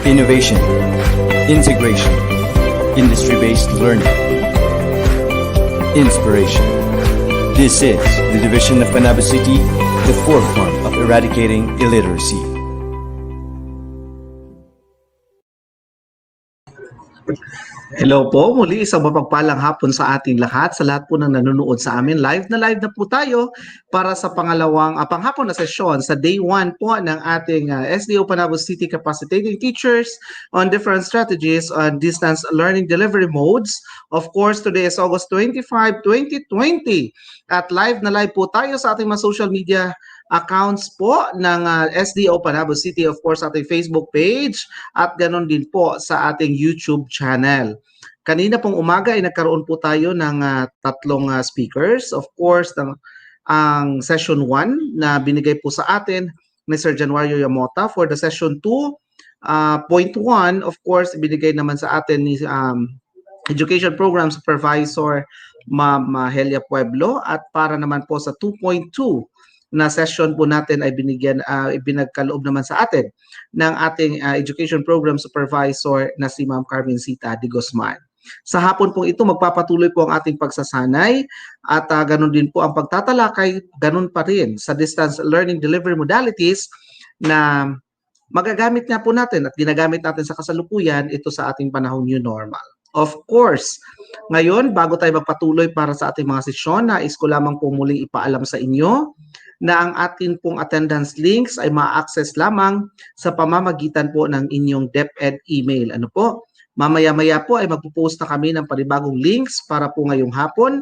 Innovation, integration, industry-based learning, inspiration. This is the division of Panabo City, the forefront of eradicating illiteracy. Hello po, muli isang mapagpalang hapon sa ating lahat, sa lahat po ng nanonood sa amin. Live na po tayo para sa panghapon na sesyon sa day 1 po ng ating SDO Panabo City Capacitating Teachers on different strategies on distance learning delivery modes. Of course, today is August 25, 2020 at live po tayo sa ating mga social media accounts po ng SDO Panabo City, of course, ating Facebook page at ganon din po sa ating YouTube channel. Kanina pong umaga ay nagkaroon po tayo ng tatlong speakers. Of course, ang session 1 na binigay po sa atin ni Sir Januario Yamota. For the session 2.1, of course, binigay naman sa atin ni Education Program Supervisor Ma'am Helia Pueblo. At para naman po sa 2.2 na session po natin ay ibinagkaloob naman sa atin ng ating Education Program Supervisor na si Ma'am Carmencita de Guzman. Sa hapon pong ito, magpapatuloy po ang ating pagsasanay at ganun din po ang pagtatalakay, ganun pa rin sa distance learning delivery modalities na magagamit nga po natin at ginagamit natin sa kasalukuyan ito sa ating panahong new normal. Of course, ngayon, bago tayo magpatuloy para sa ating mga sesyon, nais ko lamang po muling ipaalam sa inyo na ang ating pong attendance links ay ma-access lamang sa pamamagitan po ng inyong DepEd email. Ano po? Mamaya-maya po ay magpo-post na kami ng panibagong links para po ngayong hapon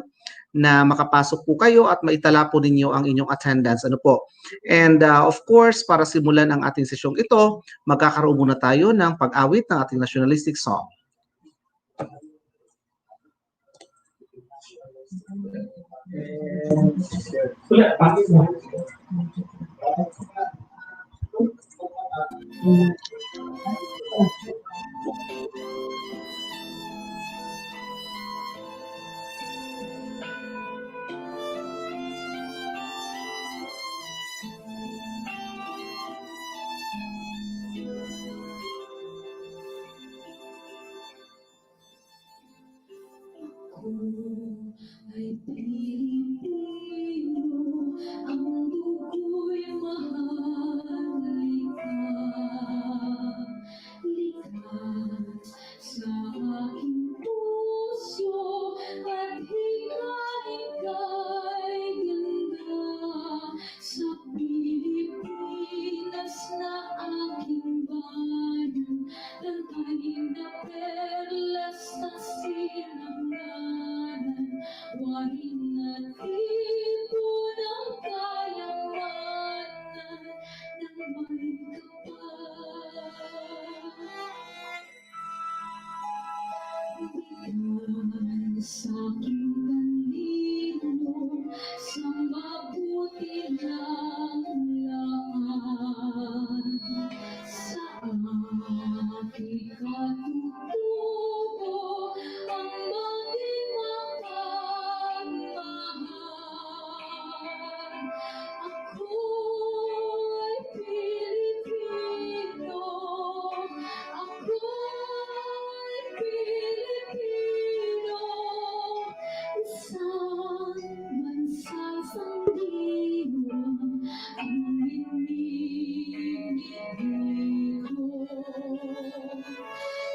na makapasok po kayo at maitala po ninyo ang inyong attendance. Ano po? And of course, para simulan ang ating sesyong ito, magkakaroon muna tayo ng pag-awit ng ating nationalistic song. Ay Pilipino, ang dugo'y mahalika. Likas sa aking puso at hika-hika'y ganda. Sa Pilipinas na aking bayan, lantay na perlas na sinanglanan. Waring natibo ng kayamanan ng may kapal. Bigyan sa aking kanino sa mabuti ng lahat. Sa aking katutubo ang maging mapagmahal. Ako'y Pilipino, ako'y Pilipino, isang bansang sandiwan ang minimigay ko.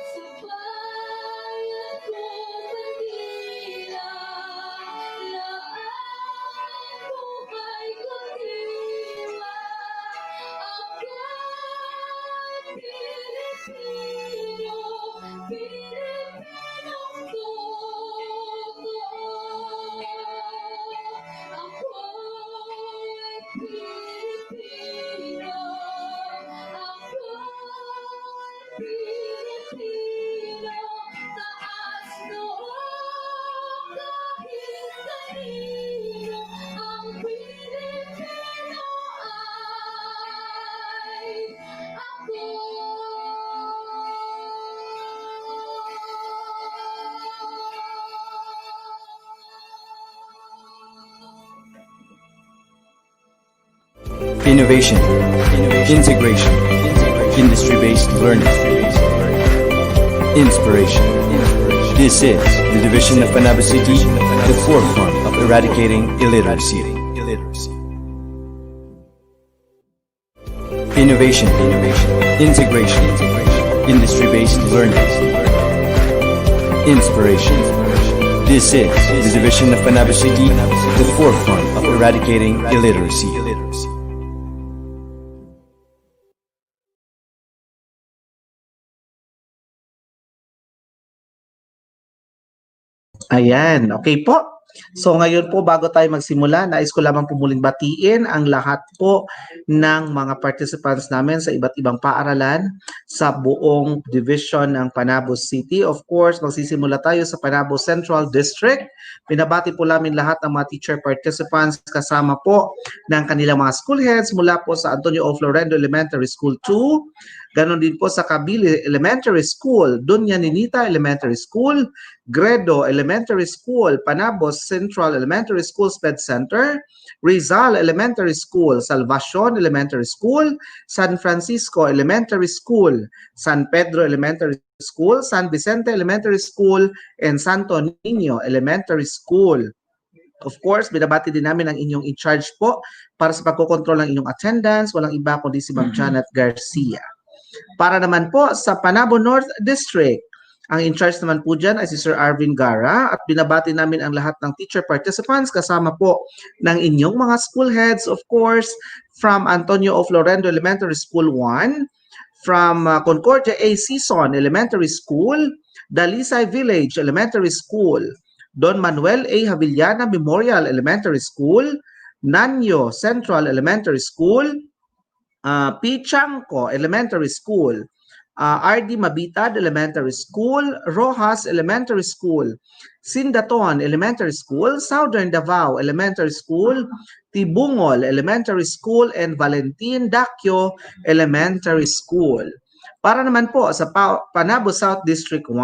Sa bayan ko Manila, laang buhay ko'y diwa. Ako'y Pilipino, Pilipinong totoo. Ako'y Pilipino, ako'y Pilipino, taas noo kahit kanino. Ang Pilipino ay ako. Innovation, integration, industry-based learning, Inspiration. This is the division of Panabo City, the forefront of eradicating illiteracy. Innovation, integration, industry-based learning. Inspiration. This is the division of Panabo City, the forefront of eradicating illiteracy. Ayan, okay po. So ngayon po bago tayo magsimula, nais ko lamang po muling batiin ang lahat po ng mga participants namin sa iba't ibang paaralan sa buong division ng Panabo City. Of course, magsisimula tayo sa Panabo Central District. Pinabati po namin lahat ng mga teacher participants kasama po ng kanilang mga school heads mula po sa Antonio O. Florendo Elementary School 2, ganon din po sa Kabili Elementary School, Dunya Ninita Elementary School, Gredo Elementary School, Panabo Central Elementary School SPED Center, Rizal Elementary School, Salvacion Elementary School, San Francisco Elementary School, San Pedro Elementary School, San Vicente Elementary School, and Santo Niño Elementary School. Of course, binabati din namin ang inyong in-charge po para sa pagkokontrol ng inyong attendance. Walang iba kundi si Ma'am Janet Garcia. Para naman po sa Panabo North District, ang in-charge naman po dyan ay si Sir Arvin Gara at binabati namin ang lahat ng teacher participants kasama po ng inyong mga school heads, of course, from Antonio O. Florendo Elementary School 1, from Concordia A. Season Elementary School, Dalisay Village Elementary School, Don Manuel A. Havillana Memorial Elementary School, Nanyo Central Elementary School, Pichanco Elementary School, RD Mabitad Elementary School, Rojas Elementary School, Sindaton Elementary School, Southern Davao Elementary School, Tibungol Elementary School, and Valentin Dacyo Elementary School. Para naman po sa Panabo South District 1,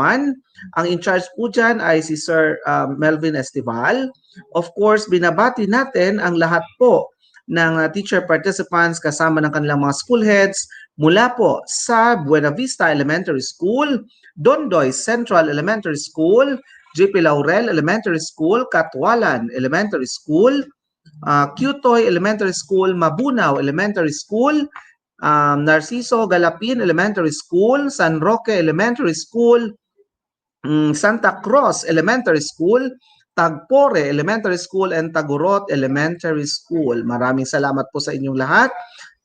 ang in-charge po dyan ay si Sir Melvin Estival. Of course, binabati natin ang lahat po ng teacher participants kasama ng kanilang mga school heads mula po sa Buena Vista Elementary School, Dondoy Central Elementary School, JP Laurel Elementary School, Katwalan Elementary School, Cutoy Elementary School, Mabunaw Elementary School, Narciso Galapin Elementary School, San Roque Elementary School, Santa Cruz Elementary School, Tagpore Elementary School, and Tagurot Elementary School. Maraming salamat po sa inyong lahat.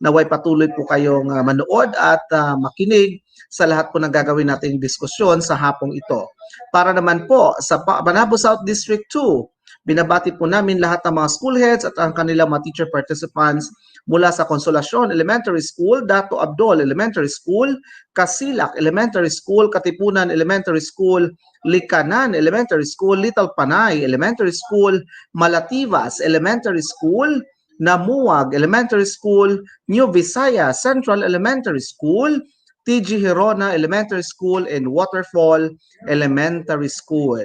Naway patuloy po kayong manood at makinig sa lahat po ng gagawin nating diskusyon sa hapong ito. Para naman po sa Panabo South District 2, binabati po namin lahat ng mga school heads at ang kanilang mga teacher participants mula sa Consolacion Elementary School, Dato Abdol Elementary School, Casilak Elementary School, Katipunan Elementary School, Likanan Elementary School, Little Panay Elementary School, Malativas Elementary School, Namuwag Elementary School, New Visaya Central Elementary School, TG Hirona Elementary School, and Waterfall Elementary School.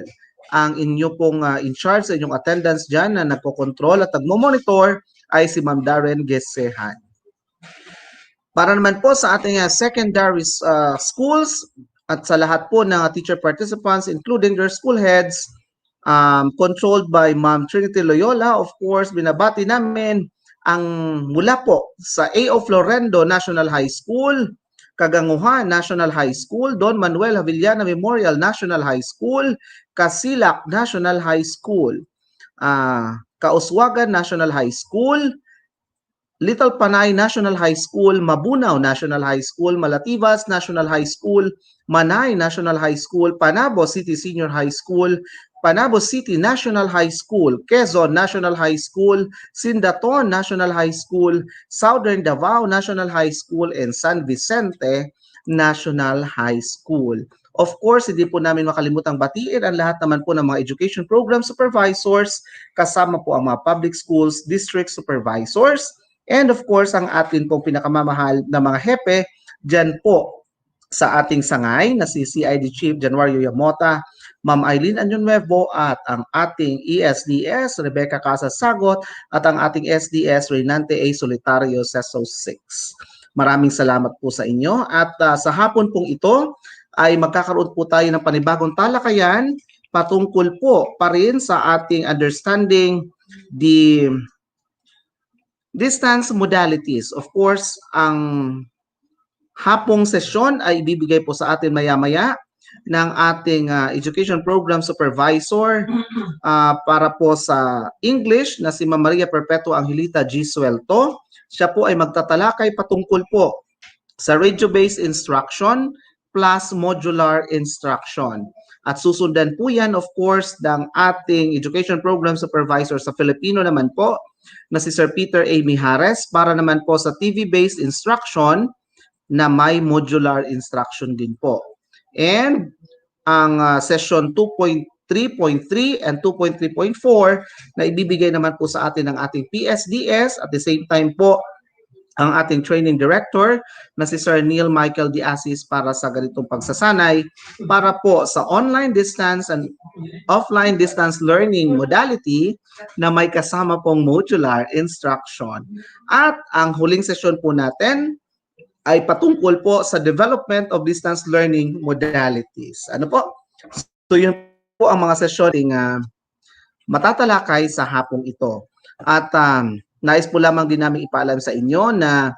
Ang inyo pong in-charge sa inyong attendance dyan na nagkokontrol at nagmo-monitor ay si Ma'am Darren Gesehan. Para naman po sa ating secondary schools at sa lahat po ng teacher participants including their school heads, controlled by Ma'am Trinity Loyola, of course, binabati namin ang mula po sa A.O. Florendo National High School, Kaganguhan National High School, Don Manuel Havillana Memorial National High School, Casilak National High School, Kauswagan National High School, Little Panay National High School, Mabunaw National High School, Malativas National High School, Manay National High School, Panabo City Senior High School, Panabo City National High School, Quezon National High School, Sindaton National High School, Southern Davao National High School, and San Vicente National High School. Of course, hindi po namin makalimutang batiin ang lahat naman po ng mga education program supervisors, kasama po ang mga public schools, district supervisors, and of course, ang atin pong pinakamamahal na mga hepe, dyan po sa ating sangay na si CID Chief Januario Yamota, Ma'am Eileen Anyonnuevo, at ang ating ESDS Rebecca Casas Sagot, at ang ating SDS Reynante A. Solitario Seso 6. Maraming salamat po sa inyo at sa hapon pong ito ay magkakaroon po tayo ng panibagong talakayan patungkol po pa rin sa ating understanding the distance modalities. Of course, ang hapong sesyon ay ibibigay po sa atin maya-maya ng ating education program supervisor para po sa English na si Ma'am Maria Perpetua Angelita G. Suelto. Siya po ay magtatalakay patungkol po sa radio-based instruction plus modular instruction. At susundan po yan, of course, ng ating education program supervisor sa Filipino naman po na si Sir Peter A. Mijares para naman po sa TV-based instruction na may modular instruction din po. And ang session 2.3.3 and 2.3.4 na ibibigay naman po sa atin ng ating PSDS at the same time po ang ating training director na si Sir Neil Michael Diasis para sa ganitong pagsasanay para po sa online distance and offline distance learning modality na may kasama pong modular instruction. At ang huling session po natin ay patungkol po sa development of distance learning modalities. Ano po? So yun po ang mga sesyon matatalakay sa hapong ito. At nais po lamang din namin ipaalam sa inyo na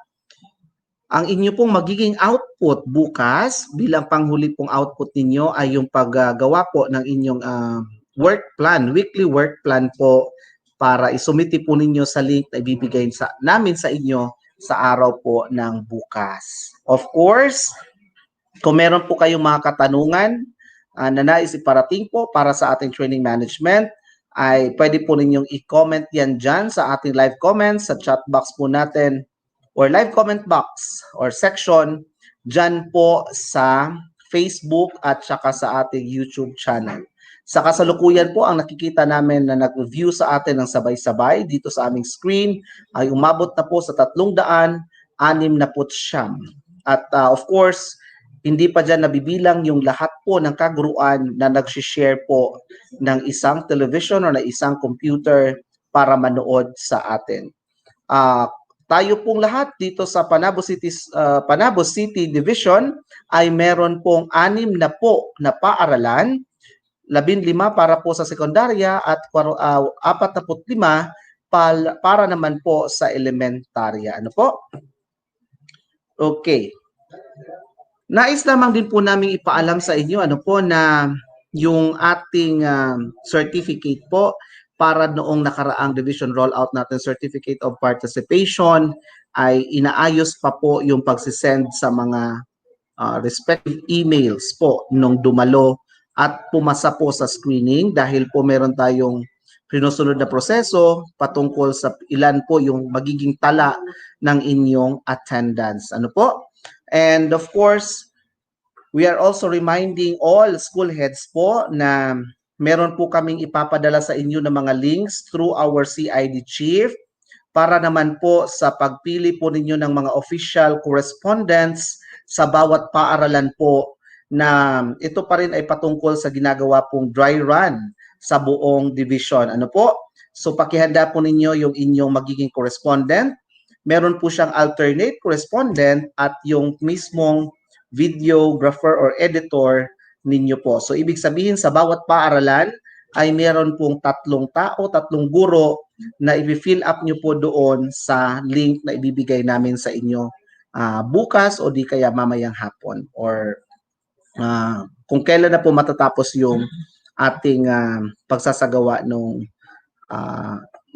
ang inyo pong magiging output bukas bilang panghuli pong output ninyo ay yung paggawa po ng inyong work plan, weekly work plan po para isumiti po ninyo sa link na ibibigay namin sa inyo sa araw po ng bukas. Of course, kung meron po kayong mga katanungan na nais iparating po para sa ating training management, ay pwede po ninyong i-comment yan dyan sa ating live comments, sa chat box po natin, or live comment box or section dyan po sa Facebook at saka sa ating YouTube channel. Sa kasalukuyan po, ang nakikita namin na nag-view sa atin ng sabay-sabay dito sa aming screen ay umabot na po sa 369. At of course, hindi pa dyan nabibilang yung lahat po ng kaguruan na nag-share po ng isang television o na isang computer para manood sa atin. Tayo pong lahat dito sa Panabo City Division ay meron pong 6 na po na paaralan, 15 para po sa sekundarya at 45 para naman po sa elementarya. Ano po? Okay. Nais lamang din po namin ipaalam sa inyo na yung ating certificate po para noong nakaraang division rollout natin, certificate of participation, ay inaayos pa po yung pagsisend sa mga respective emails po nung dumalo at pumasa po sa screening dahil po meron tayong sinusunod na proseso patungkol sa ilan po yung magiging tala ng inyong attendance. Ano po? And of course, we are also reminding all school heads po na meron po kaming ipapadala sa inyo ng mga links through our CID chief para naman po sa pagpili po ninyo ng mga official correspondents sa bawat paaralan po na ito pa rin ay patungkol sa ginagawa pong dry run sa buong division. Ano po? So pakihanda po ninyo yung inyong magiging correspondent. Meron po siyang alternate correspondent at yung mismong videographer or editor ninyo po. So ibig sabihin sa bawat paaralan ay meron pong 3 tao, 3 guro na i-fill up nyo po doon sa link na ibibigay namin sa inyo bukas o di kaya mamayang hapon or kung kailan na po matatapos yung ating pagsasagawa ng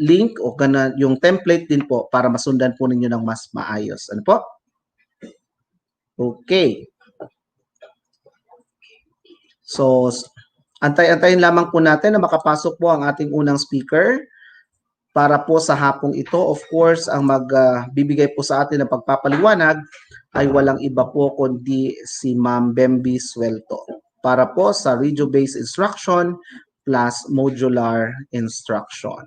link o yung template din po para masundan po ninyo ng mas maayos. Ano po? Okay. So, antay-antayin lamang po natin na makapasok po ang ating unang speaker para po sa hapong ito. Of course, ang magbibigay po sa atin ng pagpapaliwanag ay walang iba po kundi si Ma'am Bemby Suelto para po sa radio-based instruction plus modular instruction.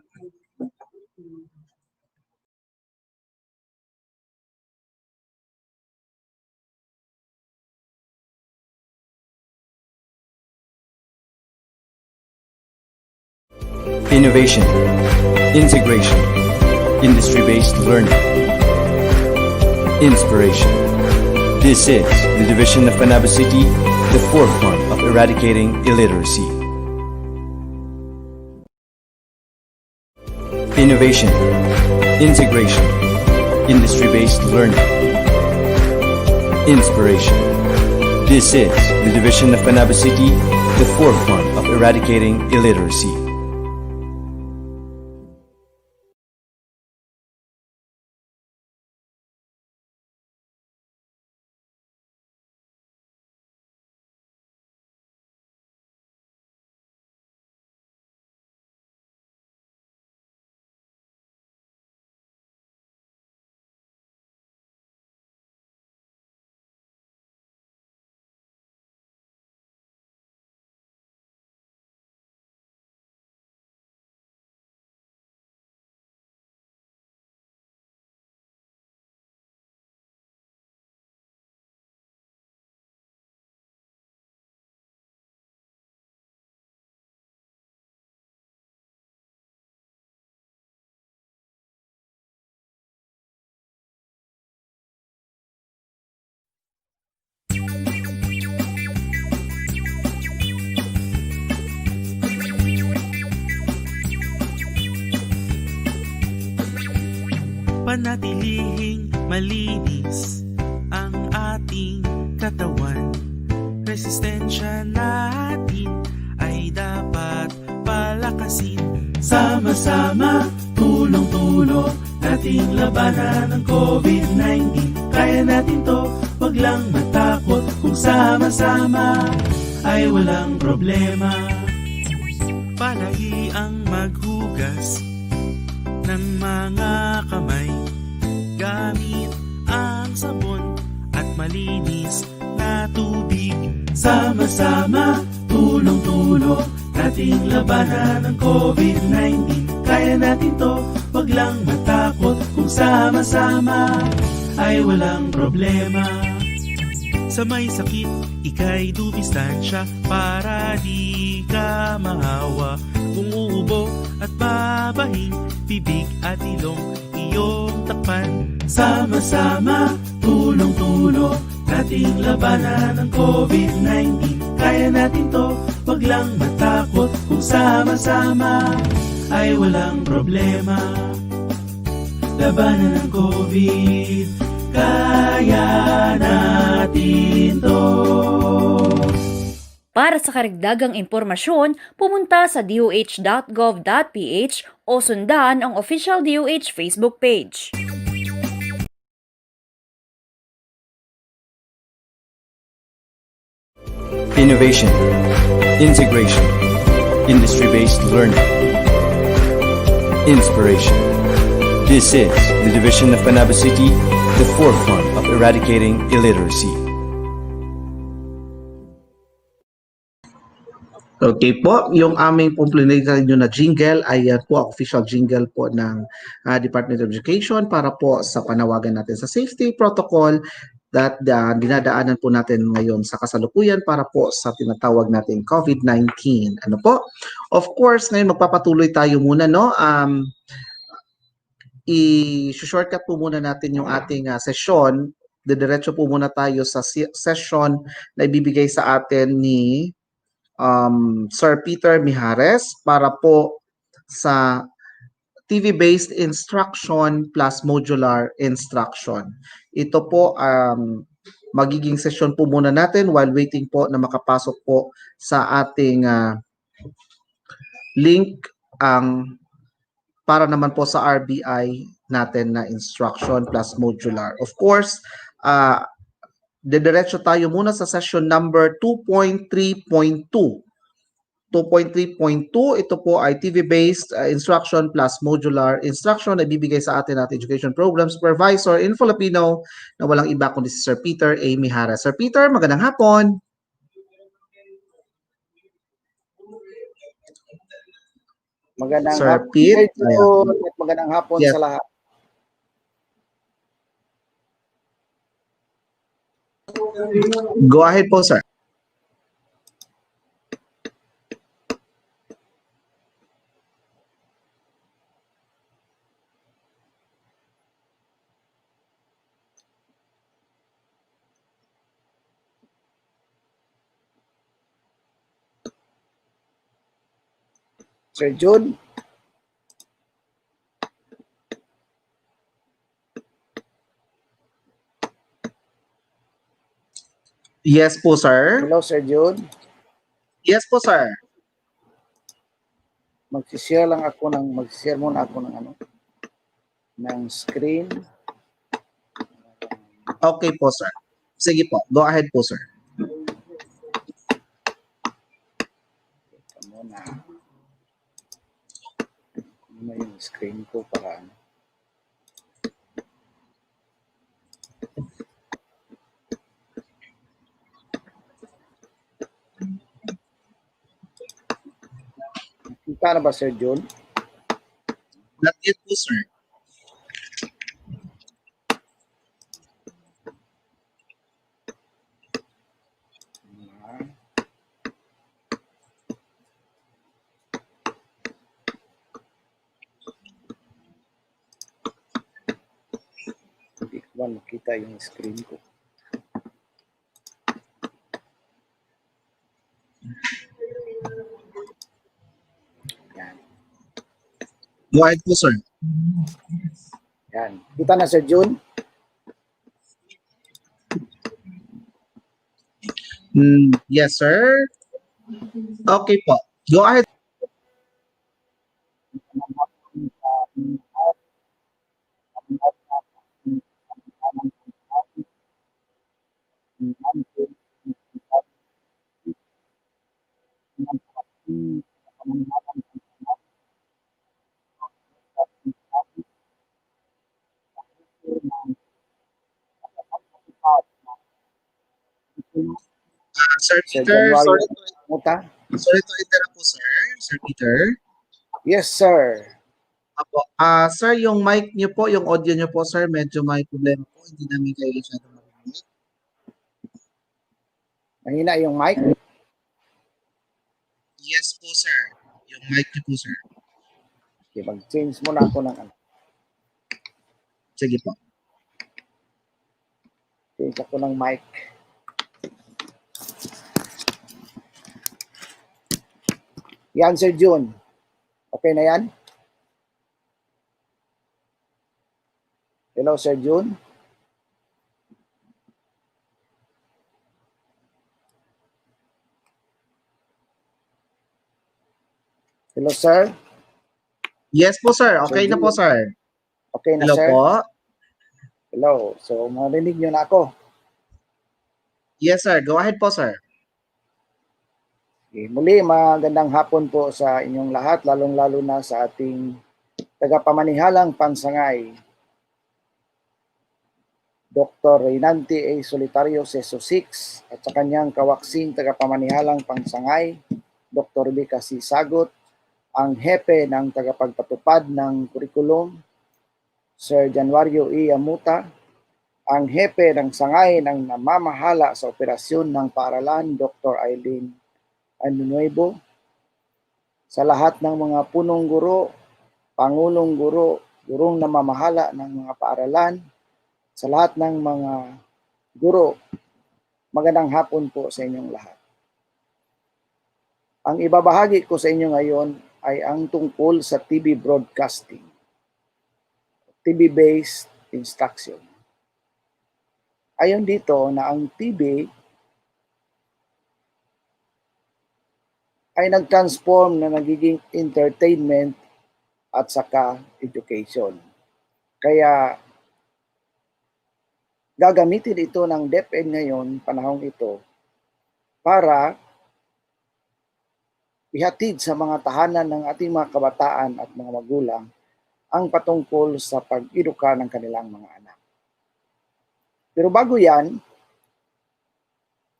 Innovation, integration, industry-based learning, inspiration. This is the division of Panabo City, the forefront of eradicating illiteracy. Innovation, integration, industry-based learning, inspiration. This is the division of Panabo City, the forefront of eradicating illiteracy. Panatilihing malinis ang ating katawan. Resistensya natin ay dapat palakasin. Sama-sama, tulong-tulong, nating labanan ang COVID-19. Kaya natin to, wag lang matakot. Kung sama-sama ay walang problema. Palagi ang maghugas ng mga kamay gamit ang sabon at malinis na tubig. Sama-sama, tulong-tulong, nating labanan ang COVID-19. Kaya natin to, wag lang matakot. Kung sama-sama ay walang problema. Sa may sakit, ika'y dumistansya para di ka mahawa. Kung uubo at babahing, bibig at ilong iyong takpan. Sama-sama, tulong-tulong, nating labanan ang COVID-19. Kaya natin to, wag lang matakot. Kung sama-sama ay walang problema. Labanan ang COVID, kaya natin to. Para sa karagdagang impormasyon, pumunta sa doh.gov.ph o sundan ang official DOH Facebook page. Innovation, integration, industry-based learning, inspiration. This is the division of Panabo City, the forefront of eradicating illiteracy. Okay po, yung aming pumplinated nyo na jingle ay yan po, official jingle po ng Department of Education para po sa panawagan natin sa safety protocol that dinadaanan po natin ngayon sa kasalukuyan para po sa tinatawag natin COVID-19. Ano po? Of course, ngayon magpapatuloy tayo muna, no? I-shortcut po muna natin yung ating session. Didiretso po muna tayo sa session na ibibigay sa atin ni Sir Peter Mijares para po sa TV-based instruction plus modular instruction. Ito po magiging session po muna natin while waiting po na makapasok po sa ating link ang para naman po sa RBI natin na instruction plus modular. Of course, didiretso tayo muna sa session number 2.3.2. 2.3.2, ito po ay TV-based instruction plus modular instruction na ibibigay sa atin at Education Program Supervisor in Filipino na walang iba kundi si Sir Peter A. Mijares. Sir Peter, magandang hapon. Magandang Sir hapon, Pete. Sir Jude, at magandang hapon Yes. sa lahat. Go ahead po, sir. Sir Jun, Yes po, sir. hello Sir Jun. Yes po, sir. Mag-share muna ako ng ng screen. Okay po, sir. Sige po. Go ahead po, sir. Ito muna. Muna yung screen ko para Kita na ba Sir Jun? Not yet po, sir. Hindi ko ba makita yung screen ko. Yan. Go ahead po, sir. Yan. Kita na Sir Jun? Yes, sir. Okay po. Go ahead. Sir Sir Peter, January Muta? sorry to interrupt po, sir. Sir Peter. Yes, sir. Apo. Sir, yung mic niyo po, yung audio niyo po, sir, medyo may problema po. Hindi namin kayo masyado marinig. Mahina yung mic. Yes po, sir. Yung mic niyo po, sir. Okay, mag-change muna ako ng Sige po. change ako ng mic. Yan, Sir Jun. Okay na yan? Hello, Sir Jun. Hello, sir. Yes po, sir. Okay Sir na po, Jun. sir. Okay na, Hello sir? po. Hello. So, marinig nyo na ako. Yes, sir. Go ahead po, sir. Okay. Muli, magandang hapon po sa inyong lahat, lalong-lalo na sa ating tagapamanihalang pansangay, Dr. Reynante A. Solitario Seso 6 at sa kanyang kawaksing tagapamanihalang pansangay, Dr. Rebecca C. Sagot, ang hepe ng tagapagpatupad ng kurikulum, Sir Januario E. Amuta, ang hepe ng sangay ng namamahala sa operasyon ng paaralan, Dr. Eileen Anunuevo, sa lahat ng mga punong guro, pangulong guro, gurong namamahala ng mga paaralan, sa lahat ng mga guro, magandang hapon po sa inyong lahat. Ang ibabahagi ko sa inyo ngayon ay ang tungkol sa TV broadcasting, TV-based instruction. Ayon dito na ang TV ay nag-transform na nagiging entertainment at saka education. Kaya gagamitin ito ng DepEd ngayon, panahong ito, para ihatid sa mga tahanan ng ating mga kabataan at mga magulang ang patungkol sa pag-eduka ng kanilang mga anak. Pero bago yan,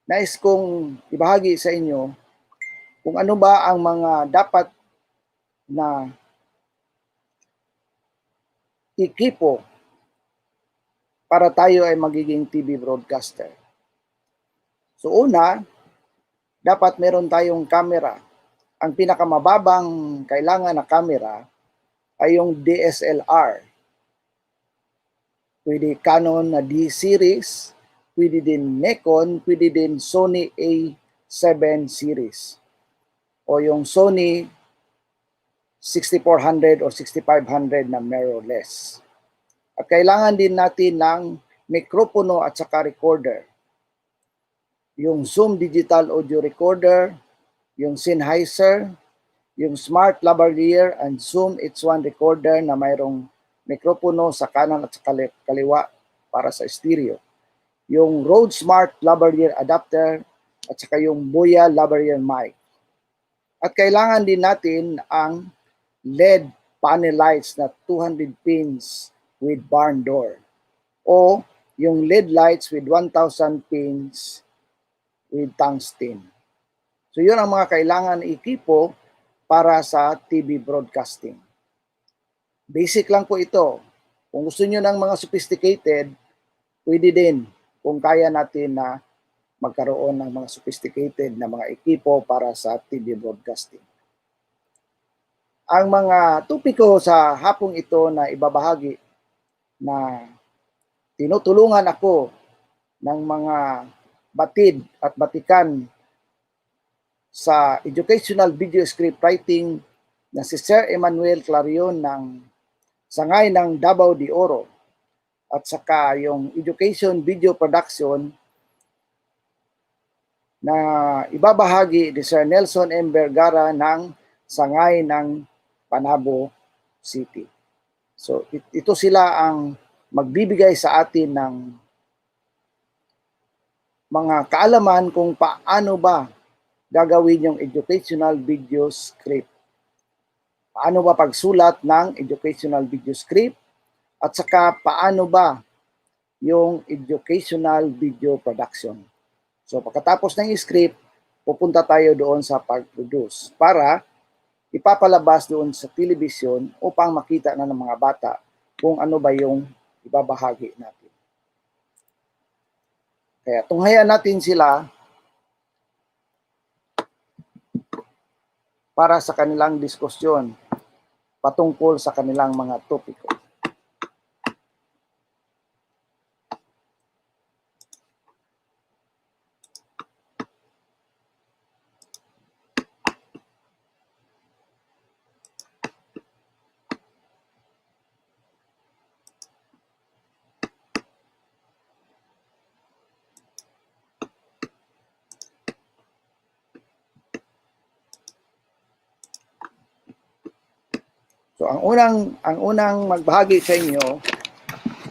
nais kong ibahagi sa inyo kung ano ba ang mga dapat na ikipo para tayo ay magiging TV broadcaster. So una, dapat meron tayong camera. Ang pinakamababang kailangan na camera ay yung DSLR. Pwede Canon na D-series, pwede din Nikon, pwede din Sony A7 series. O yung Sony 6400 or 6500 na mirrorless. At kailangan din natin ng mikropono at saka recorder. Yung Zoom Digital Audio Recorder, yung Sennheiser, yung Smart Lavalier and Zoom H1 Recorder na mayroong mikropono sa kanan at sa kaliwa para sa stereo. Yung Rode Smart Lavalier Adapter at saka yung Boya Lavalier mic. At kailangan din natin ang LED panel lights na 200 pins with barn door o yung LED lights with 1,000 pins with tungsten. So yun ang mga kailangan ikipo para sa TV broadcasting. Basic lang po ito. Kung gusto nyo ng mga sophisticated, pwede din kung kaya natin na magkaroon ng mga sophisticated na mga ekipo para sa TV broadcasting. Ang mga topiko sa hapong ito na ibabahagi na tinutulungan ako ng mga batid at batikan sa educational video script writing na si Sir Emmanuel Clarion ng Sangay ng Davao de Oro at saka yung education video production na ibabahagi ni Sir Nelson M. Vergara ng Sangay ng Panabo City. So ito sila ang magbibigay sa atin ng mga kaalaman kung paano ba gagawin yung educational video script. Paano ba pagsulat ng educational video script at saka paano ba yung educational video production. So pagkatapos ng script, pupunta tayo doon sa pag-produce para ipapalabas doon sa television upang makita na ng mga bata kung ano ba yung ibabahagi natin. Kaya tunghayan natin sila para sa kanilang diskusyon patungkol sa kanilang mga topiko. So ang unang magbahagi sa inyo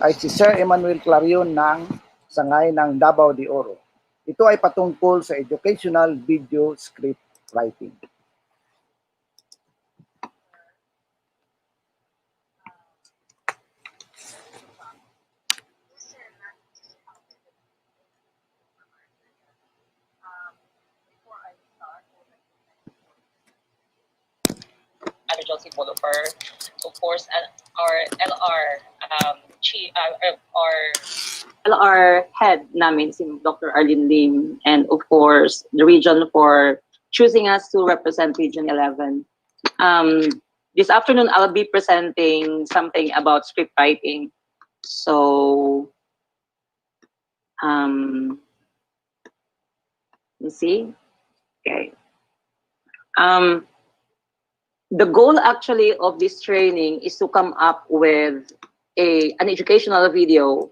ay si Sir Emmanuel Clarion ng Sangay ng Davao de Oro. Ito ay patungkol sa educational video script writing. Joseph Bolivar, of course, our LR chief, our LR head namin si Dr. Arlene Lim, and of course the region for choosing us to represent Region 11. This afternoon I'll be presenting something about script writing. So let's see. Okay. The goal actually of this training is to come up with an educational video.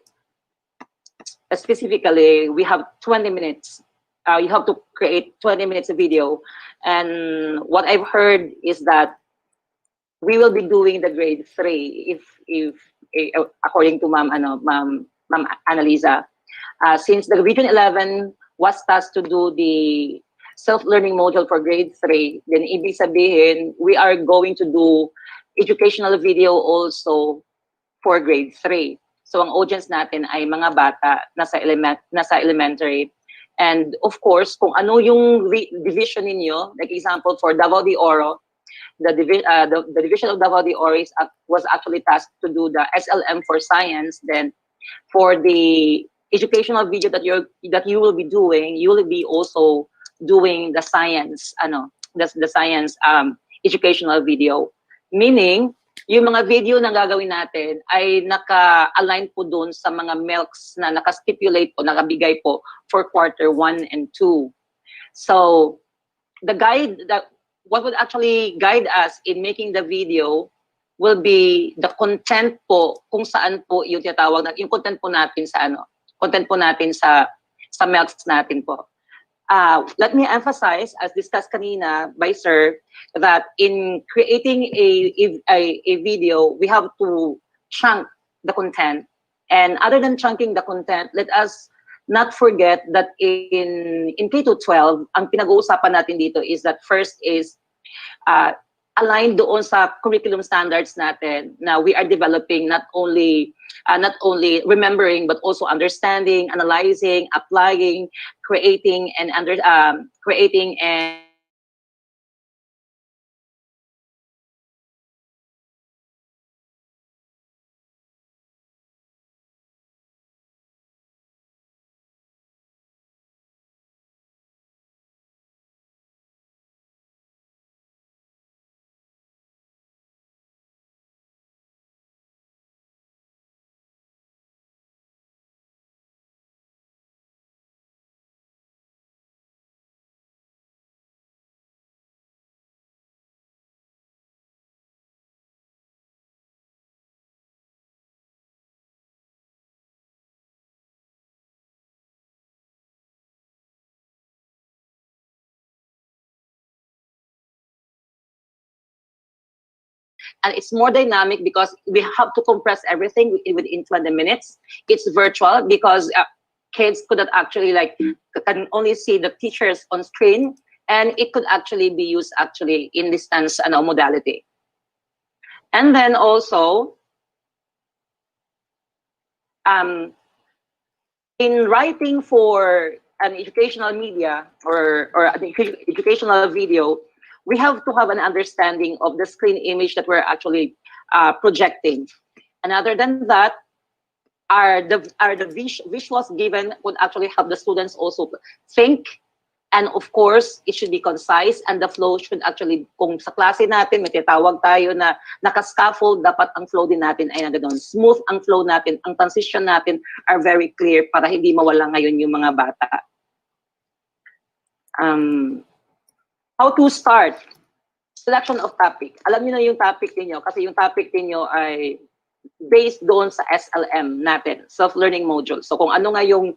Specifically, we have 20 minutes. You have to create 20 minutes of video. And what I've heard is that we will be doing the grade 3 if according to Ma'am Annalisa. Since the Region 11 was tasked to do the self-learning module for grade 3, then ibig sabihin, we are going to do educational video also for grade 3. So ang audience natin ay mga bata nasa elementary. And of course, kung ano yung division ninyo, like example for Davao de Oro, the division of Davao de Oro was actually tasked to do the SLM for science. Then for the educational video that you will be doing, you will be also doing the science, the science educational video. Meaning, yung mga video na gagawin natin ay naka-align po dun sa mga MELCs na naka-stipulate po, nakabigay po for quarter 1 and 2. So, the what would actually guide us in making the video will be the content po, kung saan po yung tinatawag na, yung content po natin sa ano, content po natin sa melts natin po. Let me emphasize, as discussed kanina by Sir, that in creating a video, we have to chunk the content. And other than chunking the content, let us not forget that in K to 12, ang pinag-uusapan natin dito is that first is aligned doon sa curriculum standards natin na we are developing not only remembering but also understanding, analyzing, applying, creating and it's more dynamic because we have to compress everything within 20 minutes. It's virtual because kids could not actually can only see the teachers on screen, and it could actually be used actually in distance modality. And then also, in writing for an educational media or an educational video, we have to have an understanding of the screen image that we're actually projecting. And other than that, are the visuals given would actually help the students also think. And of course, it should be concise, and the flow should actually, kung sa klase natin, may tinatawag tayo na naka-scaffold, dapat ang flow din natin ay nagano'n. Smooth ang flow natin, ang transition natin are very clear para hindi mawala ngayon yung mga bata. How to start? Selection of topic. Alam niyo na yung topic niyo kasi yung topic niyo ay based doon sa SLM natin, self-learning module. So kung ano nga yung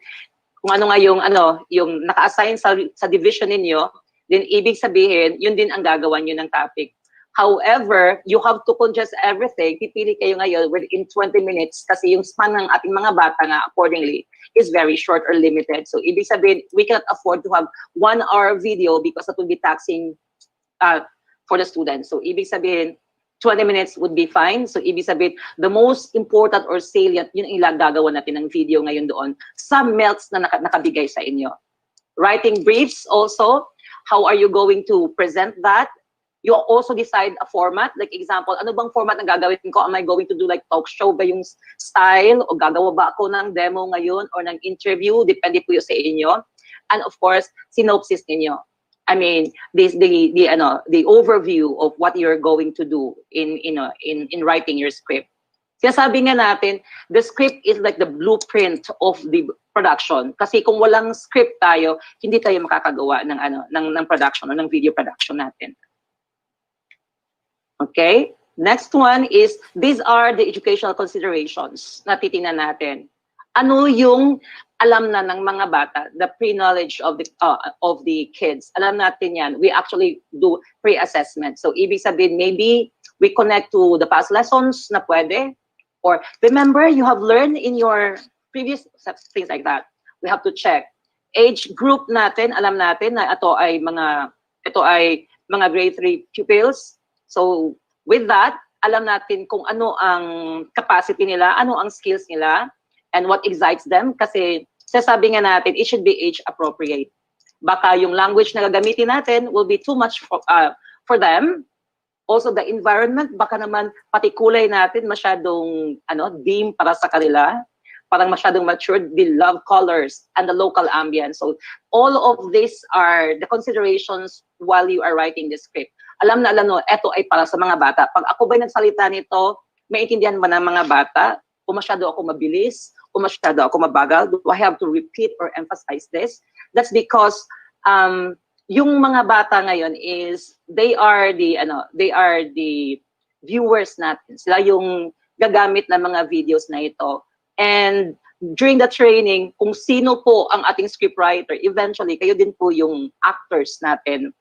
naka-assign sa division ninyo, then ibig sabihin, yun din ang gagawan nyo ng topic. However, you have to congest everything. Pipili kayo ngayon within 20 minutes kasi yung span ng ating mga bata nga accordingly is very short or limited. So ibig sabihin, we cannot afford to have 1 hour video because that will be taxing for the students. So ibig sabihin, 20 minutes would be fine. So ibig sabihin, the most important or salient, yun ang gagawa natin ng video ngayon doon sa melts na nakabigay sa inyo. Writing briefs also, how are you going to present that? You also decide a format. Like example, ano bang format na gagawin ko? Am I going to do like talk show ba yung style? O gagawa ba ako ng demo ngayon or ng interview? Depende po yun sa inyo. And of course, synopsis ninyo. I mean, the overview of what you're going to do in writing your script. Sinasabi nga natin, the script is like the blueprint of the production. Kasi kung walang script tayo, hindi tayo makakagawa ng production o ng video production natin. Okay? Next one is, these are the educational considerations na titingnan natin. Ano yung alam na ng mga bata, the pre-knowledge of the kids. Alam natin yan. We actually do pre-assessment. So, ibig sabihin, maybe we connect to the past lessons na pwede. Or, remember, you have learned in your previous, things like that. We have to check. Age group natin, alam natin na ito ay mga grade 3 pupils. So, with that, alam natin kung ano ang capacity nila, ano ang skills nila, and what excites them. Kasi, sasabi nga natin, it should be age appropriate. Baka yung language na gagamitin natin will be too much for them. Also, the environment, baka naman pati kulay natin masyadong dim para sa kanila. Parang masyadong matured. They love colors and the local ambience. So, all of these are the considerations while you are writing the script. Alam na, eto ay para sa mga bata. Pag ako ba'y nagsalita nito, maintindihan ba ng mga bata? Kung masyado ako mabilis, kung masyado ako mabagal, do I have to repeat or emphasize this? That's because yung mga bata ngayon is they are the viewers natin. Sila yung gagamit ng mga videos na ito. And during the training, kung sino po ang ating scriptwriter, eventually kayo din po yung actors natin.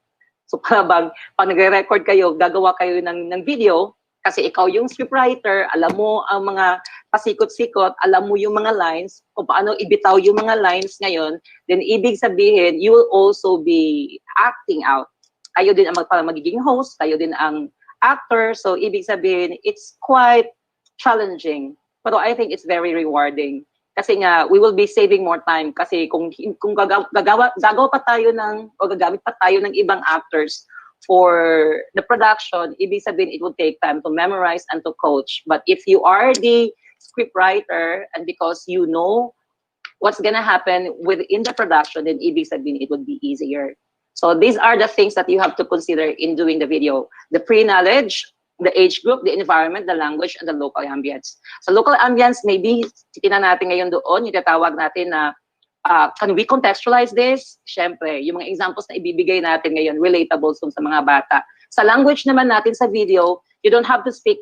So para bang pag nagre-record kayo, gagawa kayo ng video, kasi ikaw yung scriptwriter, alam mo ang mga pasikot-sikot, alam mo yung mga lines, kung paano ibitaw yung mga lines ngayon, then ibig sabihin, you will also be acting out. Kayo din ang magiging host, kayo din ang actor, so ibig sabihin, it's quite challenging. Pero I think it's very rewarding. Kasi nga, we will be saving more time. Kasi kung gagawa pa tayo o gagamit pa tayo ng ibang actors for the production, ibig sabihin it will take time to memorize and to coach. But if you are the script writer, and because you know what's gonna happen within the production, then ibig sabihin it would be easier. So these are the things that you have to consider in doing the video. The pre-knowledge, the age group, the environment, the language, and the local ambience. So local ambience, maybe titignan natin ngayon doon, yung tatawag natin na can we contextualize this? Siyempre, yung mga examples na ibibigay natin ngayon, relatable sa mga bata. Sa language naman natin sa video, you don't have to speak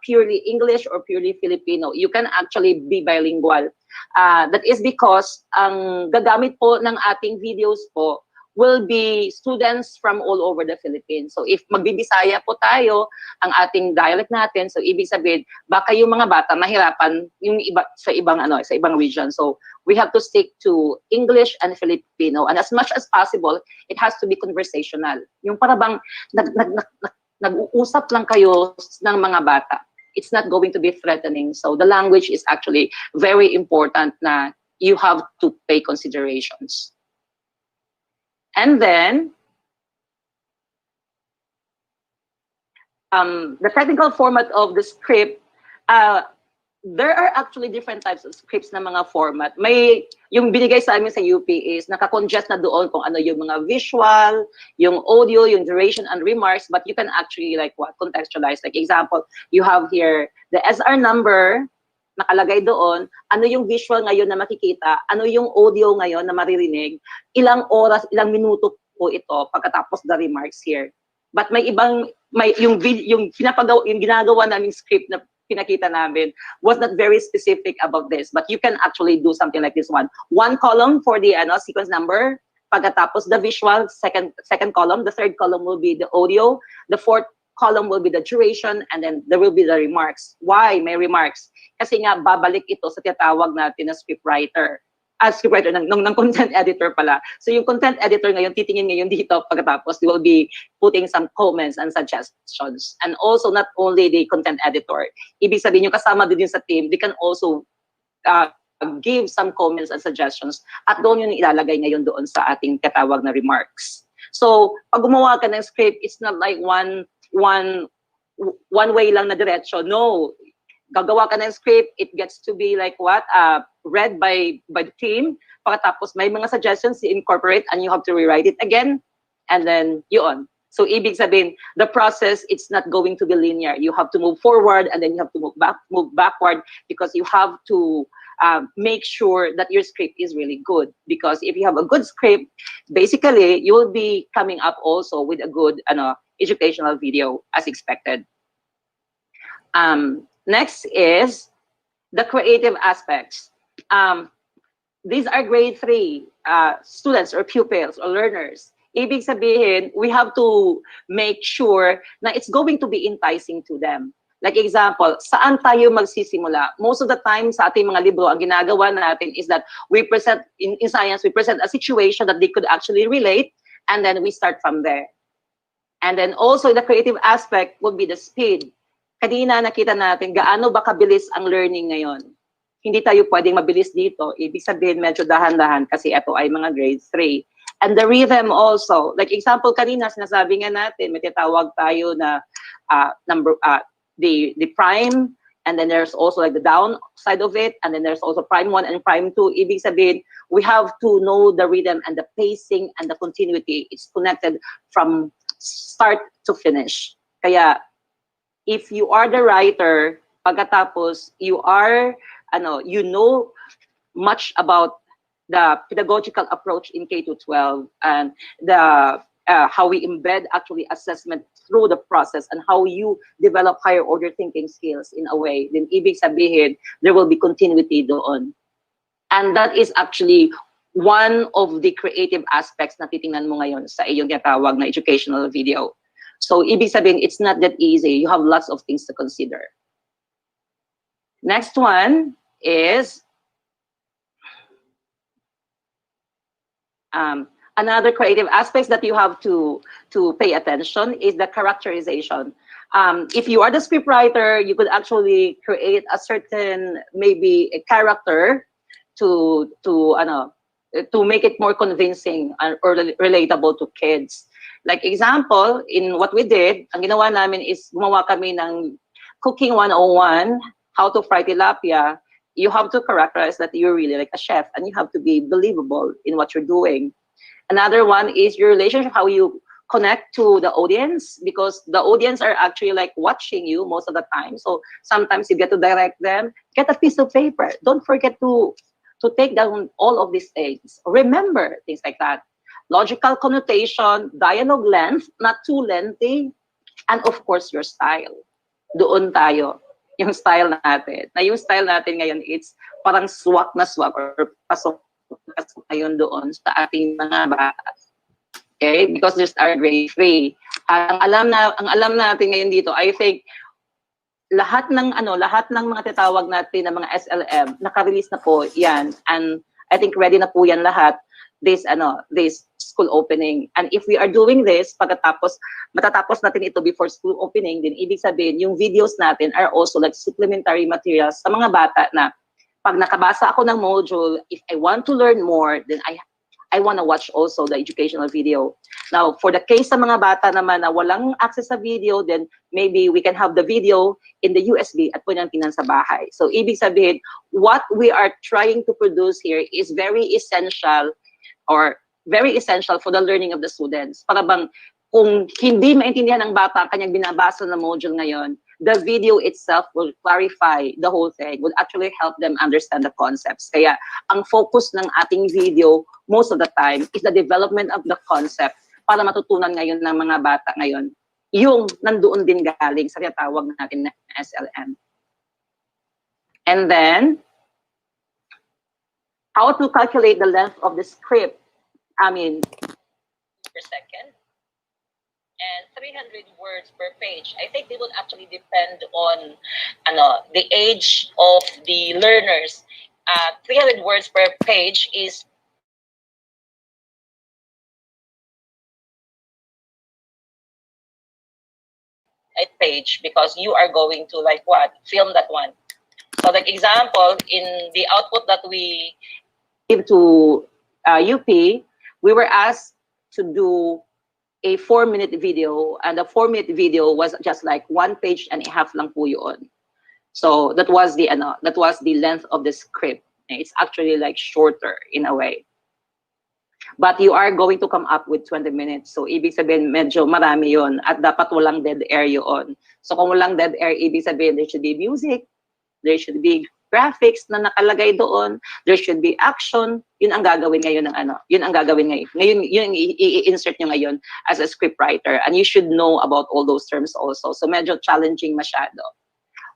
purely English or purely Filipino. You can actually be bilingual. That is because ang gagamit po ng ating videos po will be students from all over the Philippines. So if magbibisaya po tayo, ang ating dialect natin, so ibig sabihin, baka yung mga bata mahirapan yung iba sa ibang region. So we have to stick to English and Filipino, and as much as possible, it has to be conversational. Yung para bang nag-uusap lang kayo ng mga bata. It's not going to be threatening. So the language is actually very important na you have to pay considerations. And then, the technical format of the script, there are actually different types of scripts na mga format. May, yung binigay sa amin sa UP is naka-congest na doon kung ano yung mga visual, yung audio, yung duration and remarks, but you can actually contextualize. Like example, you have here the SR number, nakalagay doon, ano yung visual ngayon na makikita, ano yung audio ngayon na maririnig, ilang oras, ilang minuto po ito pagkatapos the remarks here. But yung ginagawa naming script na pinakita namin was not very specific about this, but you can actually do something like this one. One column for the sequence number, pagkatapos the visual, second column, the third column will be the audio, the fourth column will be the duration, and then there will be the remarks. Why may remarks? Kasi nga, babalik ito sa tinatawag natin na scriptwriter. Scriptwriter ng content editor pala. So yung content editor ngayon, titingin ngayon dito pagkatapos, they will be putting some comments and suggestions. And also, not only the content editor, ibig sabihin yung kasama din sa team, they can also give some comments and suggestions. At doon yung ilalagay ngayon doon sa ating tinatawag na remarks. So, pag gumawa ka ng script, it's not like one way lang na diretso. No, gagawa ka ng script, it gets to be like what? Read by the team. Pagkatapos may mga suggestions you incorporate and you have to rewrite it again. And then yun. So ibig sabihin, the process, it's not going to be linear. You have to move forward and then you have to move backward because you have to make sure that your script is really good. Because if you have a good script, basically you will be coming up also with a good educational video as expected. Next is the creative aspects. These are grade 3 students or pupils or learners. Ibig sabihin, we have to make sure na it's going to be enticing to them. Like example, saan tayo magsisimula? Most of the time sa ating mga libro, ang ginagawa natin is that we present, in science, we present a situation that they could actually relate, and then we start from there. And then also the creative aspect would be the speed. Kanina nakita natin gaano ba kabilis ang learning ngayon. Hindi tayo pwedeng mabilis dito. Ibig sabihin medyo dahan-dahan kasi ito ay mga grade 3. And the rhythm also. Like example kanina sinasabi nga natin, may tinatawag tayo na the prime, and then there's also like the down side of it, and then there's also prime 1 and prime 2. Ibig sabihin, we have to know the rhythm and the pacing and the continuity. It's connected from start to finish. Kaya if you are the writer, pagkatapos you are you know much about the pedagogical approach in K to 12, and the how we embed actually assessment through the process, and how you develop higher order thinking skills in a way, then ibig sabihin, there will be continuity doon. And that is actually one of the creative aspects na titingnan mo ngayon sa iyong tinatawag na educational video. So, ibig sabihin, it's not that easy. You have lots of things to consider. Next one is another creative aspects that you have to pay attention is the characterization. If you are the scriptwriter, you could actually create a certain, maybe a character to make it more convincing or relatable to kids. Like example, in what we did, ang ginawa namin is gumawa kami ng Cooking 101, how to fry tilapia. You have to characterize that you're really like a chef, and you have to be believable in what you're doing. Another one is your relationship, how you connect to the audience, because the audience are actually like watching you most of the time. So sometimes you get to direct them. Get a piece of paper. Don't forget to take down all of these things. Remember things like that. Logical connotation, dialogue length, not too lengthy, and of course your style. Doon tayo. Yung style natin. Na yung style natin ngayon, it's parang swak na swak or pasok ngayon doon sa ating mga bata. Okay? Because there's our grade 3. Ang alam natin ngayon dito, I think lahat ng mga tinatawag natin na mga SLM, naka-release na po 'yan, and I think ready na po 'yan lahat this school opening. And if we are doing this matatapos natin ito before school opening, then ibig sabihin yung videos natin are also like supplementary materials sa mga bata na pag nakabasa ako ng module, if I want to learn more, then I want to watch also the educational video. Now, for the case sa mga bata naman na walang access sa video, then maybe we can have the video in the USB at pwede natin sa bahay. So, ibig sabihin, what we are trying to produce here is very essential for the learning of the students. Para bang, kung hindi maintindihan ng bata ang kanyang binabasa na module ngayon, the video itself will clarify the whole thing, would actually help them understand the concepts. Kaya, ang focus ng ating video, most of the time, is the development of the concept para matutunan ngayon ng mga bata ngayon, yung nandoon din galing sa tinatawag natin na SLM. And then, how to calculate the length of the script, per second. And 300 words per page. I think they will actually depend on the age of the learners. 300 words per page is a page, because you are going to like what? Film that one. So like example, in the output that we give to UP, we were asked to do a 4-minute video, and the 4-minute video was just like 1.5 pages lang po yun. So that was the length of the script. It's actually like shorter in a way. But you are going to come up with 20 minutes. So ibig sabihin medyo marami yun, at dapat walang dead air yun. So kung walang dead air, ibig sabihin there should be music, there should be graphics na nakalagay doon, there should be action. Yun ang gagawin ngayon yun ang gagawin ngayon. Ngayon, yun i-insert nyo ngayon as a script writer, and you should know about all those terms also. So medyo challenging masyado.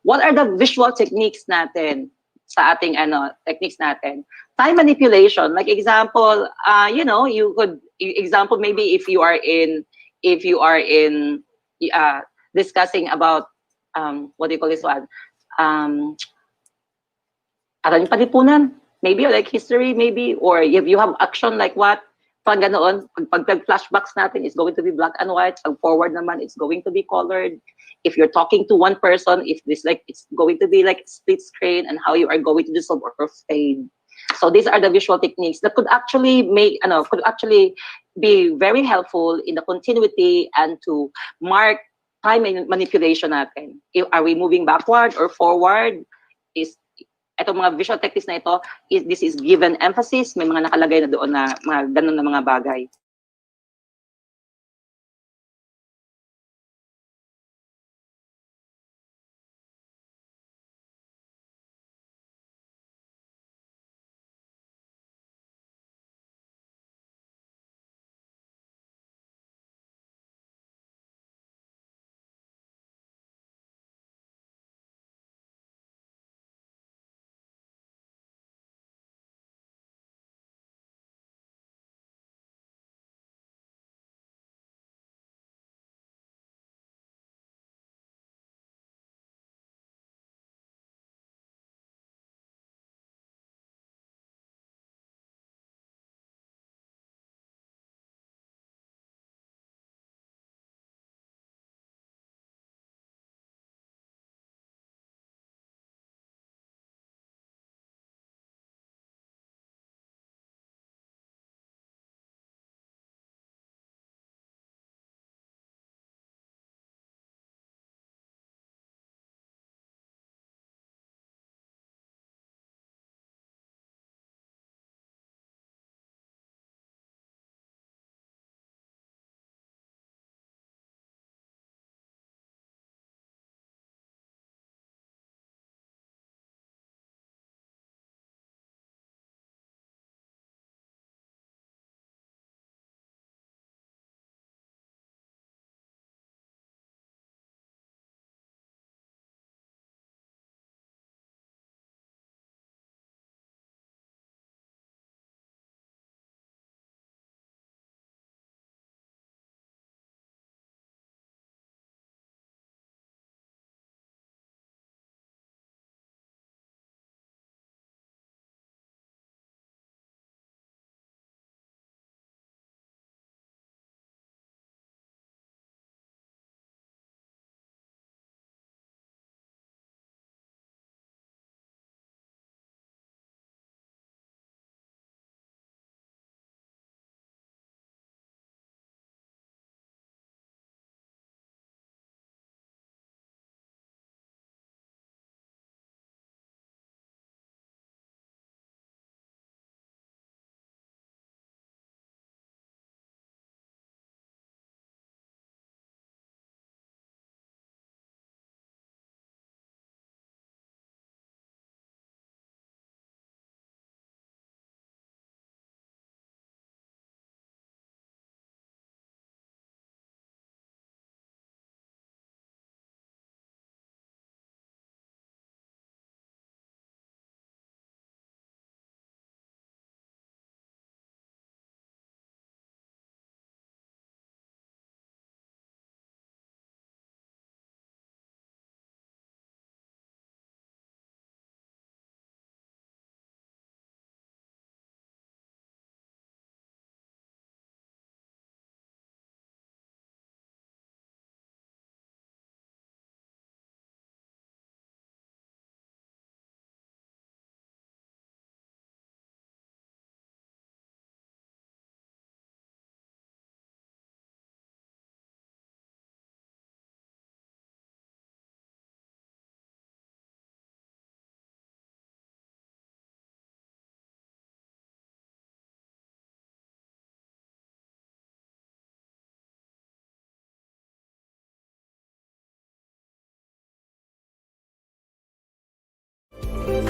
What are the visual techniques natin sa ating techniques natin? Time manipulation, like example, you could example maybe if you are in discussing about what do you call this one? Aral palipunan, maybe, or like history, maybe, or if you have action like what, pag ganoon, pag flashbacks natin, it's going to be black and white. Pag forward naman, it's going to be colored. If you're talking to one person, if this like, it's going to be like split screen, and how you are going to do some or fade. So these are the visual techniques that could actually be very helpful in the continuity and to mark time manipulation natin. Are we moving backward or forward? Itong mga visual techniques na ito, this is given emphasis, may mga nakalagay na doon na mga ganun na mga bagay.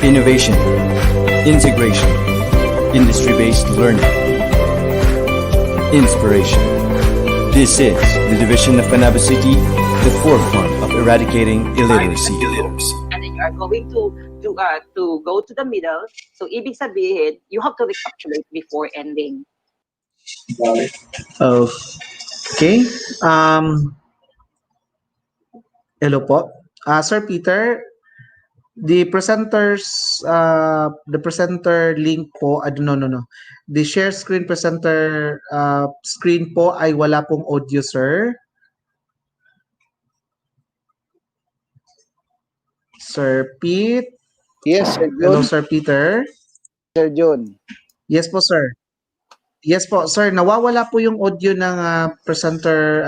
innovation, integration, industry-based learning, inspiration. This is the division of Panabo City, the forefront of eradicating illiteracy. And then you are going to go to the middle. So ibig sabihin, you have to recapitulate before ending. Okay. Hello po. Sir Peter, the presenter link po, no. The share screen presenter screen po ay wala pong audio, sir. Sir Pete. Yes, Sir Hello, Jun. Sir Peter. Sir Jun. Yes po, sir. Yes po, sir. Nawawala po yung audio ng presenter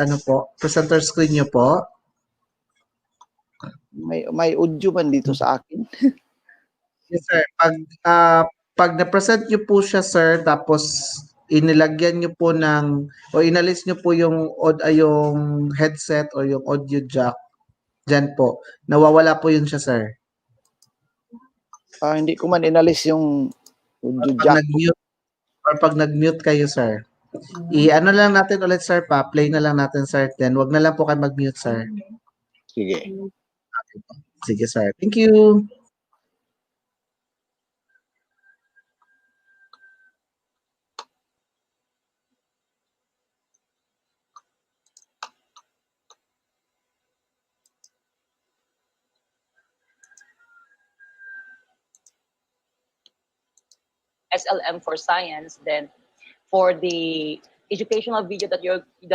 screen niyo po. May audio man dito sa akin. Yes, sir. Pag na-present niyo po siya, sir, tapos inilagyan niyo po o inalis niyo po yung headset o yung audio jack, dyan po. Nawawala po yun siya, sir. Hindi ko man inalis yung audio Pag jack. nag-mute, or pag nag-mute kayo, sir. I-ano lang natin ulit, sir, play na lang natin, sir. Then, wag na lang po kayo mag-mute, sir. Sige. Sige, sir. Thank you. SLM for science, then for the educational video that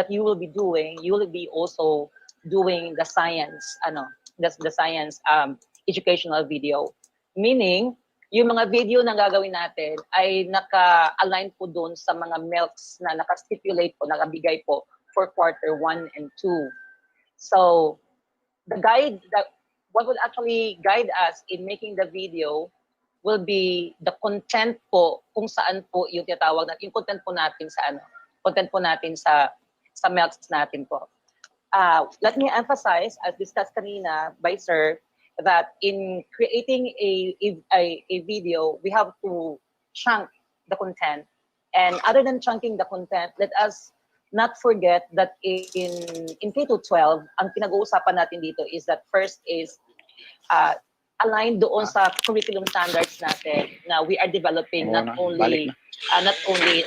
you will be doing, you will be also doing the science, the science educational video. Meaning, yung mga video na gagawin natin ay naka-align po doon sa mga MELCs na naka-stipulate po, nakabigay po for quarter 1 and 2. So, what will actually guide us in making the video will be the content po, kung saan po yung tinatawag natin, yung content po natin sa MELCs natin po. Let me emphasize, as discussed kanina by Sir, that in creating a video, we have to chunk the content. And other than chunking the content, let us not forget that in K-12, ang pinag-uusapan natin dito is that first is aligned doon sa curriculum standards natin na we are developing, not only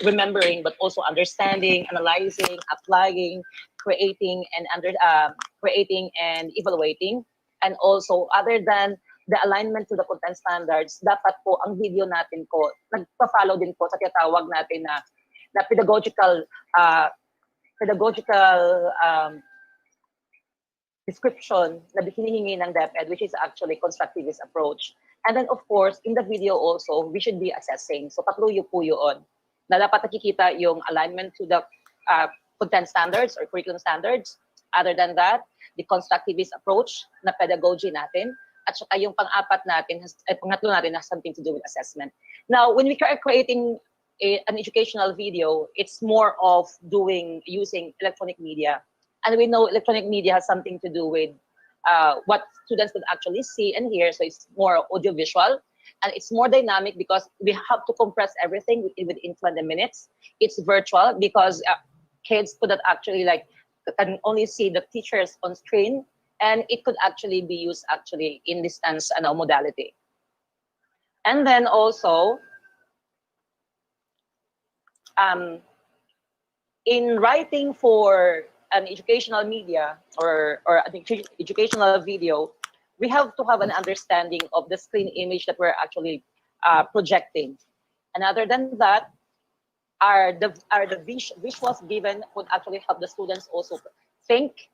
remembering but also understanding, analyzing, applying, creating and evaluating. And also, other than the alignment to the content standards, dapat po ang video natin po nagpa-follow din po sa tinatawag natin na pedagogical description na hinihingi ng DepEd, which is actually constructivist approach. And then, of course, in the video also, we should be assessing. So, tatlo po yun. Na dapat nakikita yung alignment to the content standards or curriculum standards. Other than that, the constructivist approach na pedagogy natin. At saka yung pang-apat natin, pangatlo natin has something to do with assessment. Now, when we are creating an educational video, it's more of using electronic media. And we know electronic media has something to do with what students could actually see and hear. So it's more audiovisual and it's more dynamic because we have to compress everything within 20 minutes. It's virtual because kids could not actually can only see the teachers on screen, and it could actually be used actually in distance modality. And then also, in writing for an educational media or an educational video, we have to have an understanding of the screen image that we're actually projecting. And other than that, the visuals given would actually help the students also think.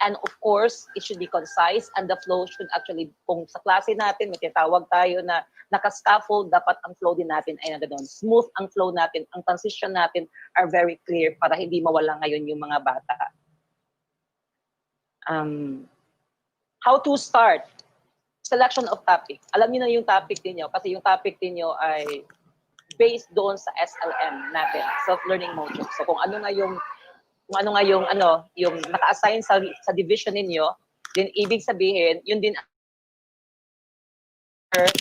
And of course, it should be concise and the flow should actually, kung sa klase natin, may tinatawag tayo na naka-scaffold, dapat ang flow din natin ay nagano'n. Smooth ang flow natin, ang transition natin are very clear para hindi mawala ngayon yung mga bata. How to start? Selection of topic. Alam niyo na yung topic niyo kasi yung topic niyo ay based doon sa SLM natin, self-learning module. So kung ano nga yung naka-assign sa division ninyo, then ibig sabihin, yun din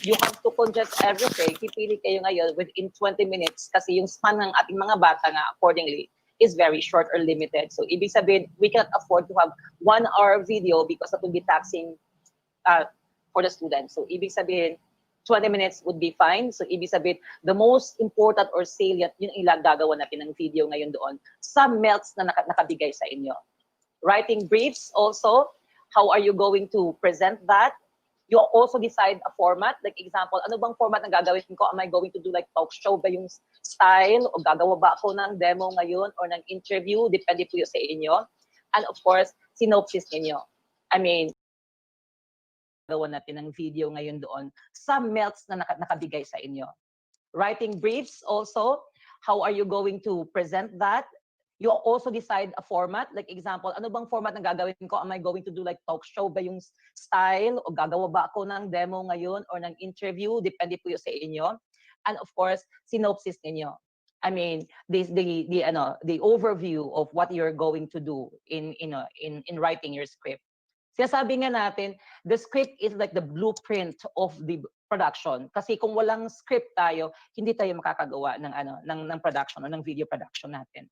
you have to congest everything, pipili kayo ngayon within 20 minutes kasi yung span ng ating mga bata nga accordingly is very short or limited. So, ibig sabihin, we cannot afford to have 1 hour video because that will be taxing for the students. So, ibig sabihin, 20 minutes would be fine. So, ibig sabihin, the most important or salient, yun ang gagawa natin ng video ngayon doon. Some melts na nakabigay sa inyo. Writing briefs also, how are you going to present that? You also decide a format. Like example, ano bang format na gagawin ko? Am I going to do like talk show ba yung style? O gagawa ba ako ng demo ngayon or ng interview? Depende po yun sa inyo. And of course, synopsis ninyo. I mean, gawa natin ng video ngayon doon. Some melts na nakabigay sa inyo. Writing briefs also, how are you going to present that? You also decide a format. Like example, ano bang format na gagawin ko? Am I going to do like talk show ba yung style? O gagawa ba ako ng demo ngayon or ng interview? Depende po yun sa inyo. And of course, synopsis ninyo. I mean, the overview of what you're going to do in writing your script. Sinasabi nga natin, the script is like the blueprint of the production. Kasi kung walang script tayo, hindi tayo makakagawa ng production o ng video production natin.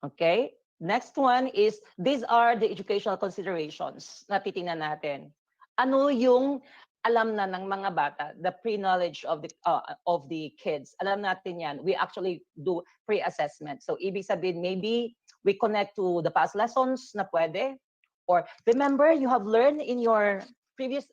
Okay? Next one is, these are the educational considerations na titingnan natin. Ano yung alam na ng mga bata, the pre-knowledge of the kids. Alam natin yan. We actually do pre-assessment. So, ibig sabihin, maybe we connect to the past lessons na pwede. Or, remember, you have learned in your previous,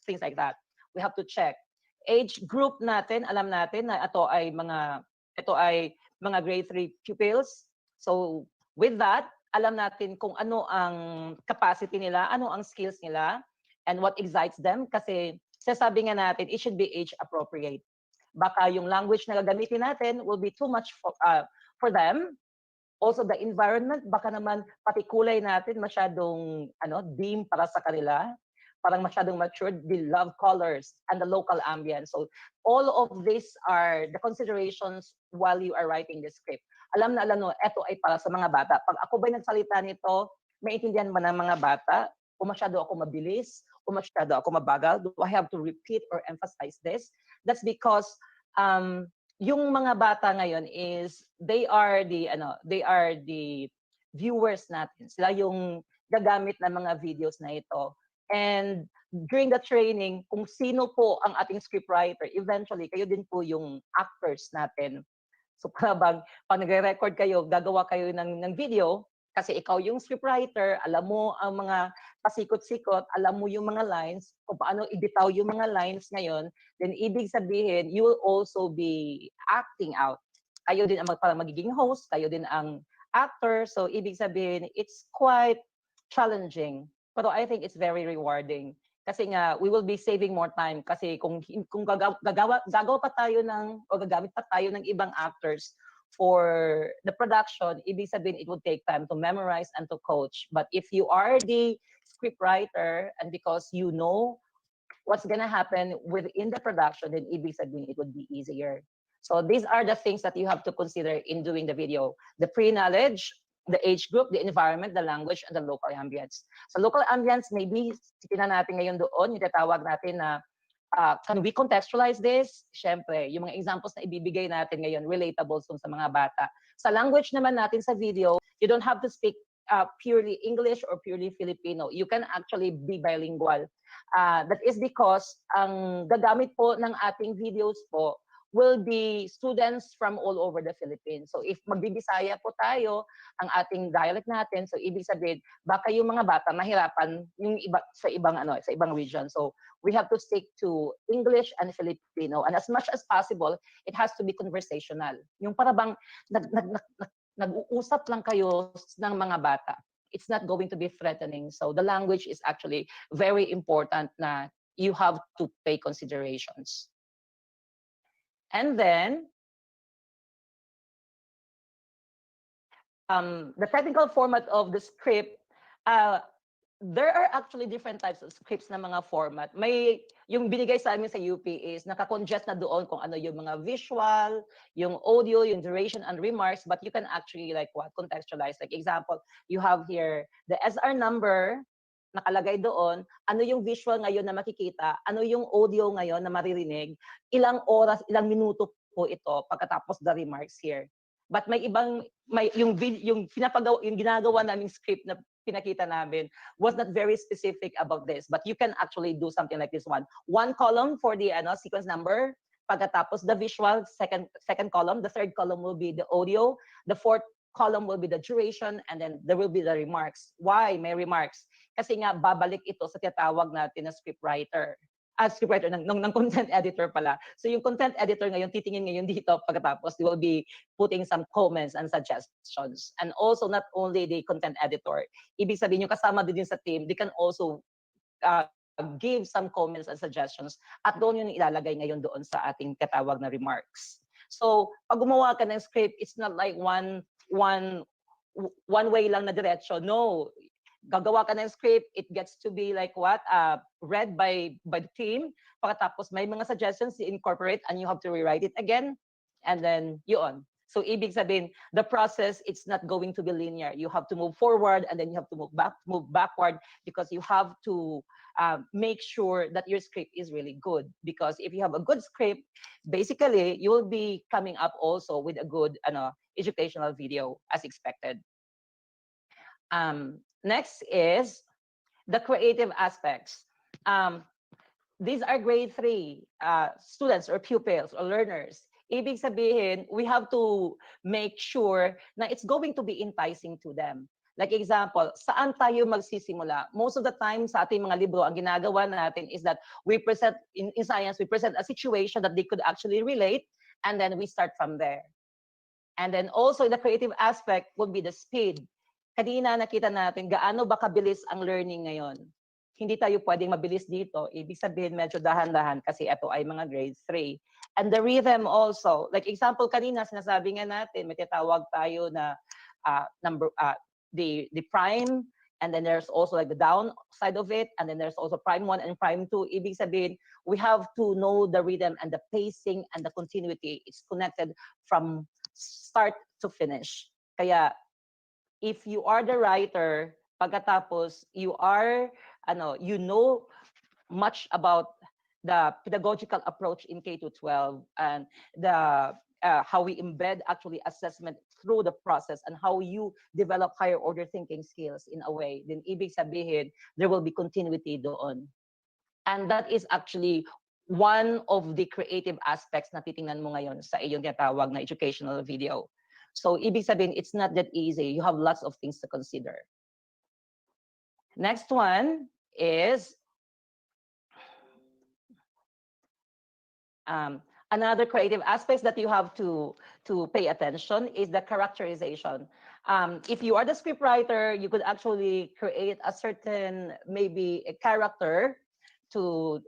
things like that. We have to check. Age group natin, alam natin na ito ay mga grade 3 pupils. So, with that, alam natin kung ano ang capacity nila, ano ang skills nila, and what excites them. Kasi, sasabi nga natin, it should be age appropriate. Baka yung language na gagamitin natin will be too much for them. Also, the environment, baka naman pati kulay natin masyadong dim para sa kanila. Parang masyadong matured. They love colors and the local ambience. So, all of these are the considerations while you are writing the script. Alam na ito ay para sa mga bata. Pag ako ba'y nagsalita nito, maintindihan ba ng mga bata? O masyado ako mabilis? O masyado ako mabagal? Do I have to repeat or emphasize this? That's because yung mga bata ngayon is they are the viewers natin. Sila yung gagamit ng mga videos na ito. And during the training, kung sino po ang ating scriptwriter, eventually kayo din po yung actors natin. So parang pag nagre-record kayo, gagawa kayo ng video, kasi ikaw yung scriptwriter, alam mo ang mga pasikot-sikot, alam mo yung mga lines, kung paano ibitaw yung mga lines ngayon, then ibig sabihin, you will also be acting out. Kayo din ang magiging host, kayo din ang actor, so ibig sabihin, it's quite challenging. Pero I think it's very rewarding. Kasi nga, we will be saving more time. Kasi kung gagawa pa tayo o gagamit pa tayo ng ibang actors for the production, ibig sabihin, it would take time to memorize and to coach. But if you are the scriptwriter, and because you know what's gonna happen within the production, then ibig sabihin, it would be easier. So these are the things that you have to consider in doing the video. The pre-knowledge, the age group, the environment, the language, and the local ambience. So local ambience, maybe titignan natin ngayon doon, yung tatawag natin na can we contextualize this? Siyempre, yung mga examples na ibibigay natin ngayon, relatable sa mga bata. Sa language naman natin sa video, you don't have to speak purely English or purely Filipino. You can actually be bilingual. That is because ang gagamit po ng ating videos po will be students from all over the Philippines. So if magbibisaya po tayo, ang ating dialect natin, so ibig sabihin, baka yung mga bata mahirapan yung iba sa ibang region. So we have to stick to English and Filipino, and as much as possible, it has to be conversational. Yung parang nag-uusap lang kayo ng mga bata. It's not going to be threatening. So the language is actually very important na you have to pay considerations. And then, the technical format of the script, there are actually different types of scripts na mga format. May, yung binigay sa amin sa UP is naka-congest na doon kung ano yung mga visual, yung audio, yung duration and remarks, but you can actually contextualize. Like example, you have here the SR number, nakalagay doon, ano yung visual ngayon na makikita, ano yung audio ngayon na maririnig, ilang oras, ilang minuto po ito pagkatapos the remarks here. But may ibang, yung ginagawa naming script na pinakita namin was not very specific about this, but you can actually do something like this one. One column for the sequence number, pagkatapos the visual, second column, the third column will be the audio, the fourth column will be the duration, and then there will be the remarks. Why may remarks? Kasi nga babalik ito sa tinatawag natin na scriptwriter. Scriptwriter ng content editor pala. So yung content editor ngayon, titingin ngayon dito pagkatapos, they will be putting some comments and suggestions. And also not only the content editor, ibig sabihin yung kasama din sa team, they can also give some comments and suggestions at doon yung ilalagay ngayon doon sa ating katawag na remarks. So pag gumawa ka ng script, it's not like one way lang na diretso. No, gagawa ka ng script, it gets to be like what? Read by the team. Pagkatapos may mga suggestions to incorporate and you have to rewrite it again. And then yun. So ibig sabihin, the process, it's not going to be linear. You have to move forward and then you have to move backward because you have to make sure that your script is really good. Because if you have a good script, basically you will be coming up also with a good educational video as expected. Next is the creative aspects. These are grade 3 students or pupils or learners. Ibig sabihin, we have to make sure na it's going to be enticing to them. Like example, saan tayo magsisimula? Most of the time sa ating mga libro, ang ginagawa natin is that we present, in science, we present a situation that they could actually relate, and then we start from there. And then also the creative aspect would be the speed. Kanina nakita natin gaano ba kabilis ang learning ngayon. Hindi tayo pwedeng mabilis dito. Ibig sabihin medyo dahan-dahan kasi ito ay mga grade 3. And the rhythm also. Like example kanina sinasabi nga natin, may tinatawag tayo na the prime, and then there's also like the down side of it, and then there's also prime 1 and prime 2. Ibig sabihin, we have to know the rhythm and the pacing and the continuity. It's connected from start to finish. Kaya if you are the writer, pagkatapos you are you know much about the pedagogical approach in K-12 and the how we embed actually assessment through the process and how you develop higher order thinking skills in a way, then ibig sabihin there will be continuity doon. And that is actually one of the creative aspects na titingnan mo ngayon sa iyong tinatawag na educational video. So ibig sabihin, it's not that easy. You have lots of things to consider. Next one is another creative aspects that you have to pay attention is the characterization. If you are the scriptwriter, you could actually create a certain maybe a character to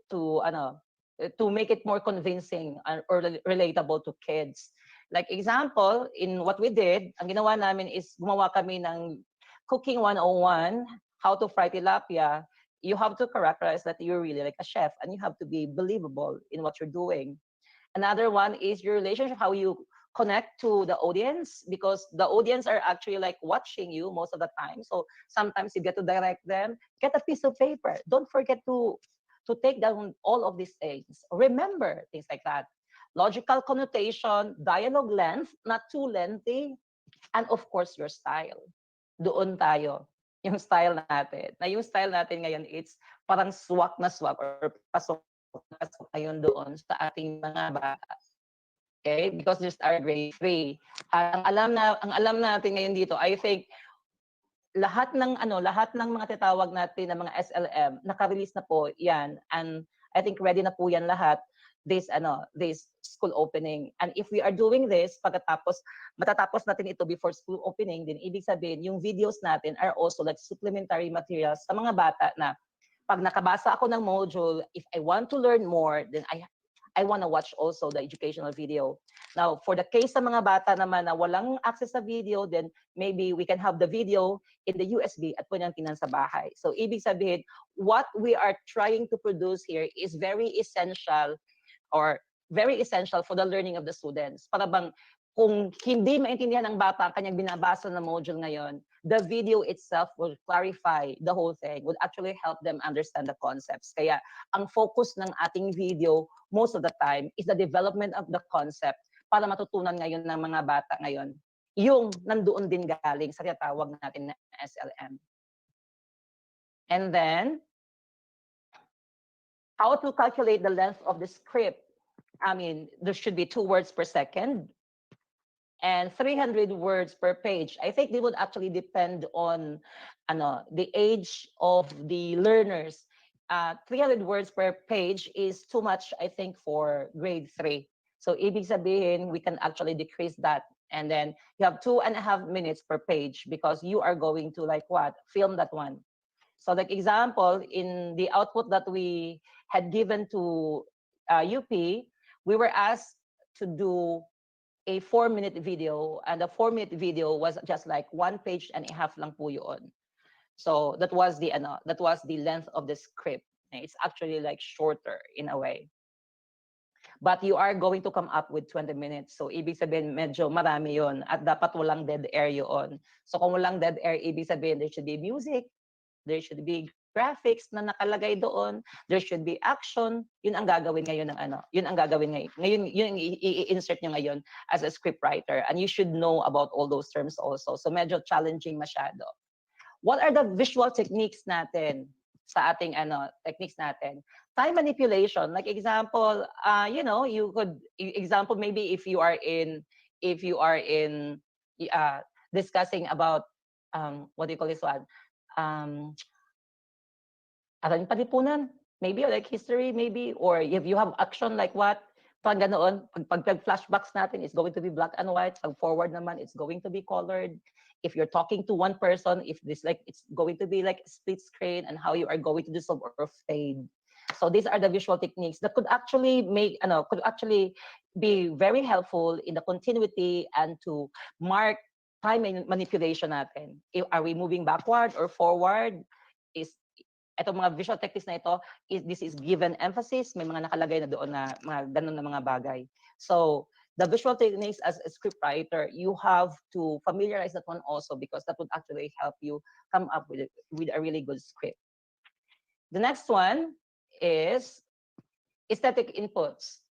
make it more convincing or relatable to kids. Like example, in what we did, ang ginawa namin is gumawa kami ng Cooking 101, how to fry tilapia. You have to characterize that you're really like a chef and you have to be believable in what you're doing. Another one is your relationship, how you connect to the audience, because the audience are actually like watching you most of the time. So sometimes you get to direct them, get a piece of paper. Don't forget to take down all of these things. Remember things like that. Logical connotation, dialogue length, not too lengthy, and of course your style. Doon tayo. Yung style natin. Na yung style natin ngayon, it's parang swak na swak or pasok ngayon doon sa ating mga bata. Okay? Because this are grade 3. Ang alam natin ngayon dito, I think lahat ng mga tinatawag natin ng mga SLM, naka-release na po 'yan, and I think ready na po 'yan lahat this school opening. And if we are doing this matatapos natin ito before school opening, then ibig sabihin yung videos natin are also like supplementary materials sa mga bata na pag nakabasa ako ng module, if I want to learn more, then I want to watch also the educational video. Now, for the case sa mga bata naman na walang access sa video, then maybe we can have the video in the USB at pwedeng tingnan sa bahay. So, ibig sabihin, what we are trying to produce here is very essential for the learning of the students. Para bang kung hindi maintindihan ng bata ang kanyang binabasa na module ngayon, the video itself will clarify the whole thing, would actually help them understand the concepts. Kaya ang focus ng ating video most of the time is the development of the concept para matutunan ngayon ng mga bata ngayon yung nandoon din galing sa tinatawag natin na SLM. And then, how to calculate the length of the script. I mean, there should be 2 words per second and 300 words per page. I think they would actually depend on the age of the learners. 300 words per page is too much, I think, for grade 3. So ibig sabihin, we can actually decrease that. And then you have 2.5 minutes per page because you are going to like what? Film that one. So like example, in the output that we had given to UP, we were asked to do a 4-minute video, and the 4-minute video was just like 1.5 pages lang po yun. So that was the length of the script. It's actually like shorter in a way. But you are going to come up with 20 minutes. So ibig sabihin medyo marami yon at dapat walang dead air yun. So kung walang dead air, ibig sabihin there should be music, there should be graphics na nakalagay doon, there should be action. Yun ang gagawin ngayon ng yun ang gagawin ngayon. Ngayon yun i-insert nyo ngayon as a script writer, and you should know about all those terms also. So medyo challenging masyado. What are the visual techniques natin sa ating techniques natin? Time manipulation, like example, you could example maybe if you are in discussing about what do you call this one? Aral palipunan, maybe, like history, maybe, or if you have action like what, pag ganoon, pag flashbacks natin, it's going to be black and white. Pag forward naman, it's going to be colored. If you're talking to one person, if this like, it's going to be like split screen, and how you are going to do some or fade. So these are the visual techniques that could actually be very helpful in the continuity and to mark time manipulation natin. Are we moving backward or forward? Itong mga visual techniques na ito, this is given emphasis. May mga nakalagay na doon na mga ganun na mga bagay. So, the visual techniques as a script writer, you have to familiarize that one also because that would actually help you come up with a really good script. The next one is aesthetic inputs.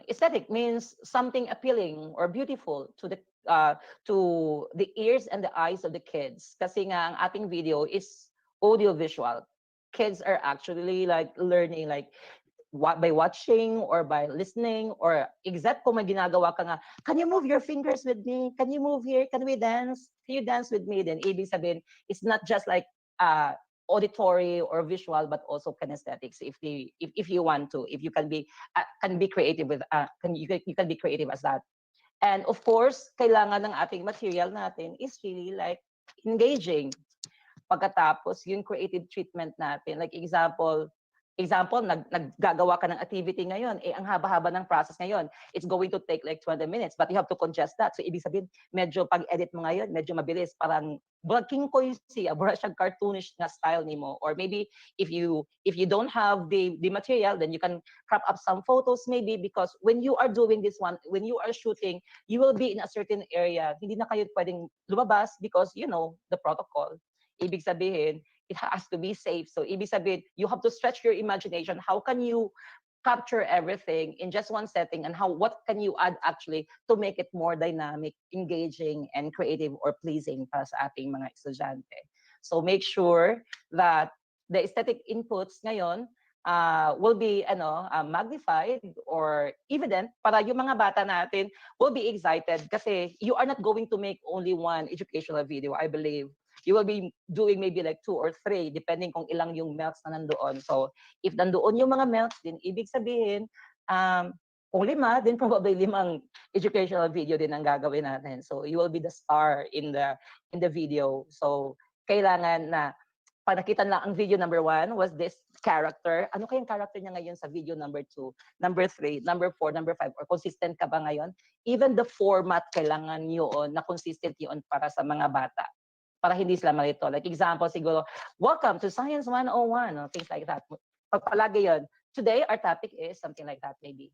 Aesthetic means something appealing or beautiful to the ears and the eyes of the kids. Kasi nga ang ating video is audio-visual. Kids are actually like learning like by watching or by listening, or except kung may ginagawa ka nga, can you move your fingers with me? Can you move here? Can we dance? Can you dance with me? Then ibig sabihin, it's not just like auditory or visual, but also kinesthetics. If you want to, if you can be creative with you can be creative as that. And of course, kailangan ng ating material natin is really like engaging. Pagkatapos, yung creative treatment natin. Like example, naggagawa ka ng activity ngayon, ang haba-haba ng process ngayon. It's going to take like 20 minutes, but you have to congest that. So, ibig sabihin, medyo pag-edit mo ngayon, medyo mabilis. Parang, king ko yung siya, siyang cartoonish na style ni mo. Or maybe, if you don't have the material, then you can crop up some photos maybe, because when you are doing this one, when you are shooting, you will be in a certain area. Hindi na kayo pwedeng lumabas because, the protocol. Ibig sabihin, it has to be safe. So, ibig sabihin, you have to stretch your imagination. How can you capture everything in just one setting, and what can you add actually to make it more dynamic, engaging, and creative or pleasing para sa ating mga estudyante. So, make sure that the aesthetic inputs ngayon will be magnified or evident para yung mga bata natin will be excited kasi you are not going to make only one educational video, I believe. You will be doing maybe like 2 or 3 depending kung ilang yung melts na nandoon. So, if nandoon yung mga melts, din ibig sabihin, kung 5, then probably 5 educational video din ang gagawin natin. So, you will be the star in the video. So, kailangan na pag nakita lang ang video number 1 was this character. Ano kayang character niya ngayon sa video number 2, number 3, number 4, number 5, or consistent ka ba ngayon? Even the format kailangan yun na consistent yun para sa mga bata. Para hindi sila malito. Like example, siguro, welcome to Science 101, or things like that. Pagpalagi yun. Today, our topic is something like that, maybe.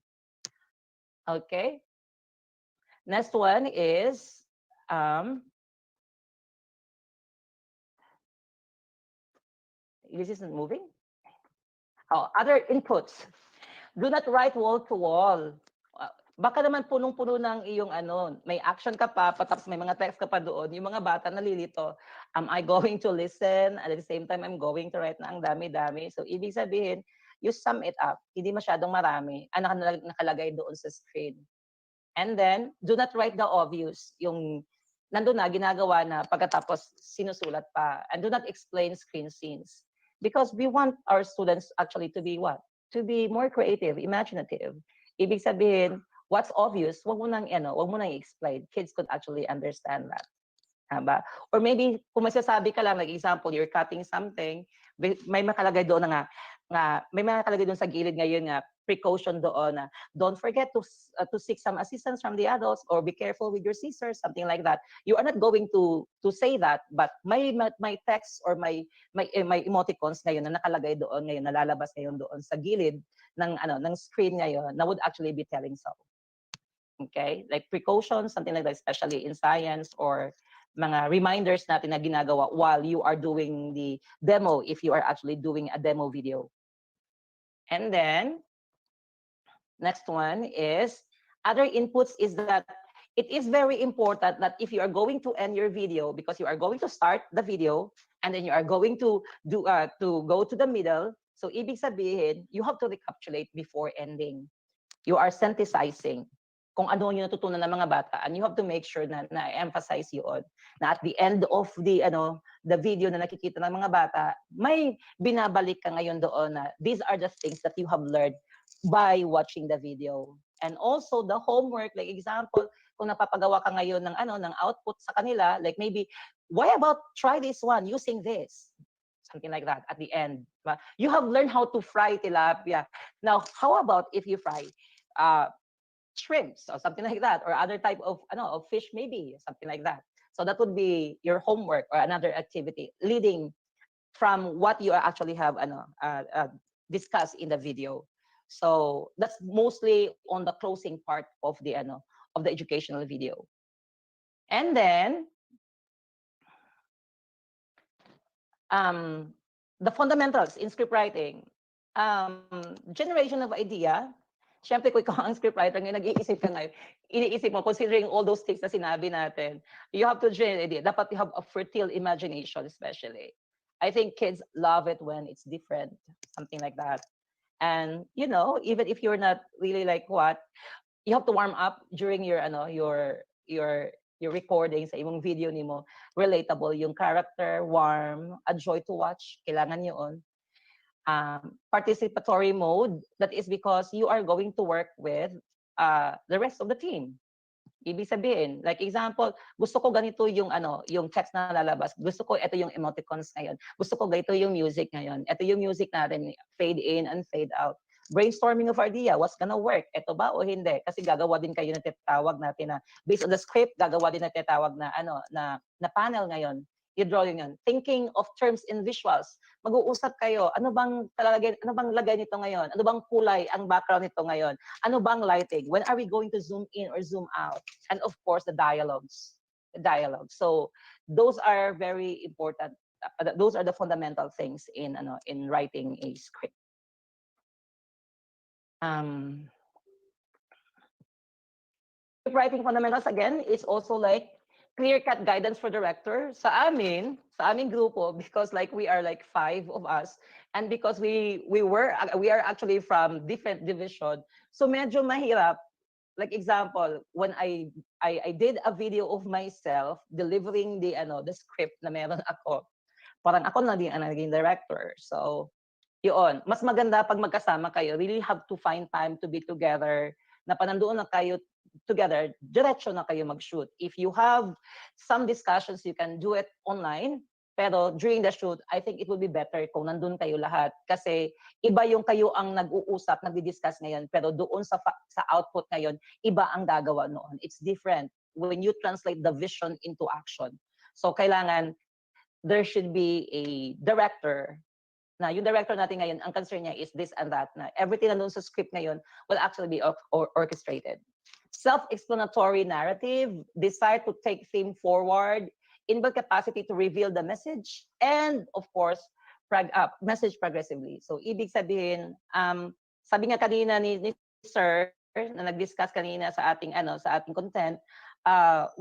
Okay? Next one is this isn't moving. Oh, other inputs. Do not write wall to wall. Baka naman punong-puno ng iyong ano, may action ka pa, tapos may mga text ka pa doon, yung mga bata nalilito, am I going to listen? At the same time, I'm going to write na ang dami-dami. So, ibig sabihin, you sum it up. Hindi masyadong marami ang nakalagay doon sa screen. And then, do not write the obvious. Yung nandun na, ginagawa na, pagkatapos sinusulat pa. And do not explain screen scenes. Because we want our students actually to be what? To be more creative, imaginative. Ibig sabihin, what's obvious, wag mo nang i-explain. Kids could actually understand that. Ba? Or maybe, kung masasabi ka lang, like example, you're cutting something, may makalagay doon may makalagay doon sa gilid ngayon nga, precaution doon na, don't forget to seek some assistance from the adults, or be careful with your scissors, something like that. You are not going to say that, but may text or may emoticons ngayon na nakalagay doon ngayon, nalalabas ngayon doon sa gilid ng screen ngayon, na would actually be telling so. Okay? Like precautions, something like that, especially in science, or mga reminders natin na ginagawa while you are doing the demo, if you are actually doing a demo video. And then, next one is, other inputs is that it is very important that if you are going to end your video, because you are going to start the video, and then you are going to go to the middle, so ibig sabihin, you have to recapitulate before ending. You are synthesizing kung ano yung natutunan ng mga bata, and you have to make sure na emphasize yun, na at the end of the video na nakikita ng mga bata, may binabalik ka ngayon doon na these are the things that you have learned by watching the video. And also the homework, like example, kung napapagawa ka ngayon ng output sa kanila, like maybe, why about try this one using this? Something like that at the end. You have learned how to fry tilapia. Now, how about if you fry shrimps or something like that, or other type of fish, maybe something like that. So that would be your homework or another activity leading from what you actually have discussed in the video. So that's mostly on the closing part of the educational video. And then the fundamentals in script writing, generation of idea. Siyempre, kung ikaw ang scriptwriter ngayon, nag-iisip ka ngayon, iniisip mo, considering all those things na sinabi natin, you have to generate idea. Dapat you have a fertile imagination, especially. I think kids love it when it's different, something like that. And, even if you're not really like you have to warm up during your recording sa imong video nimo, relatable yung character, warm, a joy to watch, kailangan yun. Participatory mode, that is because you are going to work with the rest of the team. Ibig sabihin, like example, gusto ko ganito yung text na lalabas. Gusto ko ito yung emoticons ngayon. Gusto ko ganito yung music ngayon. Ito yung music natin, fade in and fade out. Brainstorming of idea, what's gonna work? Ito ba o hindi? Kasi gagawa din kayo na tinatawag natin na based on the script, gagawa din na tinatawag na panel ngayon. I-drawing yun. Thinking of terms in visuals. Mag-uusap kayo. Ano bang lagay nito ngayon? Ano bang kulay ang background nito ngayon? Ano bang lighting? When are we going to zoom in or zoom out? And of course, the dialogues. So those are very important. Those are the fundamental things in writing a script. Script writing fundamentals again is also like clear-cut guidance for director sa aming grupo, because like we are like 5 of us, and because we are actually from different division, so medyo mahirap. Like example, when I did a video of myself delivering the script na meron ako, parang ako na din ang naging director. So yun, mas maganda pag magkasama kayo, really have to find time to be together, na panandoon na kayo together, diretso na kayo mag-shoot. If you have some discussions, you can do it online. Pero during the shoot, I think it would be better kung nandun kayo lahat. Kasi iba yung kayo ang nag-uusap, nagdi-discuss ngayon. Pero doon sa output ngayon, iba ang gagawa noon. It's different when you translate the vision into action. So kailangan, there should be a director. Na yung director natin ngayon, ang concern niya is this and that. Na everything na doon sa script ngayon will actually be orchestrated. self-explanatory narrative, desire to take theme forward, inbuilt capacity to reveal the message, and of course, message progressively. So, ibig sabihin, sabi nga kanina ni Sir, na nag-discuss kanina sa ating, sa ating content,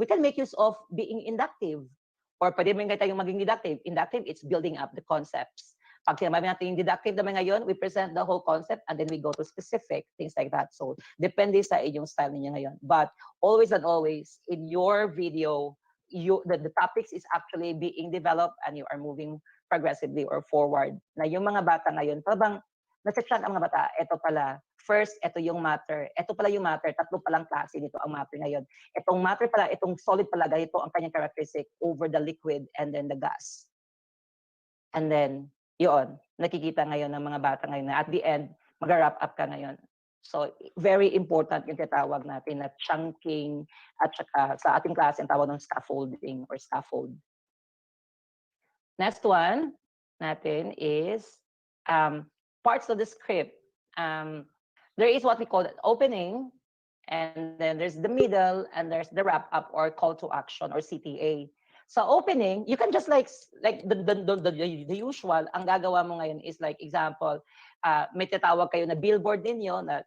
we can make use of being inductive. Or pwede mo tayong maging deductive. Inductive, it's building up the concepts. Pag sinabi natin yung deductive naman ngayon, we present the whole concept and then we go to specific, things like that. So, depende sa inyong style ninyo ngayon. But, always and always, in your video, the topics is actually being developed and you are moving progressively or forward. Na yung mga bata ngayon, parang nasa-chat ang mga bata, eto pala, first, eto yung matter, eto pala yung matter, tatlo palang klase nito ang matter ngayon. Etong matter pala, itong solid pala, ganito ang kanyang characteristic over the liquid and then the gas. And then, yun, nakikita ngayon ng mga bata ngayon na at the end, mag-wrap up ka ngayon. So, very important yung tinatawag natin na chunking at saka sa ating klase ang tawag ng scaffolding or scaffold. Next one natin is parts of the script. There is what we call opening, and then there's the middle, and there's the wrap up or call to action or CTA. So opening, you can just like the usual, ang gagawa mo ngayon is like example, may tatawag kayo na billboard ninyo na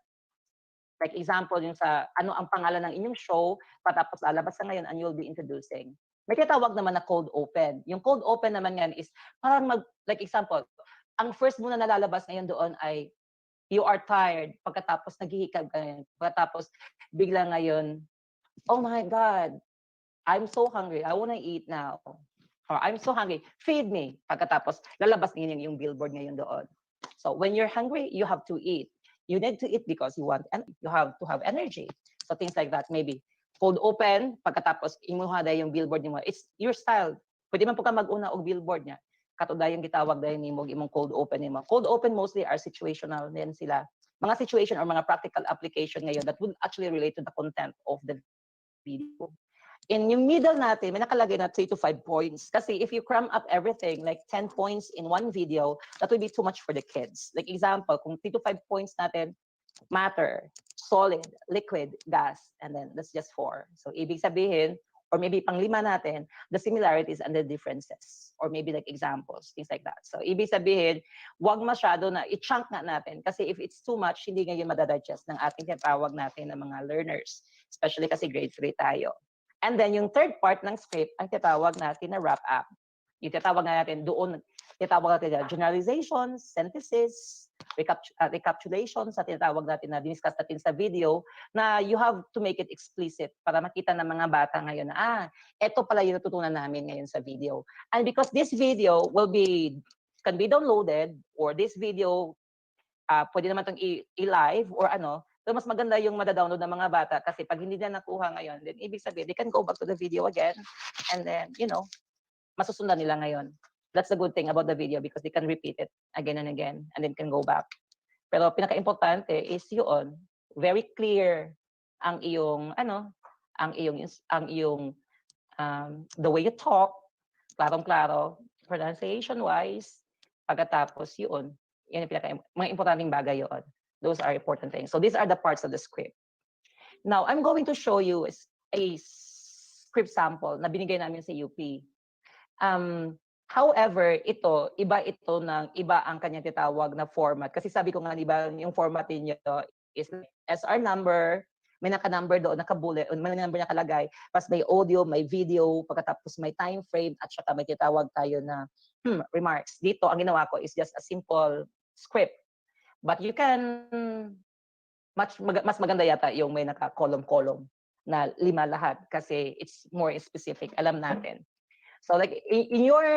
like example yung sa ano ang pangalan ng inyong show, patapos lalabas na ngayon and you'll be introducing. May tatawag naman na cold open. Yung cold open naman yan is parang like example, ang first muna na lalabas ngayon doon ay you are tired, pagkatapos naghihikab ka ngayon, pagkatapos bigla ngayon, oh my God, I'm so hungry, I wanna eat now. Or I'm so hungry, feed me. Pagkatapos, lalabas ngayon yung billboard ngayon doon. So when you're hungry, you have to eat. You need to eat because you want, and you have to have energy. So things like that, maybe. Cold open, pagkatapos, imuha dahil yung billboard niyo. It's your style. Pwede man po ka mag-una og billboard niya. Katuda yung gitawag dahil ni mo, imong cold open nimo. Cold open mostly are situational din sila. Mga situation or mga practical application ngayon that would actually relate to the content of the video. In yung middle natin, may nakalagay na 3 to 5 points. Kasi if you cram up everything, like 10 points in one video, that will be too much for the kids. Like example, kung 3 to 5 points natin, matter, solid, liquid, gas, and then that's just 4. So ibig sabihin, or maybe pang 5 natin, the similarities and the differences. Or maybe like examples, things like that. So ibig sabihin, wag masyado na i-chunk na natin. Kasi if it's too much, hindi ngayon madadigest ng ating tinatawag natin ng mga learners. Especially kasi grade 3 tayo. And then yung third part ng script, ang tinatawag natin na wrap up. Yung tinatawag natin doon, tinatawag natin na generalizations, synthesis, recapitulation sa tinatawag natin na diniscuss natin sa video, na you have to make it explicit para makita ng mga bata ngayon na, eto pala yung natutunan namin ngayon sa video. And because this video can be downloaded, or this video, pwede naman itong i-live or ano, so mas maganda yung madadownload ng mga bata kasi pag hindi na nakuha ngayon, then ibig sabihin, they can go back to the video again and then, masusundan nila ngayon. That's the good thing about the video because they can repeat it again and again and then can go back. Pero pinaka-importante is yun, very clear ang iyong, the way you talk, klarong-klaro, pronunciation-wise, pagkatapos yun yung mga importanteng bagay yun. Those are important things. So these are the parts of the script. Now, I'm going to show you a script sample na binigay namin sa UP. However, iba ang kanyang titawag na format. Kasi sabi ko nga, diba, yung format niyo is SR number, may naka-number doon, naka-bullet, may number nakalagay, pas may audio, may video, pagkatapos may time frame, at saka may titawag tayo na remarks. Dito, ang ginawa ko is just a simple script. But you can, mas maganda yata yung may naka-column-column na 5 lahat kasi it's more specific, alam natin. So like in your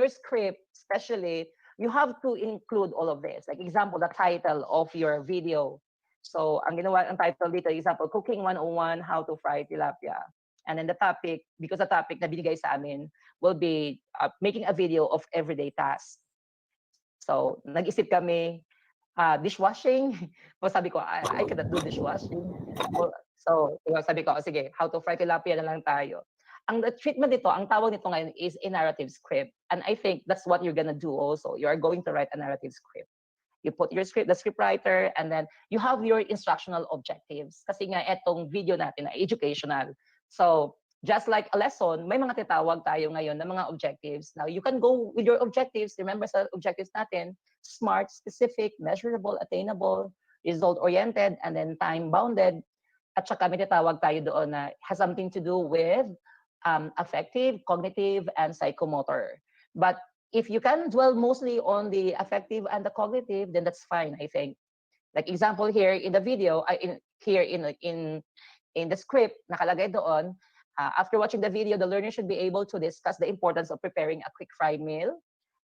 script, especially, you have to include all of this. Like example, the title of your video. So ang title dito, example, Cooking 101, How to Fry Tilapia. And then the topic, because the topic na binigay sa amin will be making a video of everyday tasks. So, nag-isip kami, dishwashing. So, sabi ko, I cannot do dishwashing. So, sabi ko, sige, how to fry tilapia na lang tayo. Ang treatment nito, ang tawag nito ngayon is a narrative script. And I think that's what you're gonna do also. You are going to write a narrative script. you put your script, the scriptwriter, and then you have your instructional objectives. Kasi nga etong video natin ay educational. So, just like a lesson, may mga titawag tayo ngayon na mga objectives. Now, you can go with your objectives. Remember sa objectives natin, SMART, specific, measurable, attainable, result-oriented, and then time-bounded. At saka may titawag tayo doon na has something to do with affective, cognitive, and psychomotor. But if you can dwell mostly on the affective and the cognitive, then that's fine, I think. Like example here in the video, in the script, nakalagay doon, after watching the video, the learner should be able to discuss the importance of preparing a quick fry meal,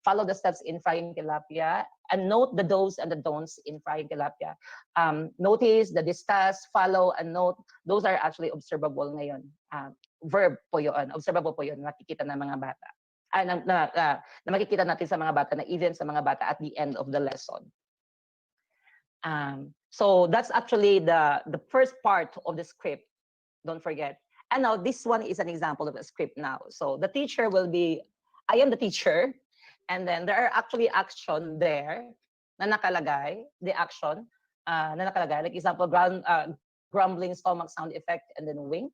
follow the steps in frying tilapia, and note the do's and the don'ts in frying tilapia. Notice, the discuss, follow, and note, those are actually observable ngayon. Verb po yun, observable po yun, nakikita ng mga bata. Na makikita natin sa mga bata, na even sa mga bata at the end of the lesson. So that's actually the first part of the script, don't forget. And now this one is an example of a script now. So the teacher will be, I am the teacher, and then there are actually action there na nakalagay, the action na nakalagay. Like example, grumbling stomach sound effect and then wink.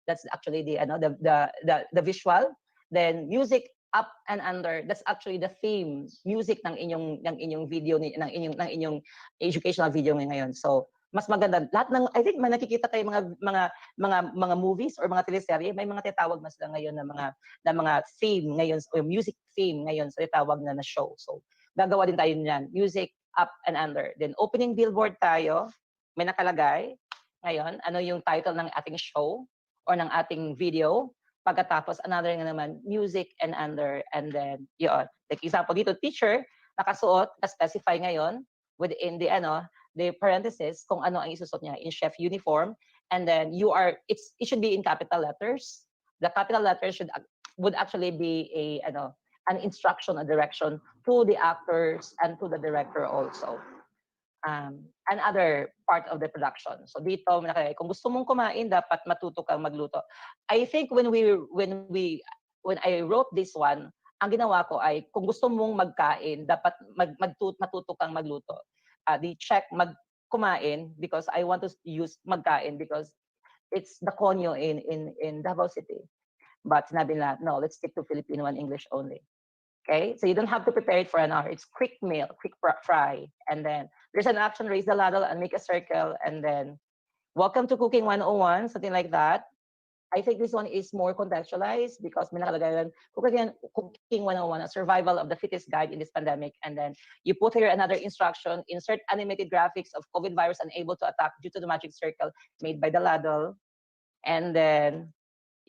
That's actually the visual. Then music up and under. That's actually the theme, music ng inyong video ng inyong educational video ngayon. So mas maganda lahat ng, I think may nakikita kayo mga movies or mga teleserye, may mga titawag na sila ngayon na mga theme ngayon o music theme ngayon sa titawag na show. So gagawa din tayo niyan, music up and under. Then opening billboard tayo, may nakalagay ngayon ano yung title ng ating show or ng ating video. Pagkatapos another nga naman, music and under, and then yun. Like example dito, teacher nakasuot, na-specify ngayon within the parenthesis kung ano ang isusot niya in chef uniform, and then it should be in capital letters. The capital letters would actually be an instruction, a direction to the actors and to the director also. Another part of the production. So dito kung gusto mong kumain, dapat matuto kang magluto. I think when I wrote this one, ang ginawa ko ay kung gusto mong magkain, dapat matuto kang magluto. Di check kumain because I want to use magkain because it's the konyo in Davao City. But sinabi nila, no, let's stick to Filipino and English only. Okay, so you don't have to prepare it for an hour. It's quick meal, quick fry, and then there's an action: raise the ladle and make a circle, and then welcome to Cooking 101, something like that. I think this one is more contextualized because may nakalagay Cooking 101, a survival of the fittest guide in this pandemic, and then you put here another instruction: insert animated graphics of COVID virus unable to attack due to the magic circle made by the ladle, and then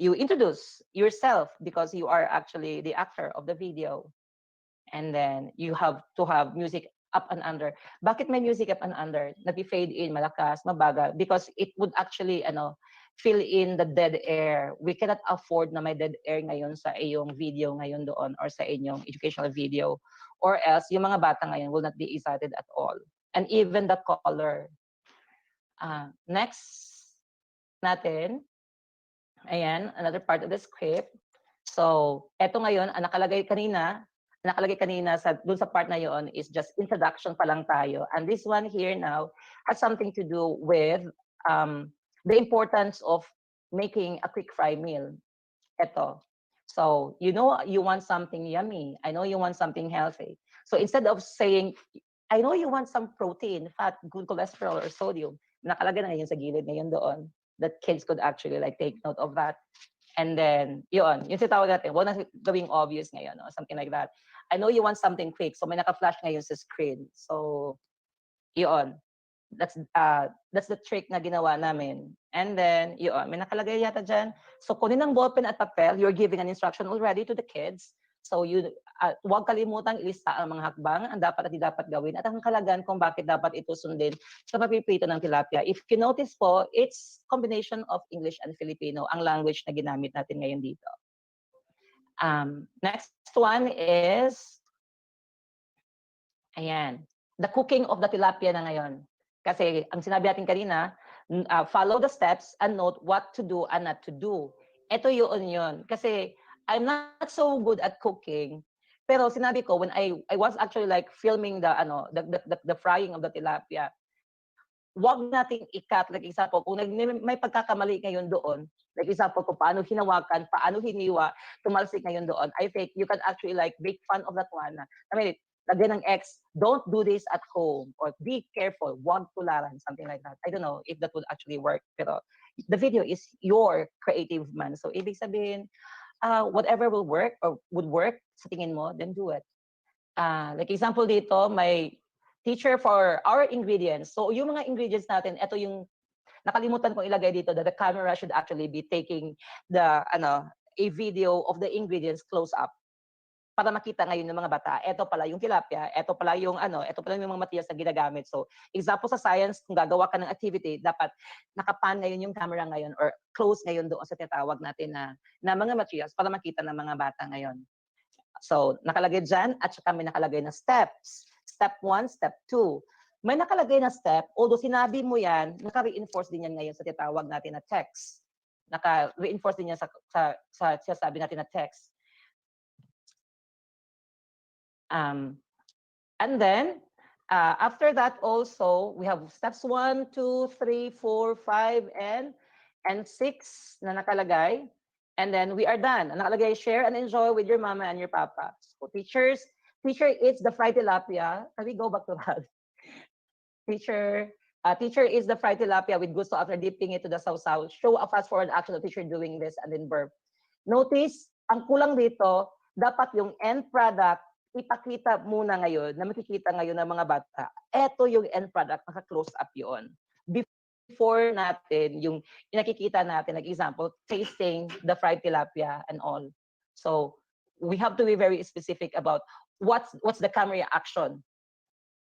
you introduce yourself because you are actually the actor of the video. And then you have to have music up and under. Bakit may music up and under? Nag-fade in, malakas, mabagal? Because it would actually fill in the dead air. We cannot afford na may dead air ngayon sa iyong video ngayon doon or sa inyong educational video. Or else, yung mga bata ngayon will not be excited at all. And even the color. Next natin, ayan, another part of the script. So, eto ngayon, ang nakalagay kanina dun sa part na yon is just introduction pa lang tayo. And this one here now has something to do with the importance of making a quick fry meal. Eto. So, you know you want something yummy. I know you want something healthy. So, instead of saying, I know you want some protein, fat, good cholesterol, or sodium, nakalagay na yun sa gilid ngayon doon, that kids could actually take note of that. And then, yung sitawag natin, wag na gawing obvious ngayon, something like that. I know you want something quick, so may naka-flash ngayon sa screen. So, that's the trick na ginawa namin. And then, may nakalagay yata dyan. So, kunin ng ballpen at papel, you're giving an instruction already to the kids. So, huwag kalimutang ilista ang mga hakbang, ang dapat at di dapat gawin, at ang kalagan kung bakit dapat ito sundin sa pagpiprito ng tilapia. If you notice po, it's combination of English and Filipino, ang language na ginamit natin ngayon dito. Next one is, ayan, the cooking of the tilapia na ngayon. Kasi, ang sinabi natin kanina, follow the steps and note what to do and not to do. Ito yun. Kasi, I'm not so good at cooking, Pero sinabi ko, when I was actually like filming the the frying of the tilapia, wag nating i-cut. Like example, kung may pagkakamali ngayon doon, like example, kung paano hinawakan, paano hiniwa, tumalsik ngayon doon, I think you can actually like make fun of that one. I mean, lagyan ng X, don't do this at home, or be careful, wag tularan, something like that. I don't know if that would actually work, pero the video is your creative man. So, ibig sabihin, whatever will work or would work sa tingin mo, then do it. Like example dito, may teacher for our ingredients. So yung mga ingredients natin, ito yung nakalimutan kong ilagay dito that the camera should actually be taking the a video of the ingredients close up para makita ngayon ng mga bata. Ito pala yung tilapia, ito pala yung ito pala yung mga materials na ginagamit. So example sa science, kung gagawa ka ng activity, dapat nakapan ngayon yung camera ngayon or close ngayon doon sa tinatawag natin na mga materials para makita ng mga bata ngayon. So nakalagay dyan at saka may nakalagay na steps. Step 1, step 2. May nakalagay na step, although sinabi mo yan, naka-reinforce din yan ngayon sa tinatawag natin na text. Naka-reinforce din yan sa sabi natin na text. And then, after that also, we have steps 1, 2, 3, 4, 5, and 6 na nakalagay. And then we are done. Nakalagay, share and enjoy with your mama and your papa. So teacher eats the fried tilapia. Can we go back to that? Teacher is the fried tilapia with gusto after dipping it to the sausaw. Show a fast forward action of teacher doing this and then verb. Notice, ang kulang dito, dapat yung end product, ipakita muna ngayon, na makikita ngayon ng mga bata. Ito yung end product, naka-close up yun. Before natin, yung nakikita natin, like example, tasting the fried tilapia and all. So, we have to be very specific about what's the camera action.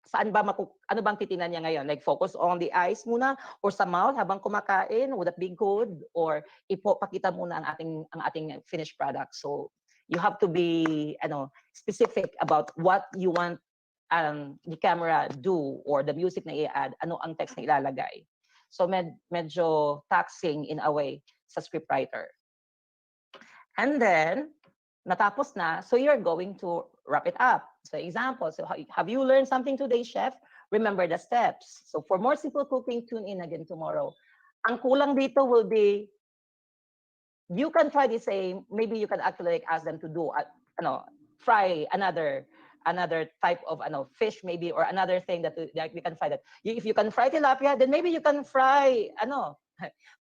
Saan ba ano bang titingnan niya ngayon? Like focus on the eyes muna or sa mouth habang kumakain? Would that be good? Or ipakita muna ang ating finished product. So you have to be specific about what you want the camera do or the music na i-add, ano ang text na ilalagay. So medyo taxing in a way sa scriptwriter. And then natapos na, so you're going to wrap it up. So example, so have you learned something today, chef? Remember the steps. So for more simple cooking, tune in again tomorrow. Ang kulang dito will be, you can try the same, maybe you can actually like ask them to do, fry another type of fish maybe, or another thing that we can fry that. If you can fry tilapia, then maybe you can fry,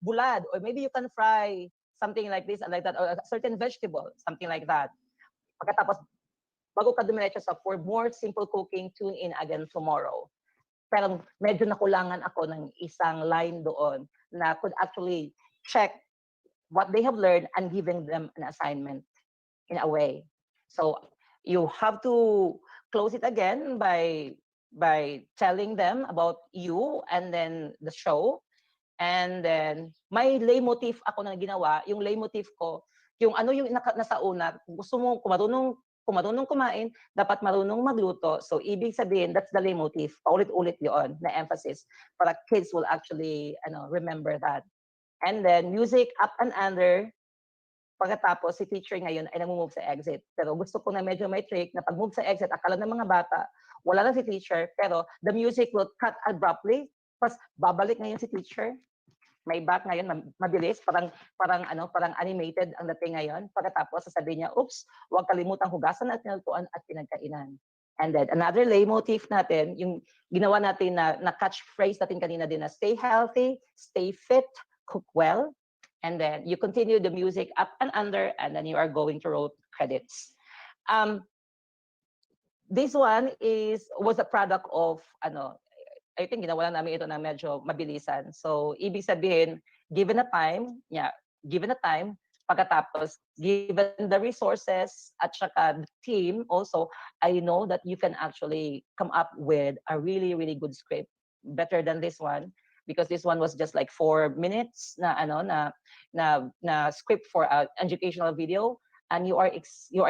bulad, or maybe you can fry something like this and like that, or a certain vegetable, something like that. Pagkatapos, bago ka dumiretso sa for more simple cooking, tune in again tomorrow. Pero medyo nakulangan ako ng isang line doon na could actually check what they have learned and giving them an assignment in a way. So you have to close it again by telling them about you and then the show. And then, may leitmotif ako na ginawa. Yung leitmotif ko, yung yung nasa una, gusto mo, kung marunong kumain, dapat marunong magluto. So, ibig sabihin, that's the leitmotif. Paulit-ulit yun, na emphasis. Para kids will actually remember that. And then, music up and under. Pagkatapos, si teacher ngayon ay nag-move sa exit. Pero gusto ko na medyo may trick na pag-move sa exit, akala ng mga bata, wala na si teacher, pero the music will cut abruptly. Tapos, babalik ngayon si teacher. May back ngayon, mabilis, parang animated ang dating ngayon. Pagkatapos, sasabihin niya, oops, huwag kalimutang hugasan at nilutuan at pinagkainan. And then, another leitmotif natin, yung ginawa natin na catchphrase natin kanina din na stay healthy, stay fit, cook well, and then you continue the music up and under, and then you are going to roll credits. This one was a product of, I think ginawa namin ito na medyo mabilisan. So, ibig sabihin, given a time, pagkatapos, given the resources at saka the team also, I know that you can actually come up with a really, really good script. Better than this one, because this one was just like 4 minutes na script for an educational video, and you are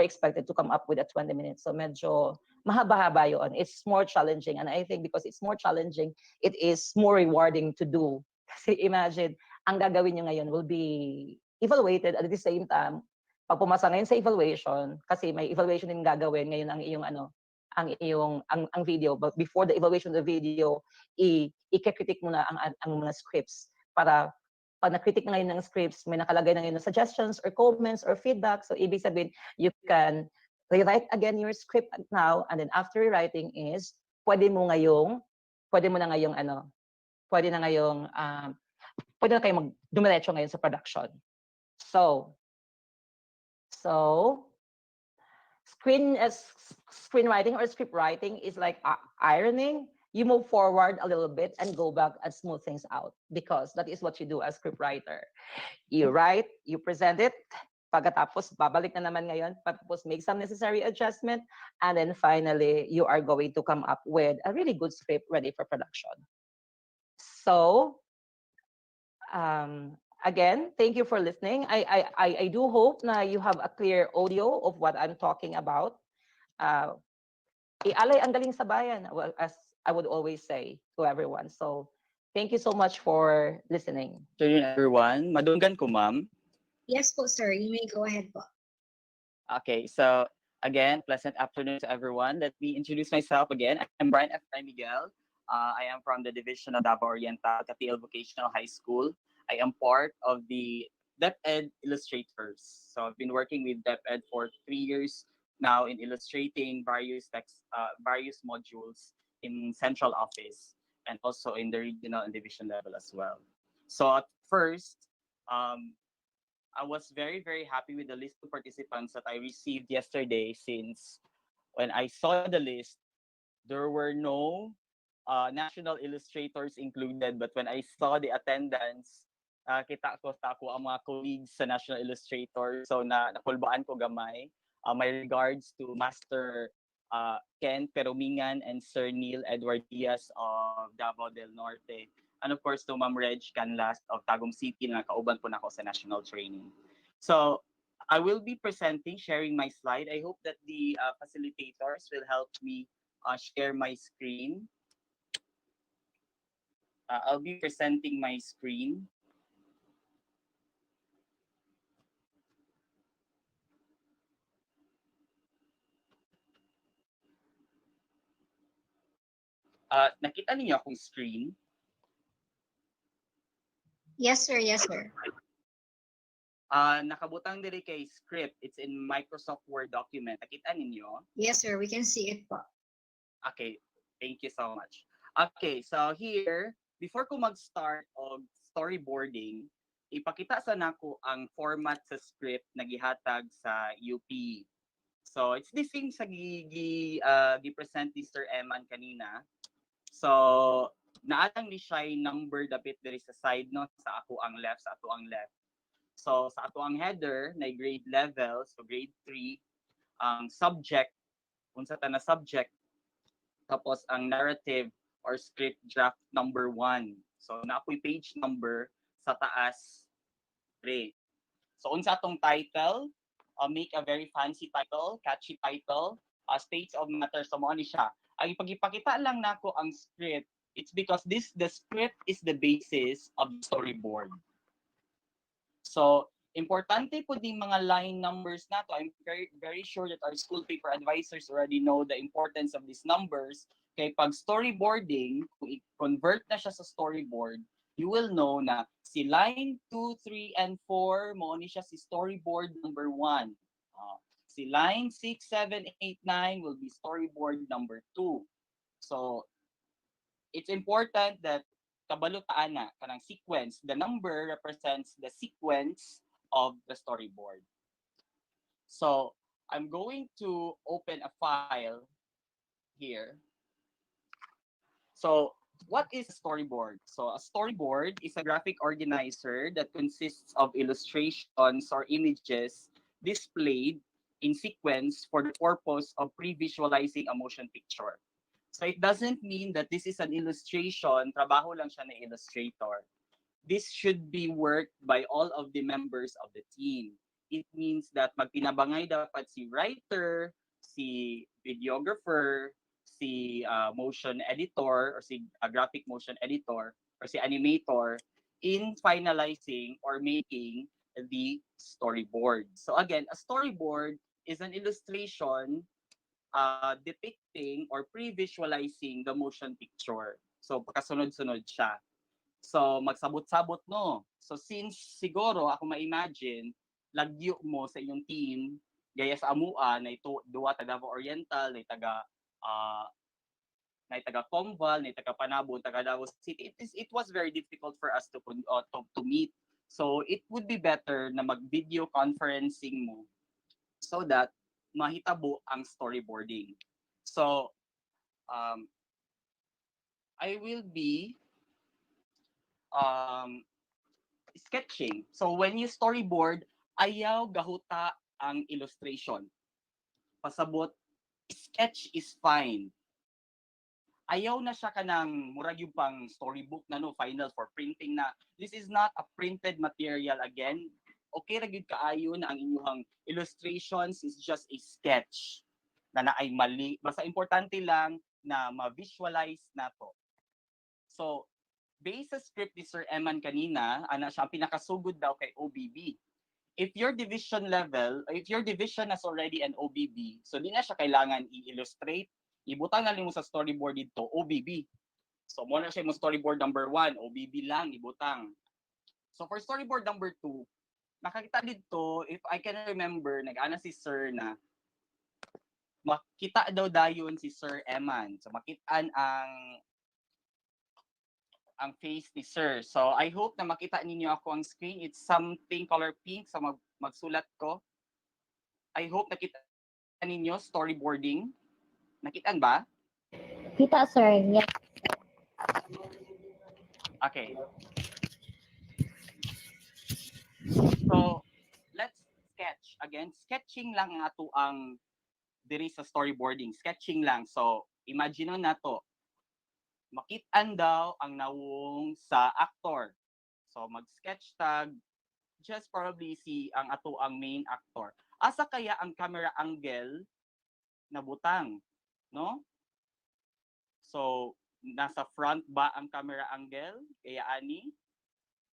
expected to come up with a 20 minutes. So, medyo mahaba-haba yun. It's more challenging. And I think because it's more challenging, it is more rewarding to do. Kasi imagine, ang gagawin nyo ngayon will be evaluated at the same time. Pag pumasa ngayon sa evaluation, kasi may evaluation din gagawin ngayon ang iyong ang video, but before the evaluation of the video, i-critique mo na ang mga scripts para pag na-critique na ngayon ng scripts, may nakalagay na ngayon na suggestions or comments or feedback. So ibig sabihin, you can rewrite again your script now, and then after rewriting is pwede mo na ngayong pwede na kayong dumiretso ngayon sa production. So screenwriting or script writing is like ironing. You move forward a little bit and go back and smooth things out, because that is what you do as script writer. You write, you present it, pagkatapos babalik na naman ngayon, tapos make some necessary adjustment, and then finally you are going to come up with a really good script ready for production. So again, thank you for listening. I do hope na you have a clear audio of what I'm talking about. Ialay ang galing sa bayan, well, as I would always say to everyone. So thank you so much for listening. Good afternoon, everyone. Madunggan ko, ma'am. Yes po, sir. You may go ahead po. Okay, so again, pleasant afternoon to everyone. Let me introduce myself again. I'm Brian F. Miguel. I am from the Division of Davao Oriental, Catiel Vocational High School. I am part of the DepEd Illustrators. So I've been working with DepEd for 3 years now in illustrating various modules in central office and also in the regional and division level as well. So at first, I was very, very happy with the list of participants that I received yesterday, since when I saw the list, there were no national illustrators included. But when I saw the attendance, kita ko sa ako ang mga colleagues sa National Illustrator. So nakulbaan ko gamay. My regards to Master Ken Perumingan and Sir Neil Edward Diaz of Davao del Norte. And of course, to Ma'am Reg Canlas of Tagum City na kauban po na ako sa national training. So I will be presenting, sharing my slide. I hope that the facilitators will help me share my screen. I'll be presenting my screen. Nakita niyo akong screen? Yes, sir. Yes, sir. Nakabutang diri kay script. It's in Microsoft Word document. Nakita ninyo? Yes, sir. We can see it po. Okay, thank you so much. Okay, so here, before ko mag-start og storyboarding, ipakita sa nako ang format sa script na gihatag sa UP. So it's the same sa gi-present ni Sir Eman kanina. So naatang ni siya number dapit diri sa side no, sa ako ang left, sa ato ang left. So sa ato ang header na grade level, so grade 3, ang subject, unsa ta na subject, tapos ang narrative or script draft number 1. So naapoy page number sa taas 3. So unsa tong title, make a very fancy title, catchy title, states of matter, so mo ni siya. Ang ipagipakita lang nako ang script, it's because the script is the basis of the storyboard. So importante po din mga line numbers nato. I'm very, very sure that our school paper advisors already know the importance of these numbers. Kay pag storyboarding, kung i-convert na siya sa storyboard, you will know na si line 2, 3, and 4, mo ni siya si storyboard number 1. Si line 6, 7, 8, 9 will be storyboard number 2. So, it's important that kabalutaan na kanang sequence. The number represents the sequence of the storyboard. So, I'm going to open a file here. So, what is a storyboard? So, a storyboard is a graphic organizer that consists of illustrations or images displayed in sequence for the purpose of pre-visualizing a motion picture. So, it doesn't mean that this is an illustration, trabaho lang siya na illustrator. This should be worked by all of the members of the team. It means that magtinabangay dapat si writer, si videographer, si motion editor, or si graphic motion editor, or si animator in finalizing or making the storyboard. So again, a storyboard is an illustration depicting or pre-visualizing the motion picture. So pagkasunod-sunod siya. So magsabot-sabot no. So since siguro ako ma-imagine lagyo mo sa inyong team gaya sa amua na ito duwa taga Davao Oriental, uh, na taga Combal, na taga Panabo, taga Davao City. It was very difficult for us to meet. So it would be better na mag-video conferencing mo so that mahitabo ang storyboarding. So I will be sketching. So when you storyboard, ayaw gahuta ang illustration. Pasabot, sketch is fine. Ayaw na siya kanang murag yung pang storybook na no, final for printing na. This is not a printed material again. Okay ra gyud kaayo na ang inyong illustrations is just a sketch na naay mali. Basta importante lang na ma-visualize nato. So, based sa script ni Sir Eman kanina, ana siya ang pinakasugod daw kay OBB. If your division has already an OBB, so di na siya kailangan i-illustrate, ibutang na mo sa storyboard dito, OBB. So, mo na siya mo storyboard number 1, OBB lang, ibutang. So, for storyboard number 2, nakakita dito, if I can remember, nag-ana si Sir na makita daw dayon si Sir Eman. So, makitaan ang face ni Sir. So, I hope na makita ninyo ako ang screen. It's something color pink. So, magsulat ko. I hope nakita ninyo storyboarding. Nakitaan ba? Kita, sir. Yes. Okay. So, let's sketch. Again, sketching lang nga to ang diri sa storyboarding. Sketching lang. So, imagine na to. Makitaan daw ang nawong sa actor. So, mag-sketch tag, just probably see ang ato ang main actor. Asa kaya ang camera angle na butang, no? So, nasa front ba ang camera angle? Kaya ani?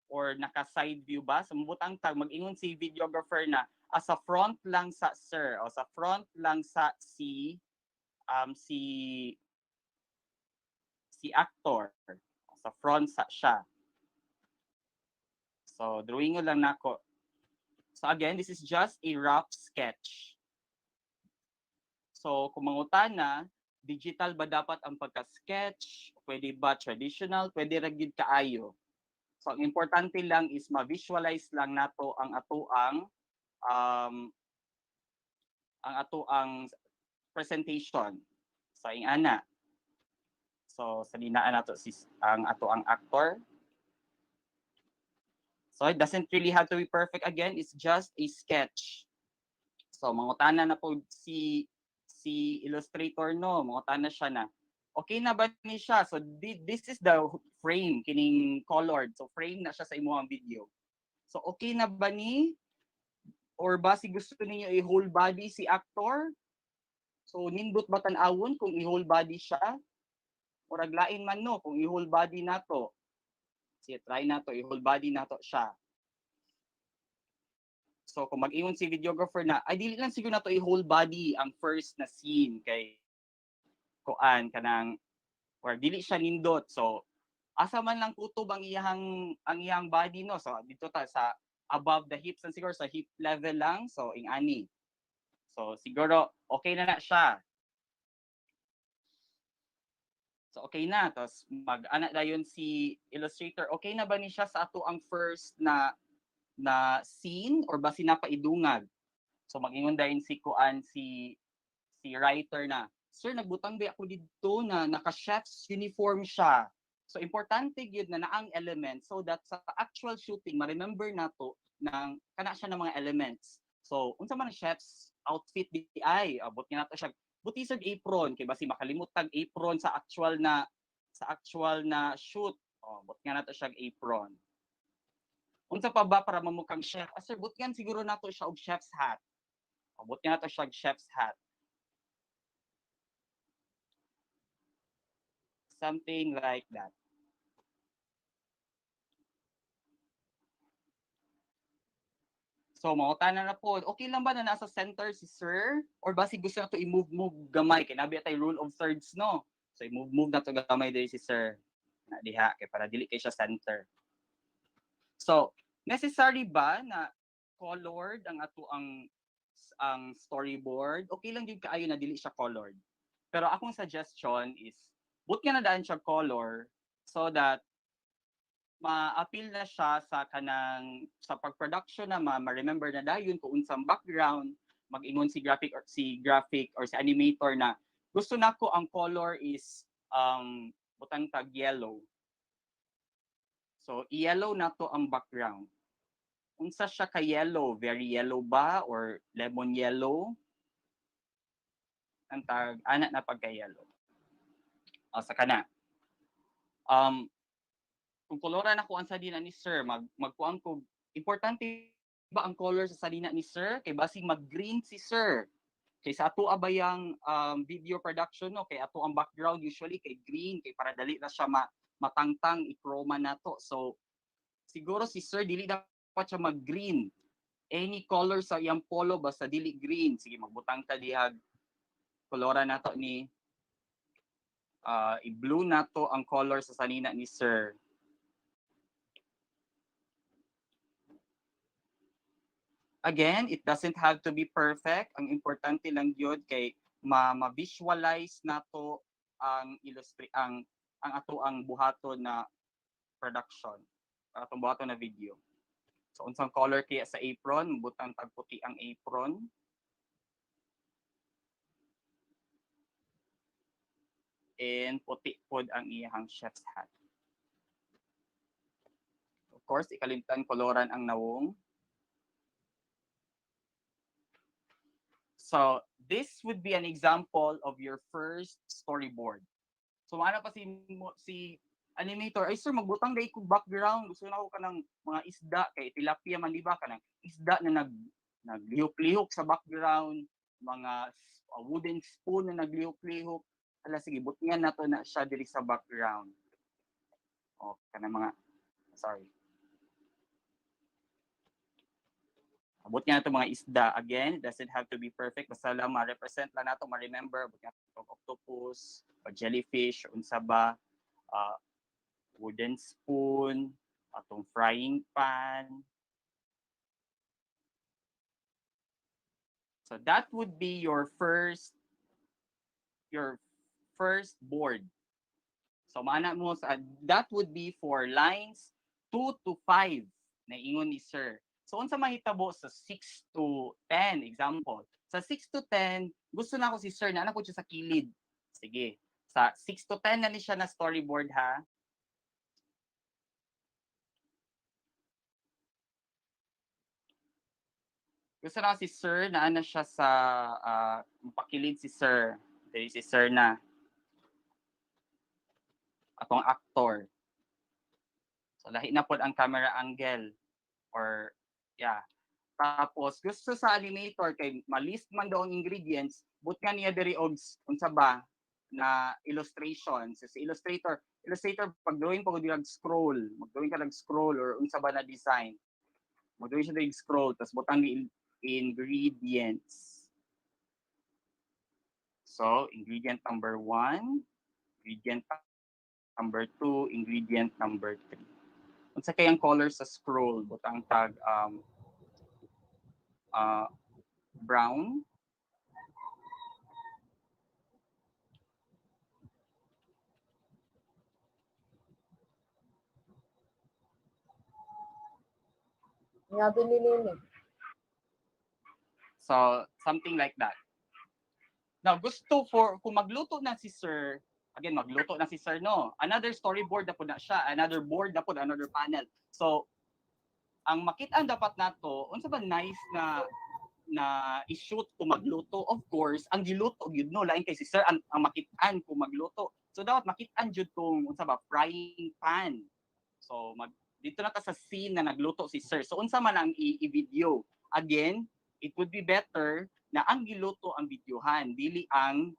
Or naka-side view ba? So, mabutang tag, mag-ingon si videographer na, sa front lang sa sir, o sa front lang sa si actor. Sa front sa siya. So, drawing ko lang nako. So again, this is just a rough sketch. So, kung mangutana, digital ba dapat ang pagka-sketch? Pwede ba traditional? Pwede ra gyud kaayo. So, ang importante lang is ma-visualize lang nato ang atoang presentation. So, ing ana. So, sa dinaan nato ang atoang actor. So, it doesn't really have to be perfect again. It's just a sketch. So, mangutana na po si illustrator no, mangutana siya na, okay na ba ni siya? So, this is the frame, kining colored. So, frame na siya sa imuhang video. So, okay na ba ni? Or ba si gusto niyo i-whole body si actor? So, nindot ba tan-awon kung i-whole body siya? Or aglain man no, kung i-whole body nato. Sige, try nato, i-whole body nato siya. So kung mag-ingon si videographer na, ay dili lang siguro nato i-whole body ang first na scene kay kuan kanang or dili siya nindot. So asa man lang kutob ang iyang body no. So dito ta sa above the hips and siguro sa hip level lang. So ing ani. So siguro okay na siya. So okay na, tapos mag-ana dayon si illustrator, okay na ba ni siya sa ato ang first na scene or ba sinapaidungag? So mag-ingon dayon si writer na, sir, nagbutang ba ako dito na naka-chef's uniform siya. So importante gyud na naang elements so that sa actual shooting ma-remember nato nang kana siya ng mga elements. So unsa man ang chef's outfit di ay abot nga nato siya butisag apron kay basi makalimot tag apron sa actual na shoot. Oh, but nga nato siya apron. Unsa pa ba para mamukhang chef? Sir, but nga siguro nato siya og chef's hat. Oh, but nga nato siya chef's hat. Something like that. So, mangutana na po, okay lang ba na nasa center si sir? Or basi gusto na to i-move gamay? Kaya nabi tayo rule of thirds, no? So, i-move na to gamay diri si sir. Na diha, kaya para dili kay siya center. So, necessary ba na colored ang ato ang storyboard? Okay lang yung kaayo na dili siya colored. Pero akong suggestion is, but nga na daan siya color so that ma-appeal na siya sa kanang sa pag-production na ma-remember na dayon kung unsang background, mag-ingon si graphic or si animator na gusto nako ang color is butang tag yellow. So yellow na to ang background. Unsa siya ka yellow? Very yellow ba or lemon yellow? Ang tag ana na pagka yellow. O sa kana. Kung koloran ako ang salina ni sir, magkuan ko, importante ba ang color sa salina ni sir? Kay basing mag-green si sir. Kay sa ato abayang video production, no? Kay ato ang background usually kay green, kay para dali na siya matangtang, i-chroma na to. So, siguro si sir, dili dapat siya mag-green. Any color sa iyang polo, basta dili green. Sige, magbutang ta dihag. Koloran na to ni, i-blue na to ang color sa salina ni sir. Again, it doesn't have to be perfect. Ang importante lang yun kay ma-visualize nato ang ato ang buhaton na production. Atong buhaton na video. So unsang color kaya sa apron, butang tagputi ang apron. And puti pod ang iyang chef's hat. Of course, ikalimtan koloran ang nawong. So this would be an example of your first storyboard. So ano pa si animator, ay sir, magbutang day ko background. Gusto na ako kanang mga isda, kay tilapia man di ba, kanang isda na naglihok-lihok sa background, mga wooden spoon na naglihok-lihok. Ala, sige, butingan na to na siya diri sa background. O, kanang mga, sorry. Abot nga ito mga isda. Again, it doesn't have to be perfect. Basta lang ma-represent lang nato, ma-remember. Abot nga itong octopus, o jellyfish, unsa ba, wooden spoon, atong frying pan. So that would be your first board. So maana mo that would be for lines 2 to 5 na ingon ni sir. So unsa mahitabo sa 6 to 10 example. Sa 6 to 10, gusto na ako si sir na ko siya sa kilid. Sige. Sa 6 to 10 na ni siya na storyboard ha. Gusto na si sir na ana siya sa mapakilid si sir. Dili si sir na atong actor. So lahi na pod ang camera angle or yeah. Tapos gusto sa animator kay malist man daw ang ingredients, but nga niya diri og unsa ba na illustration. So, si illustrator pag drawing pag scroll, mag-drawing ka scroll or unsa ba na design. Mag-drawing siya dig scroll tapos butang ni ingredients. So, ingredient number 1, ingredient number 2, ingredient number 3. Unsa kay ang color sa scroll, butang tag brown. So, something like that. Now, gusto kung magluto na si sir, again, magluto na si sir, no? Another storyboard na po na siya, another board na po, another panel. So, ang makitaan dapat nato, unsa ba nice na i-shoot kung magluto? Of course, ang giluto yun, no? Lain kay si sir, ang makitaan kung magluto. So, dapat makitaan yun kung, unsa ba, frying pan. So, dito na ka sa scene na nagluto si sir. So, unsa man ang i-video? Again, it would be better na ang giluto ang videohan, dili ang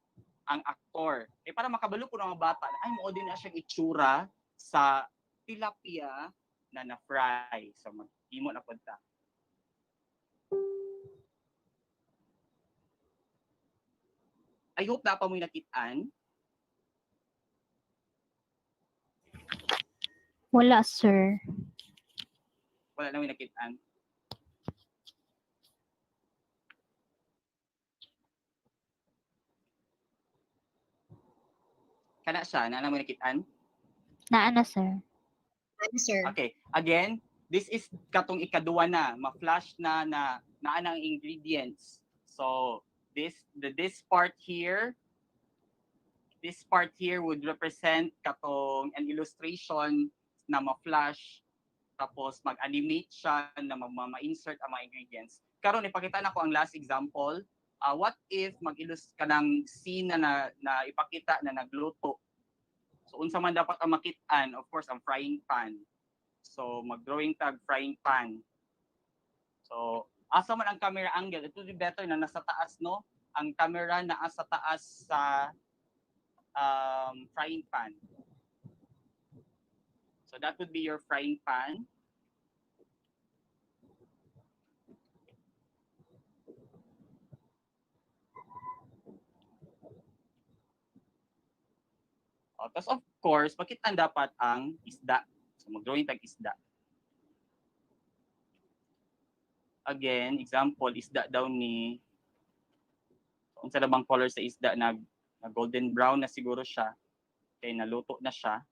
aktor. Para makabalo po ng mga bata, ay mo din na siyang itsura sa tilapia na na-fry. So, mag-imo na punta. I hope na pa mo nakitaan. Wala, sir. Wala na mo nakitaan. Kana siya, na mo nakitaan? Naana, sir. Ano, sir? Okay, again, this is katong ikaduwa na, ma-flash na naa ang ingredients. So, this part here would represent katong an illustration na ma-flash tapos mag-animate siya na ma-insert ang mga ingredients. Karon ipakita na ko ang last example. What if mag-illustrate ka ng scene na ipakita na nagluto? So unsa man dapat ang makit-an? Of course, ang frying pan. So mag-drawing tag frying pan. So asa man ang camera angle? It would be better na nasa taas, no? Ang camera naa sa taas sa frying pan. So that would be your frying pan. Tapos of course, makita dapat ang isda. So mag-drawing tag isda. Again, example, isda daw ni unsa na bang color sa isda na golden brown na siguro siya. Kaya naluto na siya.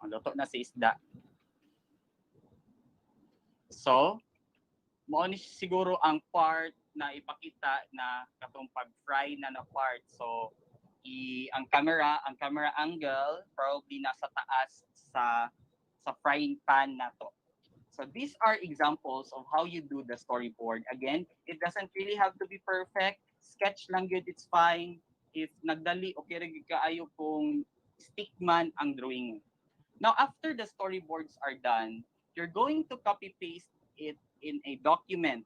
Naluto na si isda. So, mao ni siguro ang part na ipakita na katong pag-fry na part. So, ang camera angle probably nasa taas sa frying pan na to. So these are examples of how you do the storyboard. Again, it doesn't really have to be perfect. Sketch lang good, it's fine. If nagdali, okay ra gyud kaayo kung stick man ang drawing. Now, after the storyboards are done, you're going to copy paste it in a document.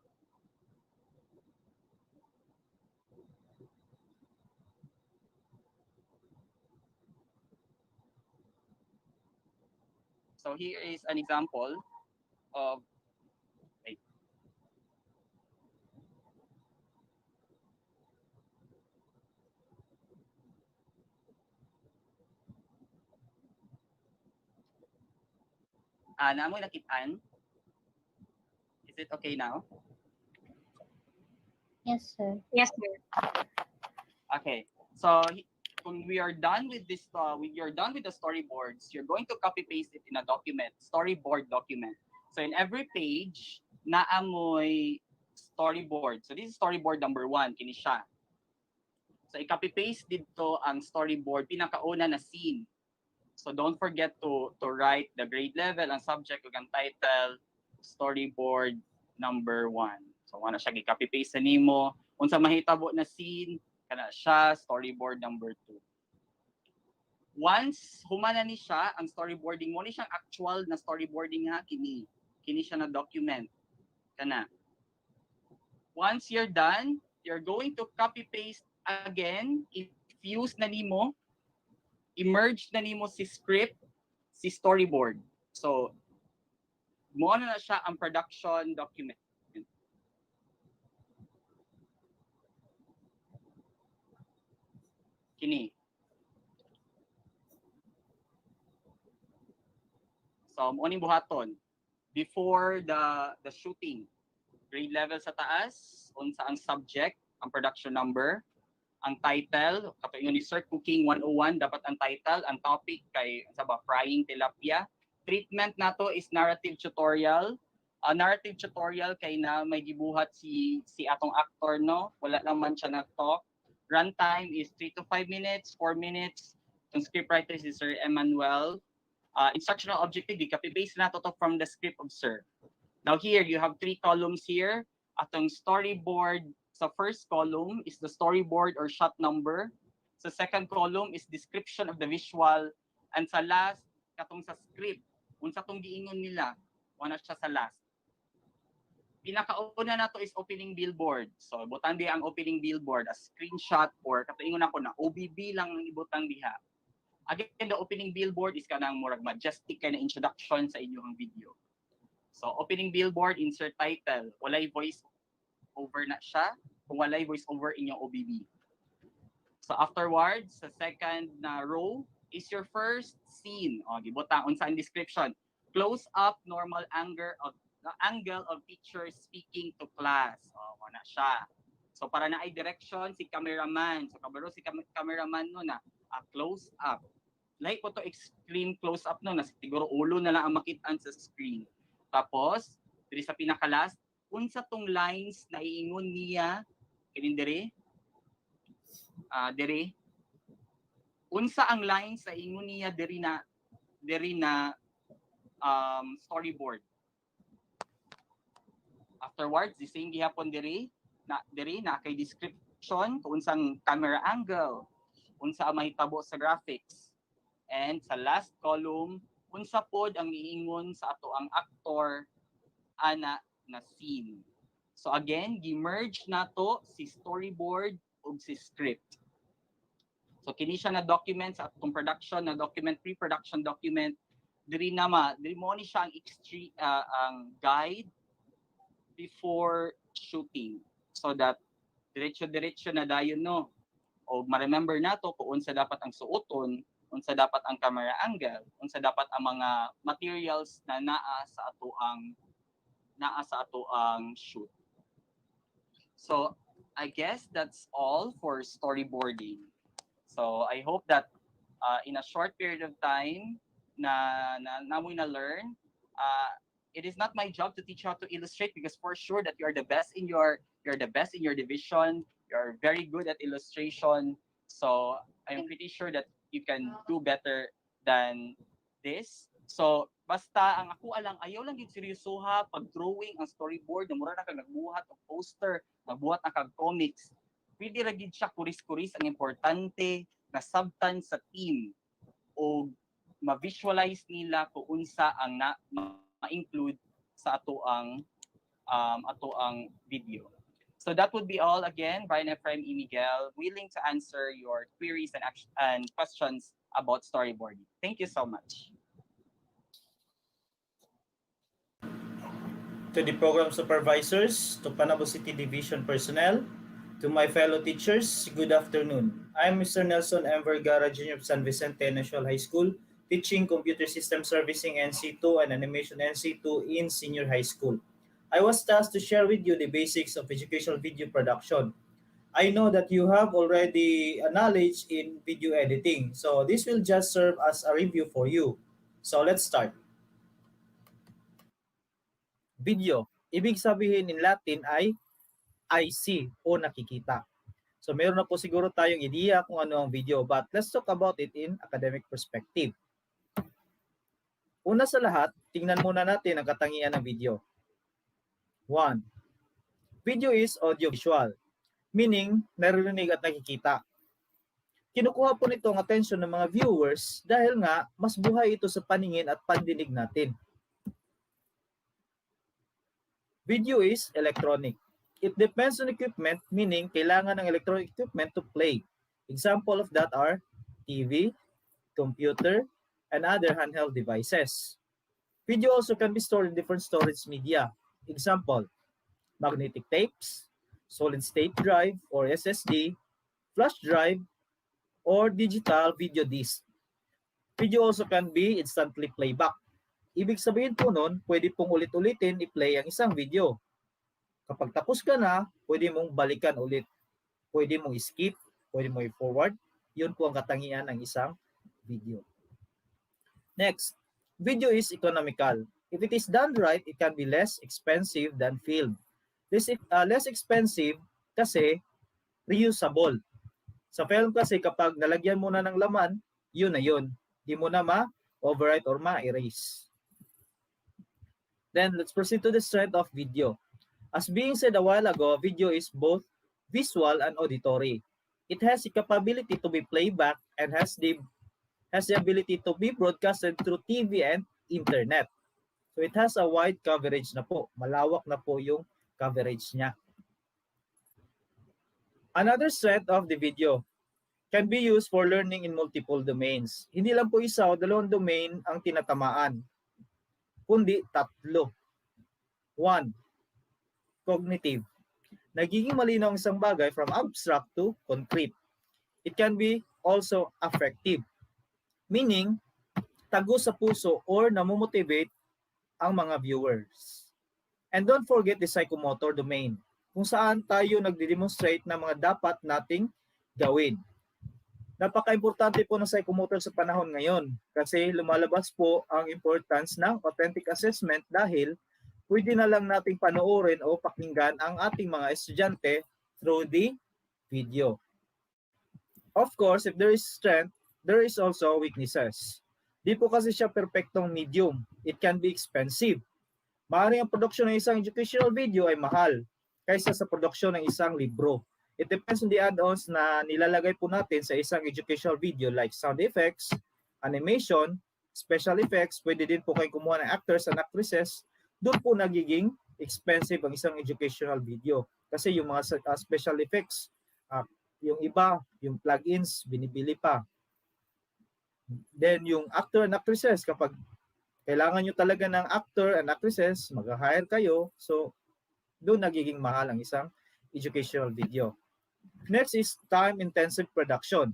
So here is an example of naamoy nakitaan. Is it okay now? Yes, sir. Yes, sir. Okay. So when we are done with this, when you're done with the storyboards, you're going to copy paste it in a document, storyboard document. So in every page, naamoy storyboard. So this is storyboard number 1, kini siya. So i-copy paste dito ang storyboard pinakauna na scene. So don't forget to write the grade level, ang subject ug ang title, storyboard number 1. So wala siya gi-copy paste sa nimo. Unsa mahitabo na scene, kana siya storyboard number 2. Once humana ni siya ang storyboarding mo, ni siyang actual na storyboarding ha, kini siya na document kana. Once you're done, you're going to copy paste again, infuse na nimo, emerge na nimo si script, si storyboard. So mo na siya ang production document. Kini. So mo ni buhaton before the shooting. Grade level sa taas, unsa ang subject, ang production number, ang title, katuingon ni Sir Cooking 101 dapat ang title, ang topic kay unsa ba frying tilapia. Treatment nato is narrative tutorial. Narrative tutorial kay na may gibuhat si atong actor, no, wala lang man siya nag-talk. Runtime is 3 to 5 minutes, 4 minutes. Ang scriptwriter si Sir Emmanuel. Instructional objective, copy paste na to from the script of Sir. Now here you have 3 columns here. Atong storyboard sa first column is the storyboard or shot number. Sa second column is description of the visual, and sa last katong sa script unsa tong giingon nila, wala siya sa last. Pinakauna nato is opening billboard. So butang diha ang opening billboard as screenshot or katuingon ako na OBB lang ang ibutang diha. Again, the opening billboard is kanang murag majestic kind of introduction sa inyong video. So opening billboard, insert title, walay voice over na siya. kung walay voice over inyong OBB. So afterwards, sa second na row is your first scene. O, gibutang unsa ang description. Close up normal angle of teacher speaking to class. O, wala siya. So para na ay direction si cameraman. So kabaro si cameraman no na close up. Like po to extreme close up no na siguro ulo na lang ang makitaan sa screen. Tapos diri sa pinaka-last, unsa tong lines na iingon niya kinin diri? Diri. Unsa ang lines na iingon niya diri na storyboard. Afterwards, the same gihapon diri na kay description kung unsang camera angle, unsa ang mahitabo sa graphics. And sa last column, unsa pod ang iingon sa ato ang actor ana na scene. So again, gi-merge nato si storyboard ug si script. So kini siya na document sa atong production na document, pre-production document. Diri mo ni siya ang guide before shooting, so that diretso na dayon no. O ma-remember nato kung unsa dapat ang suoton, unsa dapat ang camera angle, unsa dapat ang mga materials na naa sa ato ang shoot. So I guess that's all for storyboarding. So I hope that in a short period of time na namoy na learn, it is not my job to teach you how to illustrate, because for sure that you're the best in your division, you're very good at illustration. So I'm pretty sure that you can do better than this. So basta ang ako alang ayaw lang gid seryosoha pag drawing ang storyboard, na mura na kag nagbuhat og poster, nagbuhat na kag comics. Pwede ra gid siya kuris-kuris, ang importante na sabtan sa team o ma-visualize nila kung unsa ang ma-include sa ato ang video. So that would be all. Again, Brian Ephraim E. Miguel, willing to answer your queries and questions about storyboarding. Thank you so much. To the program supervisors, to Panabo City Division personnel, to my fellow teachers, good afternoon. I'm Mr. Nelson M. Vergara, Junior of San Vicente National High School, teaching Computer System Servicing NC2 and Animation NC2 in Senior High School. I was tasked to share with you the basics of educational video production. I know that you have already a knowledge in video editing, so this will just serve as a review for you. So let's start. Video, ibig sabihin in Latin ay I see o nakikita. So meron na po siguro tayong ideya kung ano ang video, but let's talk about it in academic perspective. Una sa lahat, tingnan muna natin ang katangian ng video. 1. Video is audiovisual, meaning naririnig at nakikita. Kinukuha po nito ang attention ng mga viewers dahil nga mas buhay ito sa paningin at pandinig natin. Video is electronic. It depends on equipment, meaning kailangan ng electronic equipment to play. Example of that are TV, computer, and other handheld devices. Video also can be stored in different storage media. Example, magnetic tapes, solid state drive or SSD, flash drive, or digital video disc. Video also can be instantly playback. Ibig sabihin po nun, pwede pong ulit-ulitin i-play ang isang video. Kapag tapos ka na, pwede mong balikan ulit. Pwede mong skip, pwede mong i-forward. Yun po ang katangian ng isang video. Next, video is economical. If it is done right, it can be less expensive than film. Less expensive kasi reusable. Sa film kasi kapag nalagyan mo na ng laman, yun na yun. Di mo na ma-overwrite or ma-erase. Then, let's proceed to the strength of video. As being said a while ago, video is both visual and auditory. It has the capability to be playback and has the ability to be broadcasted through TV and internet. So it has a wide coverage na po. Malawak na po yung coverage niya. Another strength of the video can be used for learning in multiple domains. Hindi lang po isa o dalawang domain ang tinatamaan, kundi tatlo. 1. Cognitive. nagiging malinaw ang isang bagay from abstract to concrete. It can be also affective, meaning tagos sa puso or namomotivate ang mga viewers. And don't forget the psychomotor domain, kung saan tayo nagde-demonstrate ng mga dapat nating gawin. Napaka-importante po ng psychomotor sa panahon ngayon kasi lumalabas po ang importance ng authentic assessment dahil pwede na lang nating panoorin o pakinggan ang ating mga estudyante through the video. Of course, if there is strength, there is also weaknesses. Di po kasi siya perfectong medium. It can be expensive. Maaaring ang production ng isang educational video ay mahal kaysa sa production ng isang libro. It depends on the add-ons na nilalagay po natin sa isang educational video like sound effects, animation, special effects. Pwede din po kayong kumuha ng actors and actresses. Doon po nagiging expensive ang isang educational video. Kasi yung mga special effects, yung iba, yung plugins, binibili pa. Then yung actor and actresses, kapag kailangan nyo talaga ng actor and actresses, mag-hire kayo. So, doon nagiging mahal ang isang educational video. Next is time-intensive production.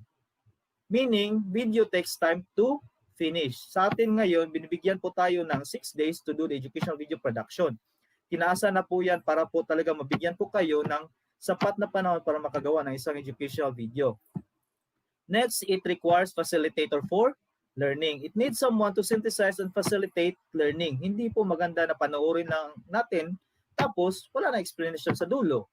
Meaning, video takes time to finish. Sa atin ngayon, binibigyan po tayo ng 6 days to do the educational video production. Tinaasa na po yan para po talaga mabigyan po kayo ng sapat na panahon para makagawa ng isang educational video. Next, it requires facilitator for learning. It needs someone to synthesize and facilitate learning. Hindi po maganda na panoorin lang natin tapos wala na explanation sa dulo.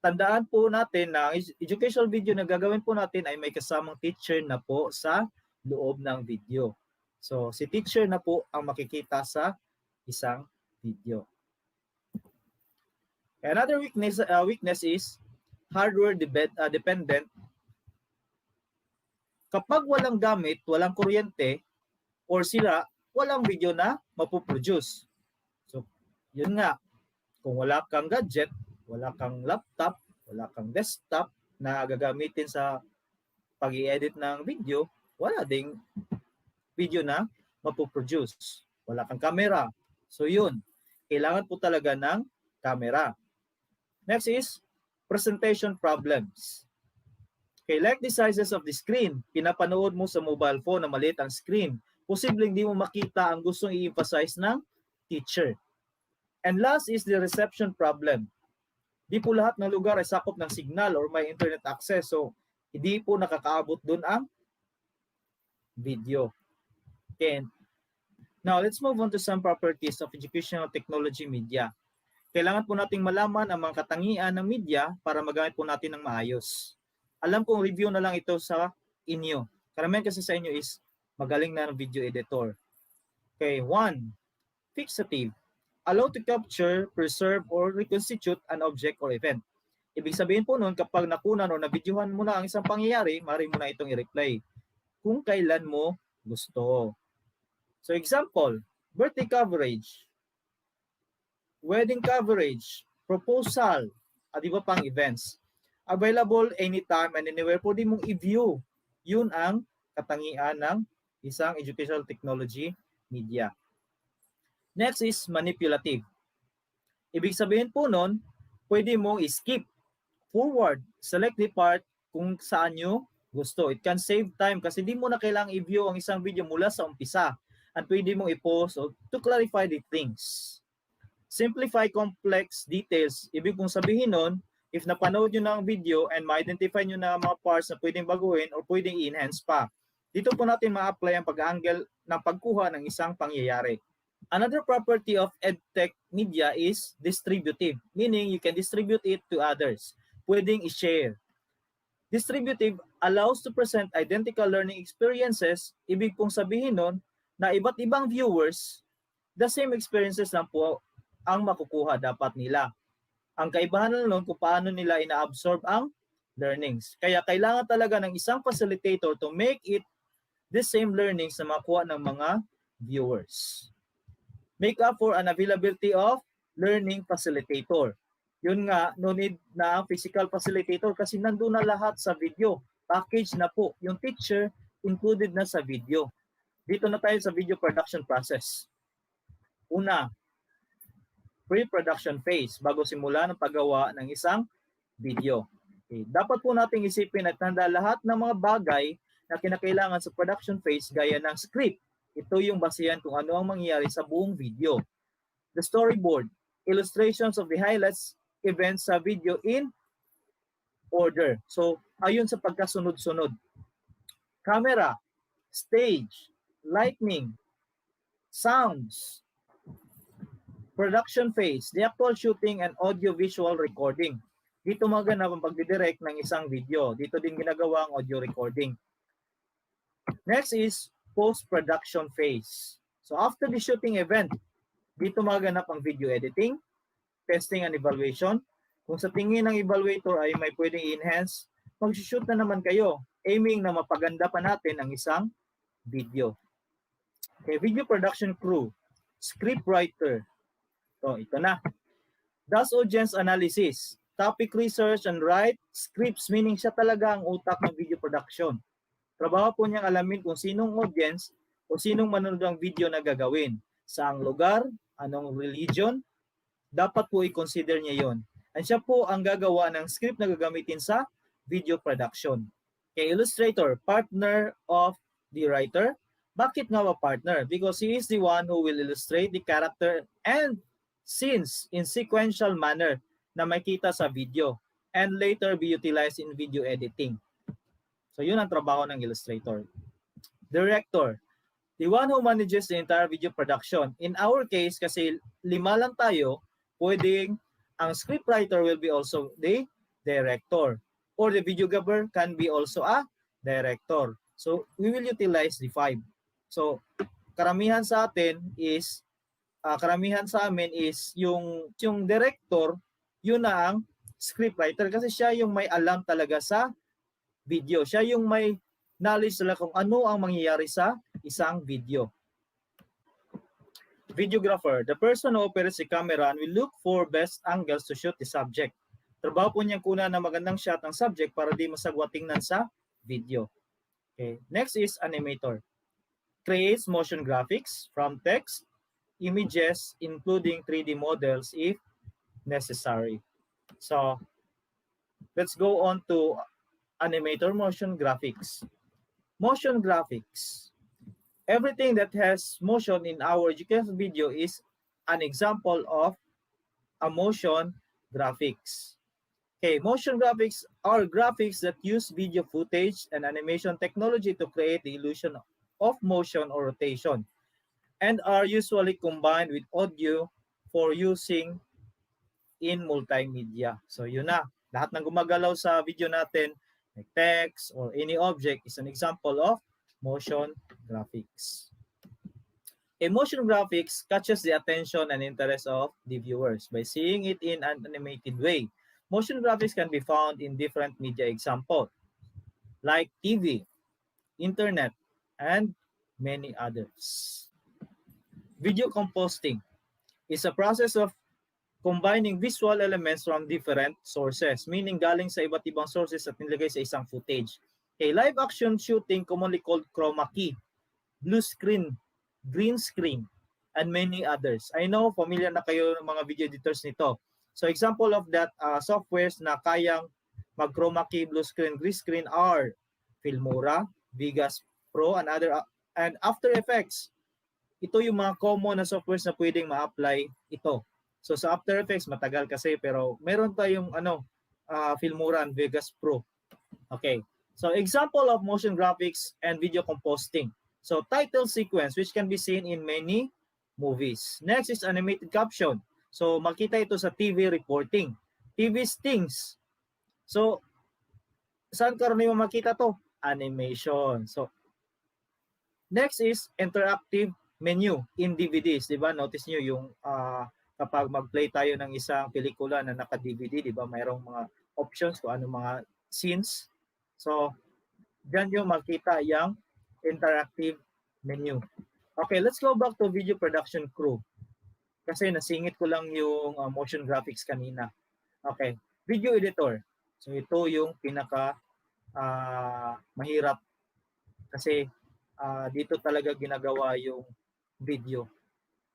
Tandaan po natin na educational video na gagawin po natin ay may kasamang teacher na po sa loob ng video. So, si teacher na po ang makikita sa isang video. Another weakness is hardware dependent. Kapag walang gamit, walang kuryente, or sira, walang video na mapuproduce. So, yun nga. Kung wala kang gadget, wala kang laptop, wala kang desktop na gagamitin sa pag-i-edit ng video, wala ding video na mapuproduce. Wala kang camera. So, yun. Kailangan po talaga ng camera. Next is presentation problems. Okay, like the sizes of the screen, pinapanood mo sa mobile phone na maliit ang screen, posibleng di mo makita ang gustong i-emphasize ng teacher. And last is the reception problem. Di po lahat ng lugar ay sakop ng signal or may internet access, so hindi po nakakaabot dun ang video. Okay. Now, let's move on to some properties of educational technology media. Kailangan po nating malaman ang mga katangian ng media para magamit po natin ng maayos. Alam kong review na lang ito sa inyo. Karamihan kasi sa inyo is magaling na ng video editor. Okay, 1. Fixative. Allow to capture, preserve, or reconstitute an object or event. Ibig sabihin po nun, kapag nakunan o nabidyohan mo na ang isang pangyayari, maaari mo na itong i-replay kung kailan mo gusto. So example, birthday coverage, wedding coverage, proposal, at iba pang events. Available anytime and anywhere. Pwede mong i-view. Yun ang katangian ng isang educational technology media. Next is manipulative. Ibig sabihin po nun, pwede mong i-skip, forward, select the part kung saan nyo gusto. It can save time kasi di mo na kailangang i-view ang isang video mula sa umpisa. At pwede mong i-pause to clarify the things. Simplify complex details. Ibig kong sabihin nun, if napanood nyo na ang video and ma-identify nyo na mga parts na pwedeng baguhin or pwedeng i-enhance pa, dito po natin ma-apply ang pag-angle ng pagkuha ng isang pangyayari. Another property of EdTech media is distributive, meaning you can distribute it to others. Pwedeng i-share. Distributive allows to present identical learning experiences. Ibig pong sabihin nun na iba't ibang viewers, the same experiences lang po ang makukuha dapat nila. Ang kaibahan nun kung paano nila ina-absorb ang learnings. Kaya kailangan talaga ng isang facilitator to make it the same learnings na makuha ng mga viewers. Make up for an availability of learning facilitator. Yun nga, no need na ang physical facilitator kasi nandun na lahat sa video. Package na po. Yung teacher included na sa video. Dito na tayo sa video production process. Una, pre-production phase bago simula ng paggawa ng isang video. Okay. Dapat po nating isipin at tanda lahat ng mga bagay na kinakailangan sa production phase gaya ng script. Ito yung basehan kung ano ang mangyayari sa buong video. The storyboard, illustrations of the highlights, events sa video in order. So, ayon sa pagkasunod-sunod. Camera, stage, lighting, sounds, production phase, the actual shooting and audio-visual recording. Dito maganap ang pagdidirect ng isang video. Dito din ginagawa ang audio recording. Next is post-production phase. So after the shooting event, dito maganap ang video editing, testing and evaluation. Kung sa tingin ng evaluator ay may pwedeng i-enhance, mag-shoot na naman kayo, aiming na mapaganda pa natin ang isang video. Okay, video production crew, script writer. So, ito na. Does audience analysis, topic research, and write scripts, meaning siya talaga ang utak ng video production. Trabaho po niyang alamin kung sinong audience o sinong manonood ang video na gagawin. Saang lugar, anong religion, dapat po i-consider niya yon. At siya po ang gagawa ng script na gagamitin sa video production. Okay, illustrator, partner of the writer. Bakit nga ba partner? Because he is the one who will illustrate the character and scenes in sequential manner na makita sa video and later be utilized in video editing. So yun ang trabaho ng illustrator. Director, the one who manages the entire video production. In our case, kasi 5 lang tayo, pwedeng ang scriptwriter will be also the director. Or the videographer can be also a director. So we will utilize the 5. So karamihan sa atin is karamihan sa amin is yung director, yun na ang scriptwriter kasi siya yung may alam talaga sa video. Siya yung may knowledge talaga kung ano ang mangyayari sa isang video. Videographer, the person who operates the camera and will look for best angles to shoot the subject. Trabaho po niyang kuna na magandang shot ng subject para di masagwa tingnan sa video. Okay. Next is animator. Creates motion graphics from text, images, including 3D models if necessary. So, let's go on to animator motion graphics. Motion graphics. Everything that has motion in our educational video is an example of a motion graphics. Okay, motion graphics are graphics that use video footage and animation technology to create the illusion of motion or rotation and are usually combined with audio for using in multimedia. So yun na, lahat ng gumagalaw sa video natin, like text or any object is an example of motion graphics. A motion graphics catches the attention and interest of the viewers by seeing it in an animated way. Motion graphics can be found in different media examples like TV, internet, and many others. Video composting is a process of combining visual elements from different sources, meaning galing sa iba't ibang sources at nilagay sa isang footage. A live action shooting commonly called chroma key, blue screen, green screen, and many others. I know familiar na kayo ng mga video editors nito. So example of that softwares na kayang mag-chroma key, blue screen, green screen are Filmora, Vegas Pro, and After Effects. Ito yung mga common na softwares na pwedeng ma-apply ito. So sa After Effects matagal kasi pero meron tayong Filmora and Vegas Pro. Okay. So example of motion graphics and video composting. So title sequence which can be seen in many movies. Next is animated caption. So makita ito sa TV reporting. TV stings. So saan karaniwang makita to? Animation. So next is interactive menu in DVDs, 'di ba? Notice niyo yung kapag mag-play tayo ng isang pelikula na naka-DVD, 'di ba? Mayroong mga options kung ano mga scenes. So diyan yung makita yung interactive menu. Okay, let's go back to video production crew. Kasi nasingit ko lang yung motion graphics kanina. Okay, video editor. So ito yung pinaka mahirap kasi dito talaga ginagawa yung video,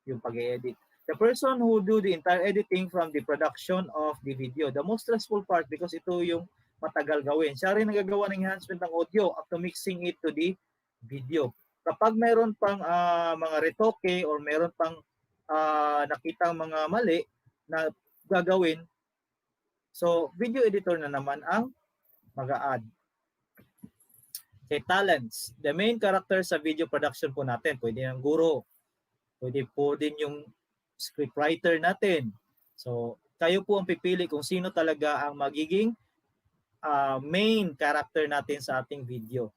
yung pag-edit. The person who do the entire editing from the production of the video. The most stressful part because ito yung matagal gawin. Siya rin nagagawa ng enhancement ng audio up to mixing it to the video. Kapag meron pang mga retoke or meron pang nakitang mga mali na gagawin, so video editor na naman ang mag-a-add. Okay, talents. The main character sa video production po natin, pwede ng guro, pwede po din yung scriptwriter natin. So, kayo po ang pipili kung sino talaga ang magiging main character natin sa ating video.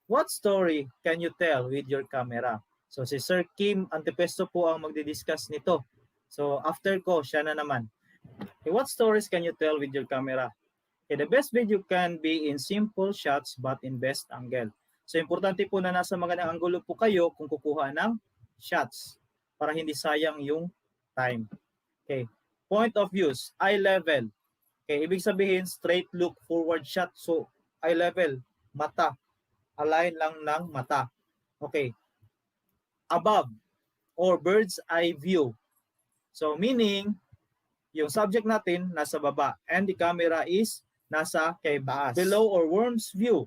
What story can you tell with your camera? So, si Sir Kim Antepesto po ang magdi-discuss nito. So, after ko, siya na naman. Okay, what stories can you tell with your camera? Okay, the best video can be in simple shots but in best angle. So, importante po na nasa magandang anggulo po kayo kung kukuha ng shots para hindi sayang yung time. Okay, point of views, eye level. Okay, ibig sabihin, straight look, forward shot. So, eye level, mata. Align lang ng mata. Okay. Above or bird's eye view. So, meaning, yung subject natin nasa baba and the camera is nasa kay taas. Below or worm's view.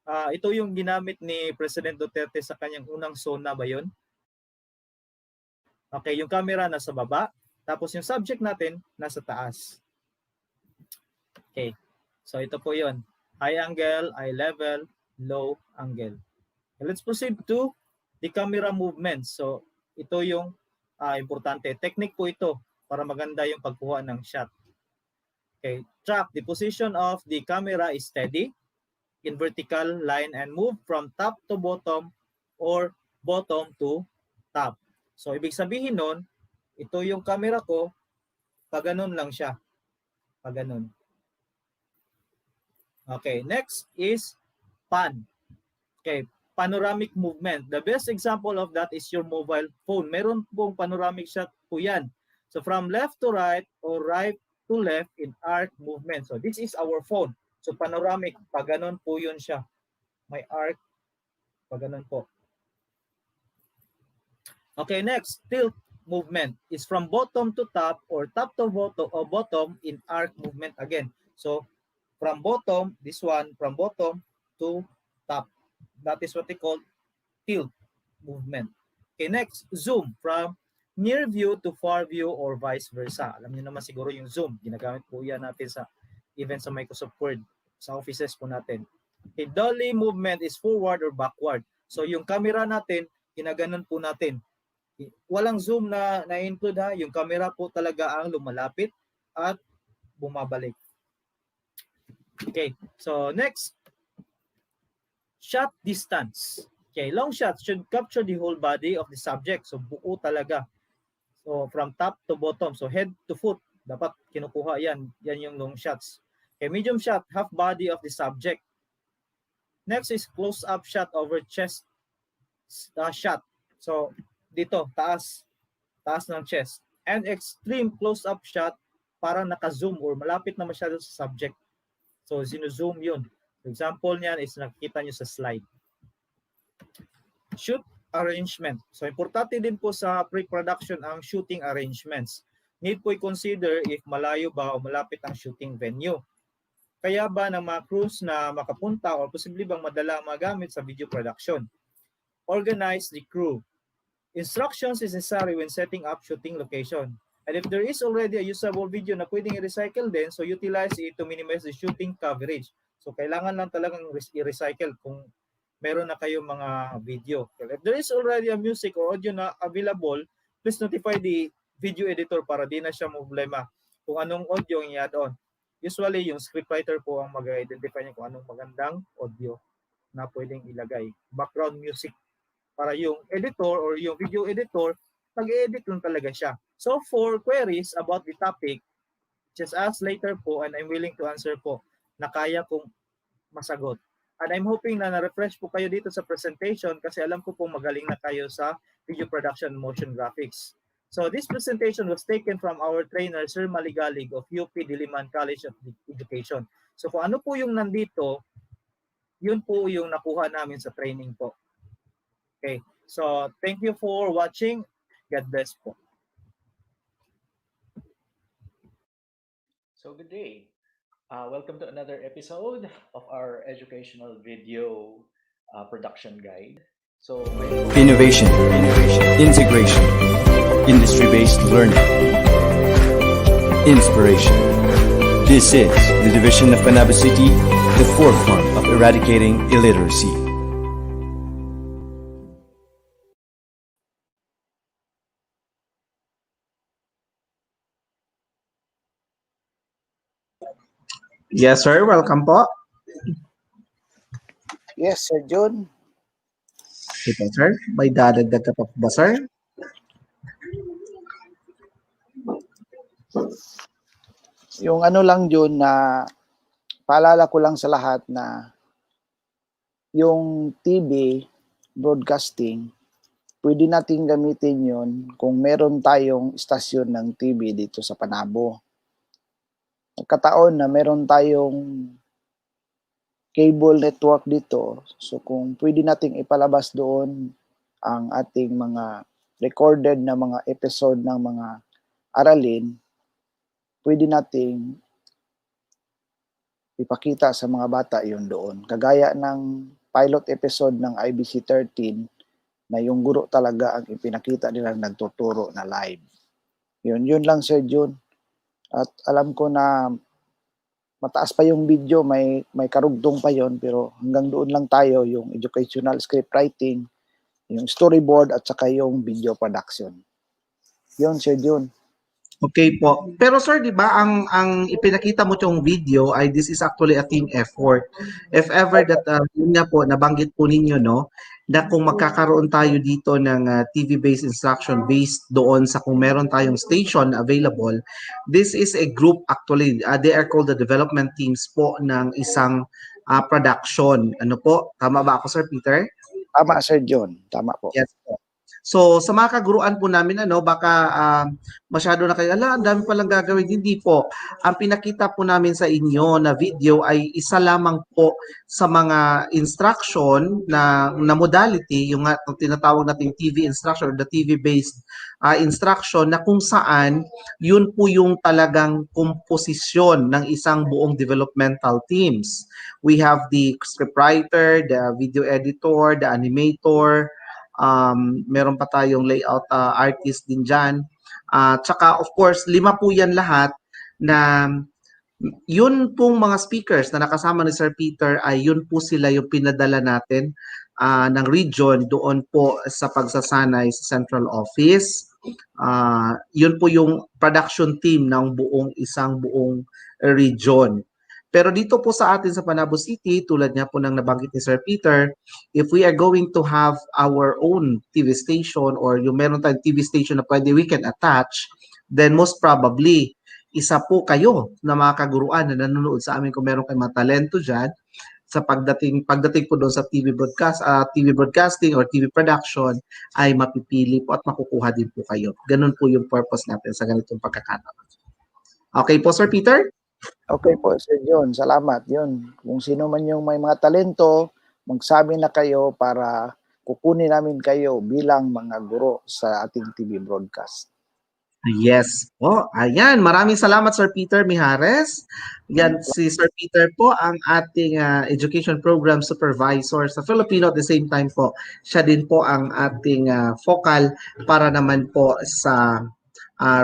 Ito yung ginamit ni President Duterte sa kanyang unang SONA ba yun? Okay, yung camera nasa baba, tapos yung subject natin nasa taas. Okay, so ito po yun. High angle, eye level, low angle. Let's proceed to the camera movements. So, ito yung importante. Technique po ito para maganda yung pagkuha ng shot. Okay, track. The position of the camera is steady in vertical line and move from top to bottom or bottom to top. So, ibig sabihin nun, ito yung camera ko, pag ganun lang siya. Pag ganun. Okay, next is pan. Okay, panoramic movement. The best example of that is your mobile phone. Meron pong panoramic shot po yan. So from left to right or right to left in arc movement. So this is our phone. So panoramic, pag ganun po yun siya. May arc, pag ganun po. Okay, next, tilt movement is from bottom to top or top to bottom or bottom in arc movement again. So from bottom, this one, from bottom to top. That is what they call tilt movement. Okay, next, zoom from near view to far view or vice versa. Alam niyo naman siguro yung zoom. Ginagamit po yan natin sa even sa Microsoft Word, sa offices po natin. Okay, dolly movement is forward or backward. So yung camera natin, ginaganon po natin. Walang zoom na include ha. Yung camera po talaga ang lumalapit at bumabalik. Okay, so next, shot distance. Okay, long shots should capture the whole body of the subject. So buo talaga. So from top to bottom. So head to foot. Dapat kinukuha yan. Yan yung long shots. Okay, medium shot, half body of the subject. Next is close-up shot over chest shot. So dito, taas. Taas ng chest. And extreme close-up shot para naka-zoom or malapit na masyado sa subject. So sinu-zoom yun. Example niyan is nakikita nyo sa slide. Shoot arrangement. So, importante din po sa pre-production ang shooting arrangements. Need po i-consider if malayo ba o malapit ang shooting venue. Kaya ba ng mga crews na makapunta o posible bang madala magamit sa video production? Organize the crew. Instructions is necessary when setting up shooting location. And if there is already a usable video na pwedeng i-recycle din, so utilize it to minimize the shooting coverage. So, kailangan lang talagang i-recycle kung meron na kayong mga video. If there is already a music or audio na available, please notify the video editor para di na siya problema kung anong audio ang i-add on. Usually, yung scriptwriter po ang mag-identify niya kung anong magandang audio na pwedeng ilagay. Background music para yung editor or yung video editor, mag-edit lang talaga siya. So, for queries about the topic, just ask later po and I'm willing to answer po na kaya kong masagot. And I'm hoping na na-refresh po kayo dito sa presentation kasi alam ko pong magaling na kayo sa video production motion graphics. So this presentation was taken from our trainer, Sir Maligalig of UP Diliman College of Education. So kung ano po yung nandito, yun po yung nakuha namin sa training po. Okay, so thank you for watching. God bless po. So good day. Welcome to another episode of our educational video production guide. So Innovation, integration, industry-based learning, inspiration. This is the division of Panabo City, the forefront of eradicating illiteracy. Yes, sir. Welcome po. Yes, Sir John. Ito, sir. May dadagdag ka pa po ba, sir? Yung ano lang John na paalala ko lang sa lahat na yung TV broadcasting, pwede nating gamitin yon kung meron tayong istasyon ng TV dito sa Panabo. Nagkataon na meron tayong cable network dito. So kung pwede nating ipalabas doon ang ating mga recorded na mga episode ng mga aralin, pwede nating ipakita sa mga bata yon doon. Kagaya ng pilot episode ng IBC 13 na yung guro talaga ang ipinakita nila nagtuturo na live. Yun lang Sir Jun. At alam ko na mataas pa yung video, may karugtong pa yon, pero hanggang doon lang tayo, yung educational script writing, yung storyboard at saka yung video production. Yun Sir Jun. Okay po. Pero sir, 'di ba ang ipinakita mo tong video ay this is actually a team effort. If ever that yun nga po nabanggit po ninyo no na kung magkakaroon tayo dito ng TV-based instruction based doon sa kung meron tayong station available, this is a group actually. They are called the development teams po ng isang production. Ano po? Tama ba ako, Sir Peter? Tama Sir John. Tama po. Yes po. So sa mga kaguruan po namin baka masyado na kayo, ang dami palang gagawin. Hindi po. Ang pinakita po namin sa inyo na video ay isa lamang po sa mga instruction na modality, yung tinatawag nating TV instruction or the TV-based instruction na kung saan yun po yung talagang komposisyon ng isang buong developmental teams. We have the scriptwriter, the video editor, the animator, meron pa tayong layout artist din dyan. Tsaka of course, 5 po yan lahat na yun pong mga speakers na nakasama ni Sir Peter ay yun po sila yung pinadala natin ng region doon po sa pagsasanay sa central office. Yun po yung production team ng isang buong region. Pero dito po sa atin sa Panabo City, tulad nga po ng nabanggit ni Sir Peter, if we are going to have our own TV station or yung meron tayong TV station na pwede we can attach, then most probably, isa po kayo na mga kaguruan na nanonood sa amin kung meron kayong mga talento dyan sa pagdating po doon sa TV broadcasting or TV production ay mapipili po at makukuha din po kayo. Ganun po yung purpose natin sa ganitong pagkakataon. Okay po, Sir Peter? Okay po, Sir John. Salamat. Yun. Kung sino man yung may mga talento, magsabi na kayo para kukunin namin kayo bilang mga guro sa ating TV broadcast. Yes po. Ayan. Maraming salamat, Sir Peter Mijares. Yan, si Sir Peter po ang ating education program supervisor sa Filipino. At the same time po, siya din po ang ating focal para naman po sa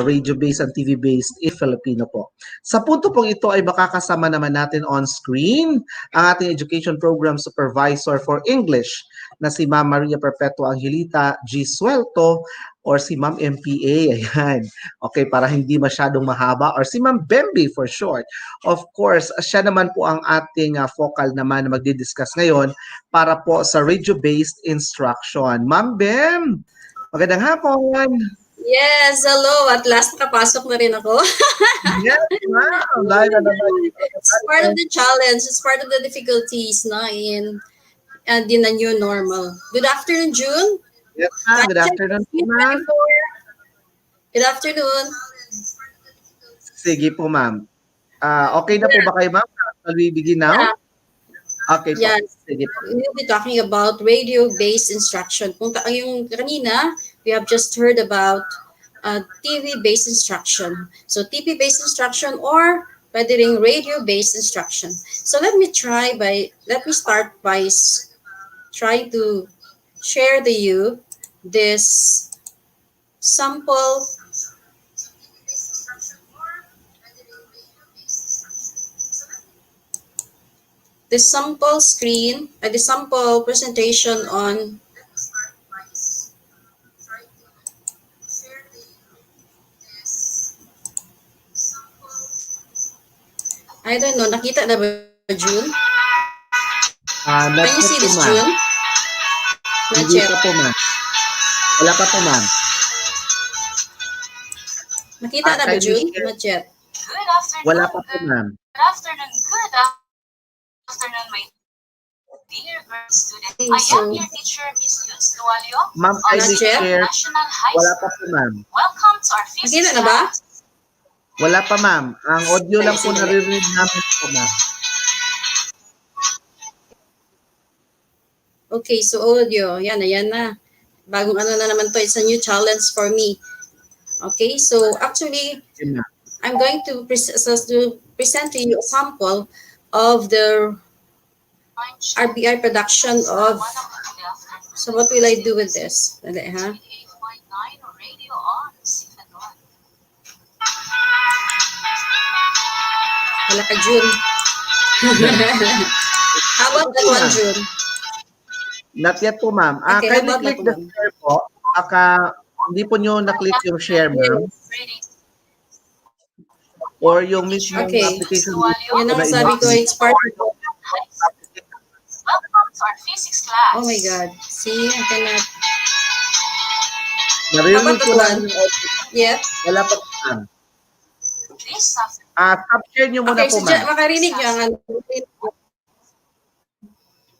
radio-based and TV-based Filipino po. Sa punto pong ito ay makakasama naman natin on screen ang ating Education Program Supervisor for English na si Ma'am Maria Perpetua Angelita G. Suelto or si Ma'am MPA. Ayan. Okay, para hindi masyadong mahaba or si Ma'am Bemby for short. Of course, siya naman po ang ating focal naman na magdi-discuss ngayon para po sa radio-based instruction. Ma'am Bem, magandang hapon. Yes, hello. At last nakapasok na rin ako. Yes, wow. Live na naman. It's part of the challenge. It's part of the difficulties in the new normal. Good afternoon, June. Yes, ma'am. Good afternoon, ma'am. Good afternoon. Sige po, ma'am. Okay na po ba kayo, ma'am? Shall we begin now? Yeah. Okay po. Yes. Sige po. We'll be talking about radio-based instruction. Yung kanina, we have just heard about TV-based instruction. So TV-based instruction or Pwede ring radio-based instruction. So let me start by trying to share to you this sample screen, the sample presentation on I don't know, nakita na ba June? Not Can you yet see po, this ma'am. June? Not Hindi yet. pa po, ma'am. Wala pa po, ma'am. Nakita na ba Kindly June? share. Not yet. Good afternoon. Wala pa po, ma'am. Good afternoon. Good afternoon, my dear grade student. I am your teacher, Miss Yus Lualio Ma'am, of kindly Not yet. share. National High Wala School. pa po, ma'am. Welcome to our Nakita physics na ba? class. Wala pa, ma'am. Ang audio lang po Sandali. naririnig namin po, ma'am. Okay, so audio. Yan na. Bagong ano na naman to. It's a new challenge for me. Okay, so actually, Okay, ma'am. I'm going to present to you a sample of the RBI production of. So what will I do with this? Dali, ha? Radio on. Wala ka, June. How about that one, June? Not yet po, ma'am. Okay, how Kindly about click that the one? share po. Baka hindi po nyo na-click yung share, ma'am. Or yung mismo Okay. application. Yun ang sabi ko, it's part of. Welcome to our physics class. Oh my God. See, I cannot. Narinig ko How about lang that yung audio. Yeah. Wala pa po, ma'am. This afternoon. Stop share nyo muna Okay, po, so ma'am. makarinig nyo ang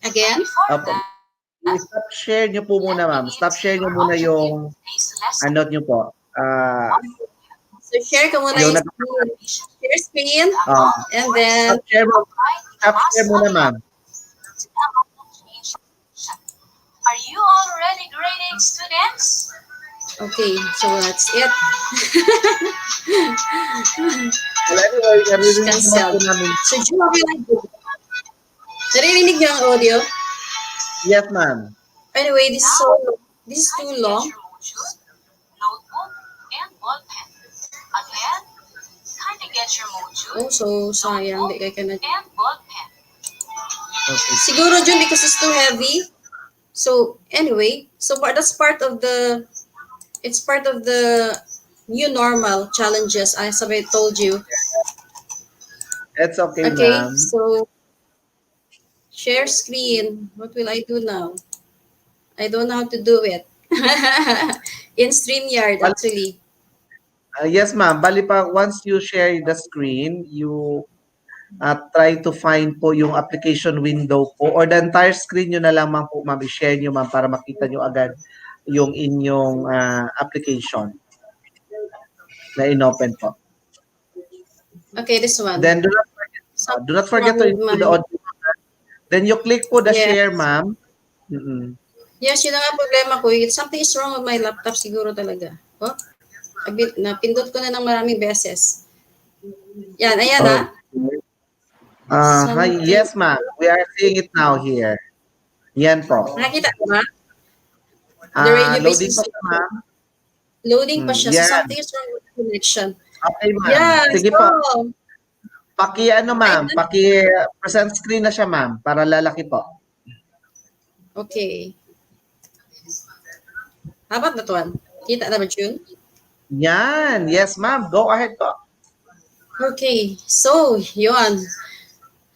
again. Before Opo. that, Stop share nyo po muna, ma'am. Stop share nyo muna yung today's lesson. ano nyo po. So share ko muna Yung yung share screen and then Stop share muna, ma'am. Are you already grading, students? okay, so that's it. Well, anyway, narinig Cancel. naman po namin. So June, okay lang po. Naririnig nyo ang audio? Yes, ma'am. Anyway, this is too long. Get your module, notebook, and ball pen. Again, kindly get your module, Oh, so sayang. Di ka na. and ball pen. Okay. Siguro June because it's too heavy. So anyway, that's part of the. It's part of the new normal challenges. As I told you. It's okay, Okay, ma'am. so share screen. What will I do now? I don't know how to do it. In StreamYard, actually. Yes, ma'am. Bali pa, once you share the screen, you try to find po yung application window po or the entire screen nyo na lang ma'am po, ma'am. I-share nyo, ma'am, para makita nyo agad yung inyong application na in-open po. Okay, this one. Then, do not forget to include the audio. Then, you click po the Yes. share, ma'am. Mm-mm. Yes, yun ang nga problema ko. Something is wrong with my laptop siguro talaga. Oh, napindot ko na ng maraming beses. Yan, ayan ha. Hi, yes, ma'am. We are seeing it now here. Yan po. Nakita ko ba? The radio Loading business. pa siya, ma'am. Loading pa siya. Yeah. So something is wrong with the connection. Okay, ma'am. Yeah, Sige so, po. Present screen na siya, ma'am, para lalaki po. okay. How about that one? Kita na ba, June? Yan. Yes, ma'am. Go ahead po. Okay, so yun.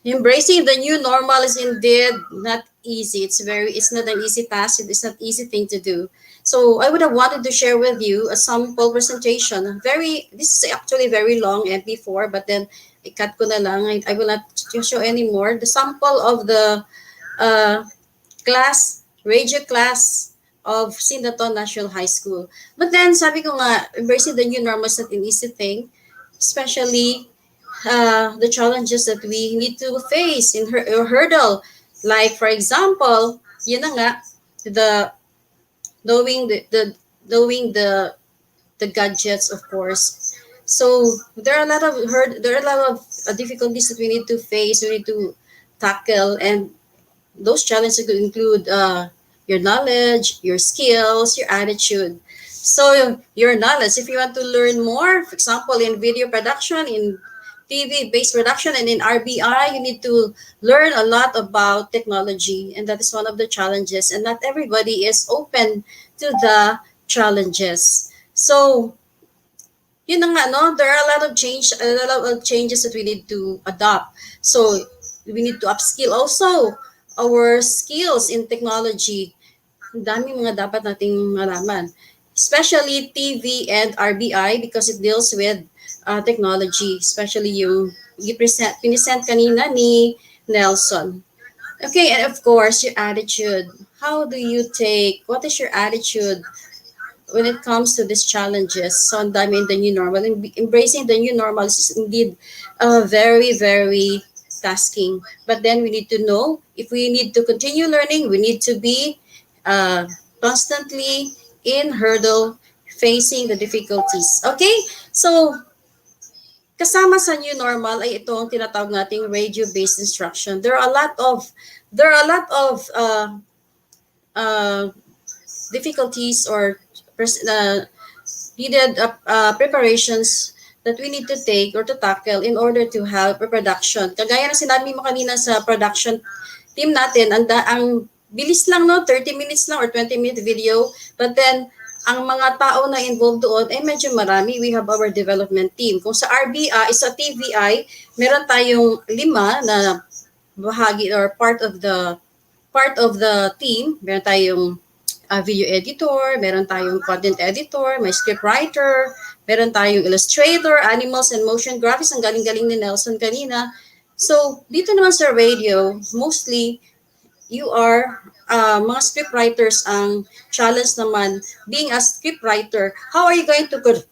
Embracing the new normal is indeed not easy. It's not an easy task. It's not easy thing to do. So I would have wanted to share with you a sample presentation. This is actually very long MP4, but then i-cut ko na lang. I will not show anymore. The sample of the radio class of Sindaton National High School. But then sabi ko nga, embracing the new normal is not an easy thing, especially the challenges that we need to face in hurdle. Like for example, yun na nga, knowing the gadgets, of course. So there are a lot of difficulties that we need to face, we need to tackle, and those challenges could include your knowledge, your skills, your attitude. So your knowledge, if you want to learn more, for example, in video production, in TV-based production, and in RBI, you need to learn a lot about technology, and that is one of the challenges. And not everybody is open to the challenges. So yun na nga, no? There are a lot of changes that we need to adopt. So we need to upskill also our skills in technology. Ang dami mga dapat nating malaman. Especially TV and RBI because it deals with technology. Especially yung pinisent kanina ni Nelson. Okay, and of course, your attitude. What is your attitude when it comes to these challenges? So, ang dami in the new normal. Embracing the new normal is indeed very, very tasking. But then we need to know if we need to continue learning, we need to be constantly in hurdle facing the difficulties. Okay? So, kasama sa new normal ay ito ang tinatawag nating radio-based instruction. There are a lot of difficulties or needed preparations that we need to take or to tackle in order to have a production. Kagaya na sinabi mo kanina sa production team natin, ang bilis lang, no? 30 minutes lang or 20-minute video. But then, ang mga tao na involved doon ay medyo marami. We have our development team. Kung sa RBI, sa TVI, meron tayong 5 na bahagi or part of the team. Meron tayong video editor, meron tayong content editor, may script writer, meron tayong illustrator, animals and motion graphics. Ang galing-galing ni Nelson kanina. So, dito naman sa radio, mostly, you are mga script writers. Ang challenge naman, being a script writer, how are you going to convert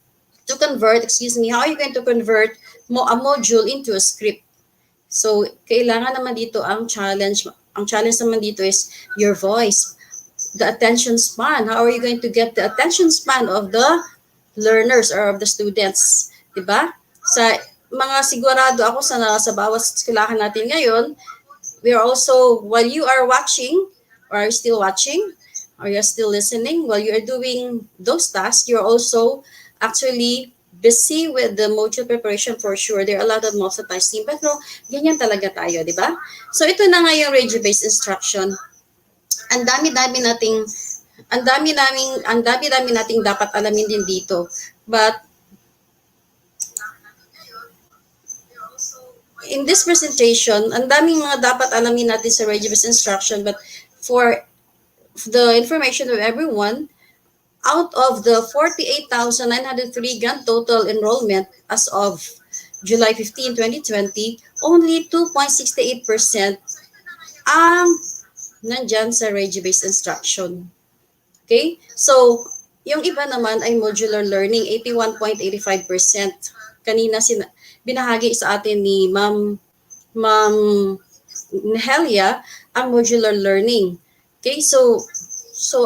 a module into a script? So, kailangan naman dito ang challenge. Ang challenge naman dito is your voice, the attention span. How are you going to get the attention span of the learners or of the students? Diba? Sa mga sigurado ako sa bawat eskwelahan natin ngayon, we are also, while you are watching, or are you still watching, or you're still listening, while you are doing those tasks, you're also actually busy with the module preparation for sure. There are a lot of multitasking, pero ganyan talaga tayo, di ba? So ito na nga yung radio-based instruction. Ang dami-dami nating dapat alamin din dito. But in this presentation, ang daming mga dapat alamin natin sa radio-based instruction, but for the information of everyone, out of the 48,903 grand total enrollment as of July 15, 2020, only 2.68% ang nandyan sa radio-based instruction. Okay? So, yung iba naman ay modular learning, 81.85%. Kanina binahagi sa atin ni Ma'am Helia ang modular learning. Okay, so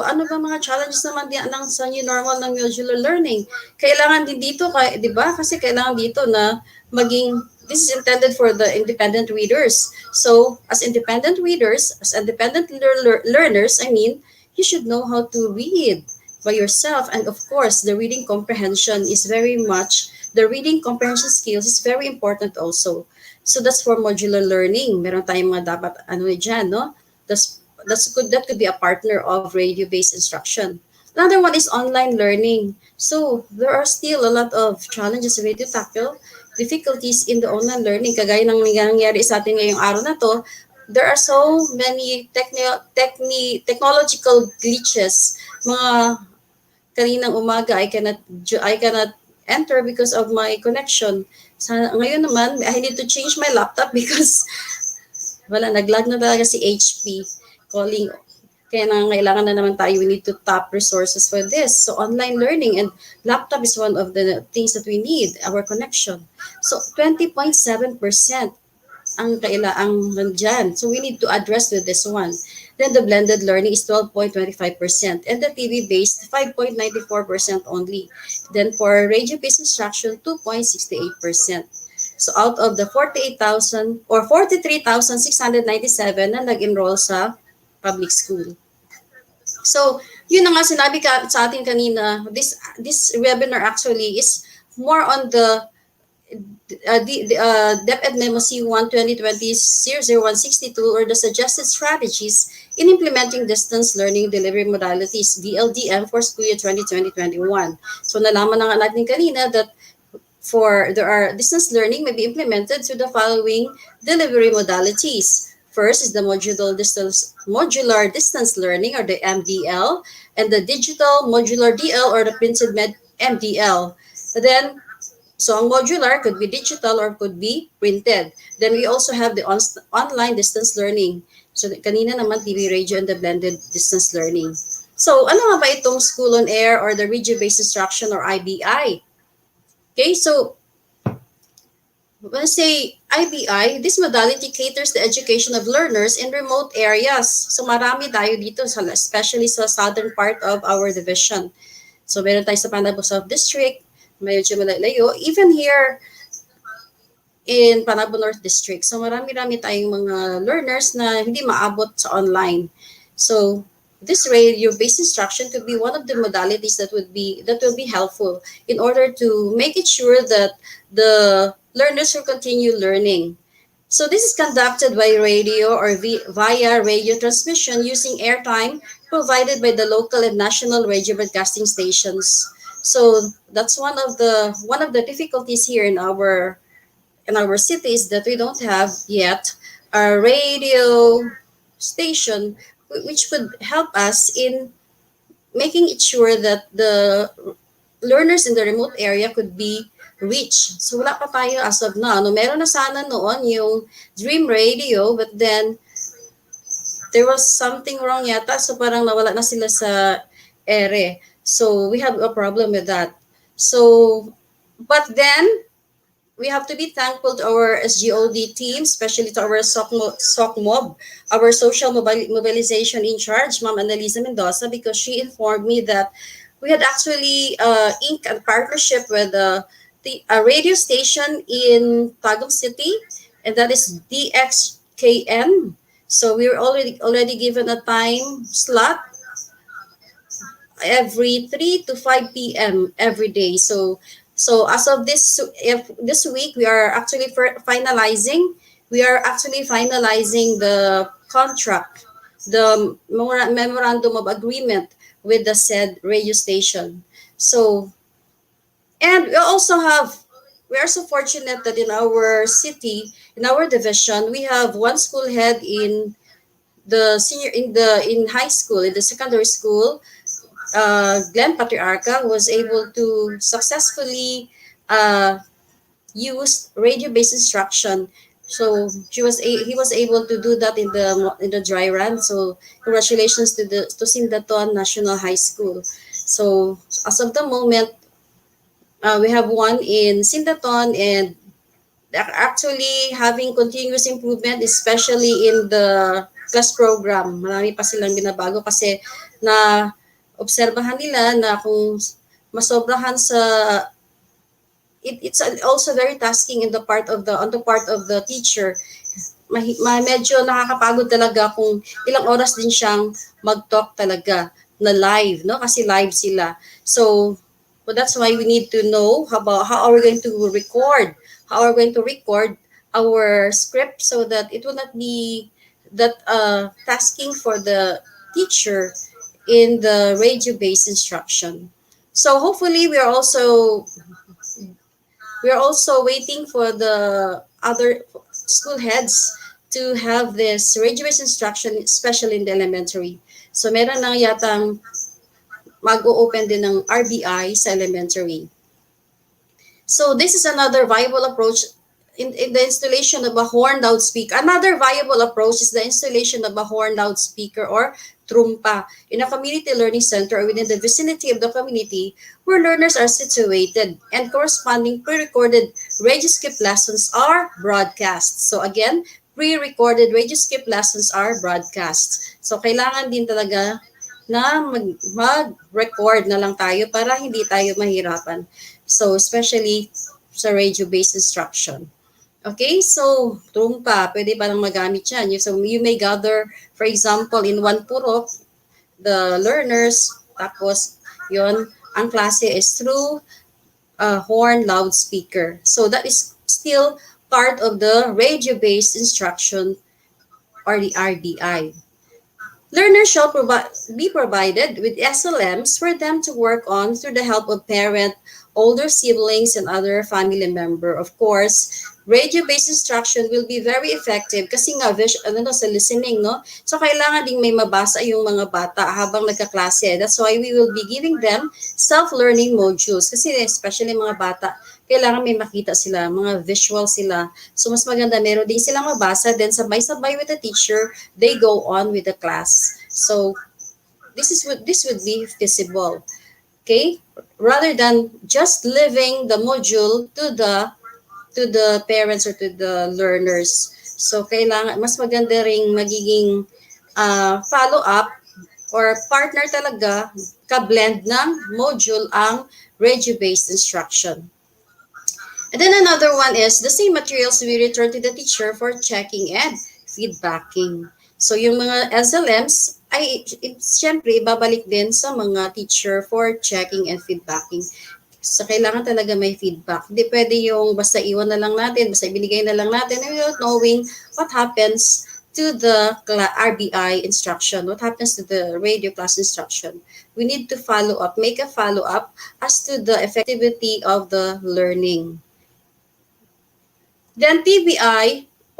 ano ba mga challenges naman sa new normal ng modular learning? Kailangan din dito, di ba? Kasi kailangan dito na this is intended for the independent readers. So, as independent readers, as independent learners, you should know how to read by yourself. And of course, the reading comprehension skills is very important also. So that's for modular learning. Meron tayong mga dapat dyan, no? That could be a partner of radio-based instruction. Another one is online learning. So there are still a lot of challenges we need to tackle, difficulties in the online learning. Kagaya ng nangyayari sa atin ngayong araw na to, there are so many technological glitches. Mga kaninang umaga, I cannot enter because of my connection. Ngayon naman, I need to change my laptop because naglag na talaga si HP calling. Kaya kailangan na naman tayo, we need to tap resources for this. So online learning and laptop is one of the things that we need, our connection. So 20.7% ang nandyan. So we need to address with this one. Then the blended learning is 12.25% and the TV-based 5.94% only. Then for radio-based instruction, 2.68%. So out of the 48,000 or 43,697 na nag-enroll sa public school. So, yun na nga sinabi sa atin kanina, this webinar actually is more on the DepEd Memo C1 2020-00162 or the suggested strategies in implementing distance learning delivery modalities, DLDM, for school year 2020-21. So nalaman na nga natin kanina that there are distance learning may be implemented through the following delivery modalities. First is the modular distance learning, or the MDL, and the digital modular DL, or the printed MDL. Then, so ang modular could be digital or could be printed. Then we also have the online distance learning. So kanina naman TV, radio, and the blended distance learning. So ano nga ba itong school on air or the radio-based instruction or IBI? Okay, so when I say IBI, this modality caters the education of learners in remote areas. So marami tayo dito, especially sa southern part of our division. So meron tayo sa Panabo South District, medyo malayo. Even here in Panabo North District. So marami-rami tayong mga learners na hindi maabot sa online. So this radio-based instruction could be one of the modalities that will be helpful in order to make it sure that the learners will continue learning. So this is conducted by radio or via radio transmission using airtime provided by the local and national radio broadcasting stations. So that's one of the difficulties here in our cities, that we don't have yet a radio station which would help us in making it sure that the learners in the remote area could be reached. So wala pa tayo as of now. No, meron na sana noon yung Dream Radio, but then there was something wrong yata. So parang nawala na sila sa ere. So we have a problem with that. So, but then we have to be thankful to our SGOD team, especially to our SOCMOB, our social mobilization in charge, Ma'am Annalisa Mendoza, because she informed me that we had actually inked a partnership with a radio station in Tagum City, and that is DXKM. So we were already given a time slot every 3 to 5 p.m. every day. So as of this week, we are actually finalizing the contract, the memorandum of agreement with the said radio station. So, and we are so fortunate that in our city, in our division, we have one school head in high school, in the secondary school, Glenn Patriarca, was able to successfully use radio-based instruction. So he was able to do that in the dry run. So congratulations to Sindaton National High School. So as of the moment, we have one in Sindaton, and they're actually having continuous improvement, especially in the class program. Marami pa silang binabago kasi na obserbahan nila na kung masobrahan sa it's also very tasking on the part of the teacher. Medyo nakakapagod talaga kung ilang oras din siyang mag-talk talaga na live, no? Kasi live sila. So that's why we need to know about how are we going to record our script, so that it will not be that tasking for the teacher in the radio-based instruction. So hopefully we are also waiting for the other school heads to have this radio-based instruction, especially in the elementary. So meron na yatang mag-o-open din ng RBI sa elementary. So this is another viable approach in the installation of a horn loudspeaker. Another viable approach is the installation of a horn loudspeaker or trumpa in a community learning center or within the vicinity of the community where learners are situated, and corresponding pre-recorded radio skip lessons are broadcast. So again, pre-recorded radio skip lessons are broadcast. So kailangan din talaga na mag-record na lang tayo para hindi tayo mahirapan. So especially sa radio-based instruction. Okay, so trumpa, pwede pa nang magamit yan. So you may gather, for example, in one purok, the learners, tapos yon ang klase is through a horn loudspeaker. So that is still part of the radio-based instruction or the RDI. Learners shall be provided with SLMs for them to work on through the help of parent, older siblings, and other family member. Of course, radio-based instruction will be very effective kasi nga sa listening, no? So kailangan ding may mabasa yung mga bata habang nagkaklase. That's why we will be giving them self-learning modules kasi especially mga bata, kailangan may makita sila, mga visual sila. So mas maganda meron din silang mabasa, then sabay-sabay with the teacher, they go on with the class. So this would be feasible. Okay? Rather than just leaving the module to the parents or to the learners. So kailangan mas maganda ring magiging follow up or partner talaga ka-blend ng module ang radio-based instruction. And then another one is the same materials we return to the teacher for checking and feedbacking. So yung mga SLMs ay siyempre babalik din sa mga teacher for checking and feedbacking. So kailangan talaga may feedback. Hindi pwede yung basta iwan na lang natin, basta ibinigay na lang natin without knowing what happens to the RBI instruction, what happens to the radio class instruction. We need to follow up, make a follow up as to the effectivity of the learning. Then TV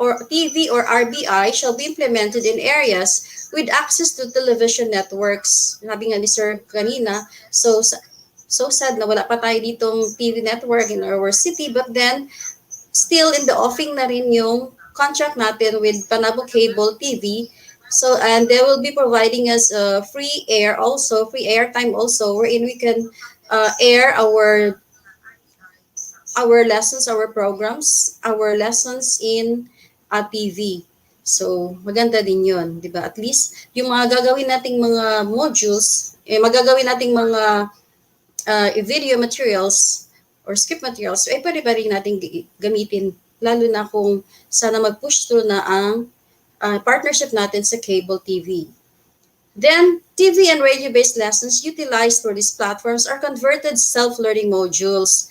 or RBI shall be implemented in areas with access to television networks. Sabi nga ni Sir kanina, so sad na wala pa tayo ditong TV network in our city, but then still in the offing na rin yung contract natin with Panabo Cable TV. So, and they will be providing us free airtime also, wherein we can air our lessons, our programs, our lessons in TV. So, maganda din yun, di ba? At least, yung mga gagawin nating mga modules, magagawin nating mga video materials or script materials, pwede pa rin natin gamitin, lalo na kung sana mag-push through na ang partnership natin sa cable TV. Then, TV and radio-based lessons utilized for these platforms are converted self-learning modules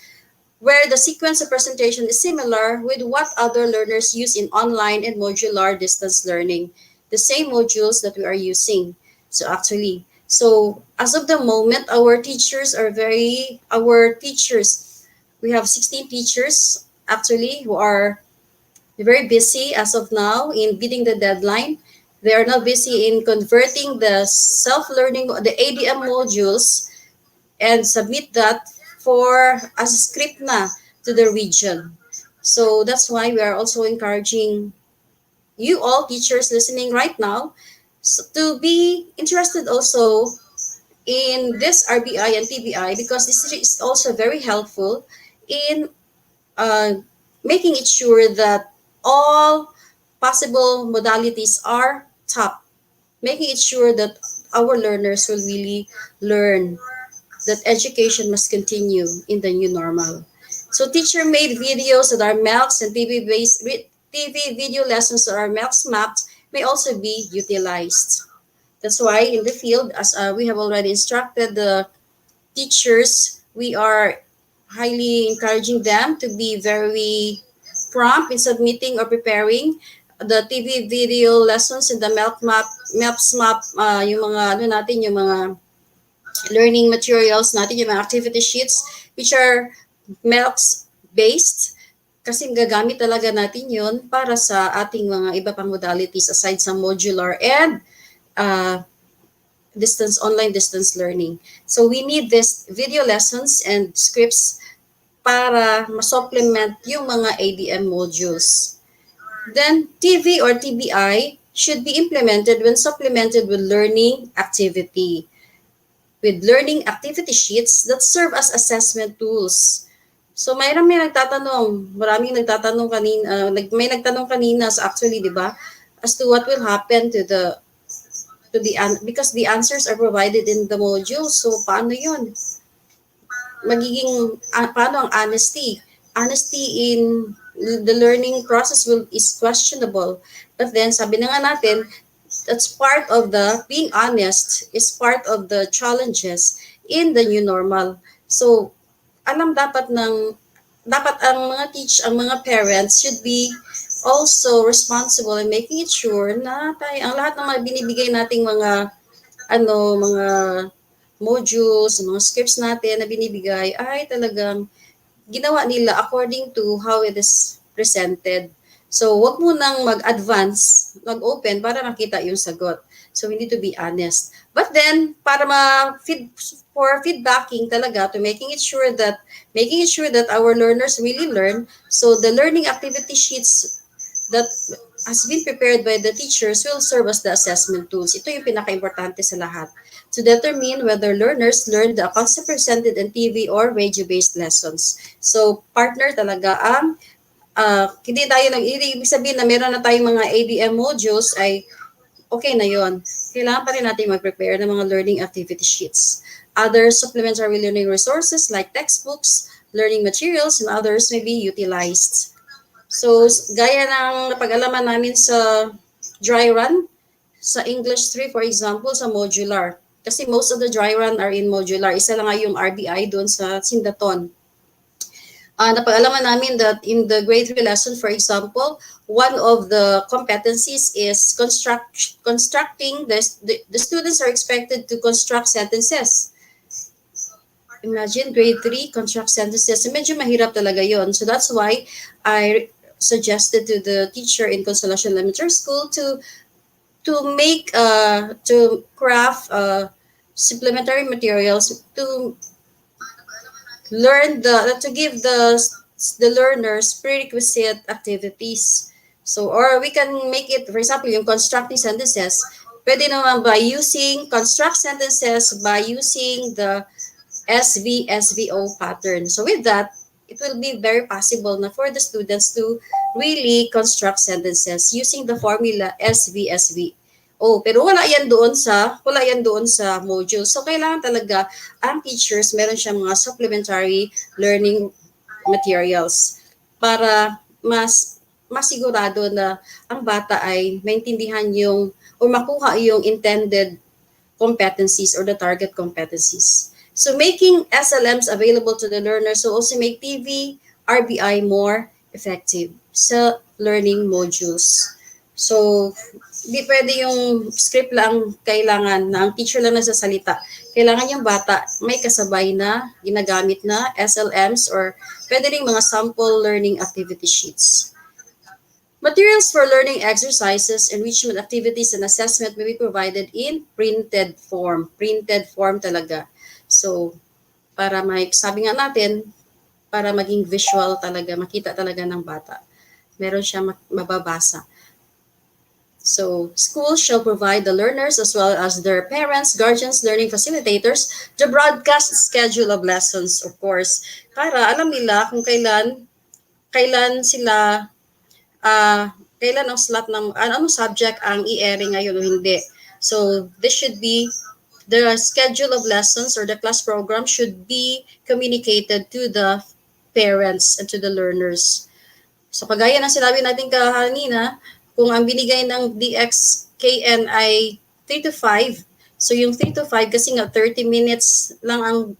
where the sequence of presentation is similar with what other learners use in online and modular distance learning, the same modules that we are using. So as of the moment, we have 16 teachers actually who are very busy as of now in beating the deadline. They are now busy in converting the self-learning, the ADM modules, and submit that as a script na to the region. So that's why we are also encouraging you all teachers listening right now to be interested also in this RBI and TBI, because this is also very helpful in making it sure that all possible modalities are taught, making it sure that our learners will really learn that education must continue in the new normal. So teacher-made videos that are MELCs and TV video lessons that are MELCs mapped may also be utilized. That's why in the field, as we have already instructed the teachers, we are highly encouraging them to be very prompt in submitting or preparing the TV video lessons in the MELCs map, yung mga learning materials natin, yung mga activity sheets which are MELCs based, kasi gagamit talaga natin yun para sa ating mga iba pang modalities aside sa modular and online distance learning. So we need this video lessons and scripts para ma-supplement yung mga ADM modules. Then TV or TBI should be implemented when supplemented with learning activity sheets that serve as assessment tools. So may maraming nagtatanong kanina, may nagtanong kanina actually, di ba, as to what will happen because the answers are provided in the module. So paano yun? Paano ang honesty? Honesty in the learning process is questionable. But then, sabi na nga natin, that's part of the being honest is part of the challenges in the new normal. So, dapat ang mga parents should be also responsible in making it sure na ang lahat ng mga binibigay nating mga modules, mga scripts natin na binibigay ay talagang ginawa nila according to how it is presented. So, wag mo nang mag-advance, mag-open para makita yung sagot. So, we need to be honest. But then, for feedbacking talaga, to making it sure that our learners really learn, so the learning activity sheets that has been prepared by the teachers will serve as the assessment tools. Ito yung pinaka-importante sa lahat. To determine whether learners learn the concept presented in TV or radio-based lessons. So, partner talaga ang hindi tayo ibig sabihin na meron na tayong mga ABM modules ay okay na yon. Kailangan pa rin natin mag-prepare ng mga learning activity sheets. Other supplementary learning resources like textbooks, learning materials, and others may be utilized. So, gaya ng napag-alaman namin sa dry run, sa English 3 for example, sa modular. Kasi most of the dry run are in modular. Isa lang nga yung RBI doon sa Sindaton. Napag-alaman namin that in the grade 3 lesson, for example, one of the competencies is constructing, the students are expected to construct sentences. Imagine grade 3, construct sentences. Medyo mahirap talaga yon. So that's why I suggested to the teacher in Consolacion Elementary School to craft supplementary materials to give the learners prerequisite activities. So, or we can make it, for example, yung constructing sentences, pwede naman by using construct sentences by using the SVO pattern. So with that, it will be very possible na for the students to really construct sentences using the formula SVO. Pero wala yan doon sa module. So kailangan talaga ang teachers meron siyang mga supplementary learning materials para mas masigurado na ang bata ay maintindihan yung o makuha yung intended competencies or the target competencies. So making SLMs available to the learners will also make TV, RBI more effective sa learning modules. So, di pwede yung script lang kailangan na ang teacher lang nagsasalita. Kailangan yung bata may kasabay na ginagamit na SLMs or pwede rin mga sample learning activity sheets. Materials for learning exercises, enrichment activities, and assessment may be provided in printed form. Printed form talaga. So, para sabi nga natin, para maging visual talaga, makita talaga ng bata. Meron siya mababasa. So, schools shall provide the learners as well as their parents, guardians, learning facilitators, the broadcast schedule of lessons, of course, para alam nila kung kailan sila, kailan ang slot ng, anong subject ang i-airing ngayon o hindi. So, this should be the schedule of lessons or the class program should be communicated to the parents and to the learners. So kagaya ng sinabi natin kanina, kung ang binigay ng DXKN ay 3 to 5, so yung 3 to 5 kasi nga 30 minutes lang ang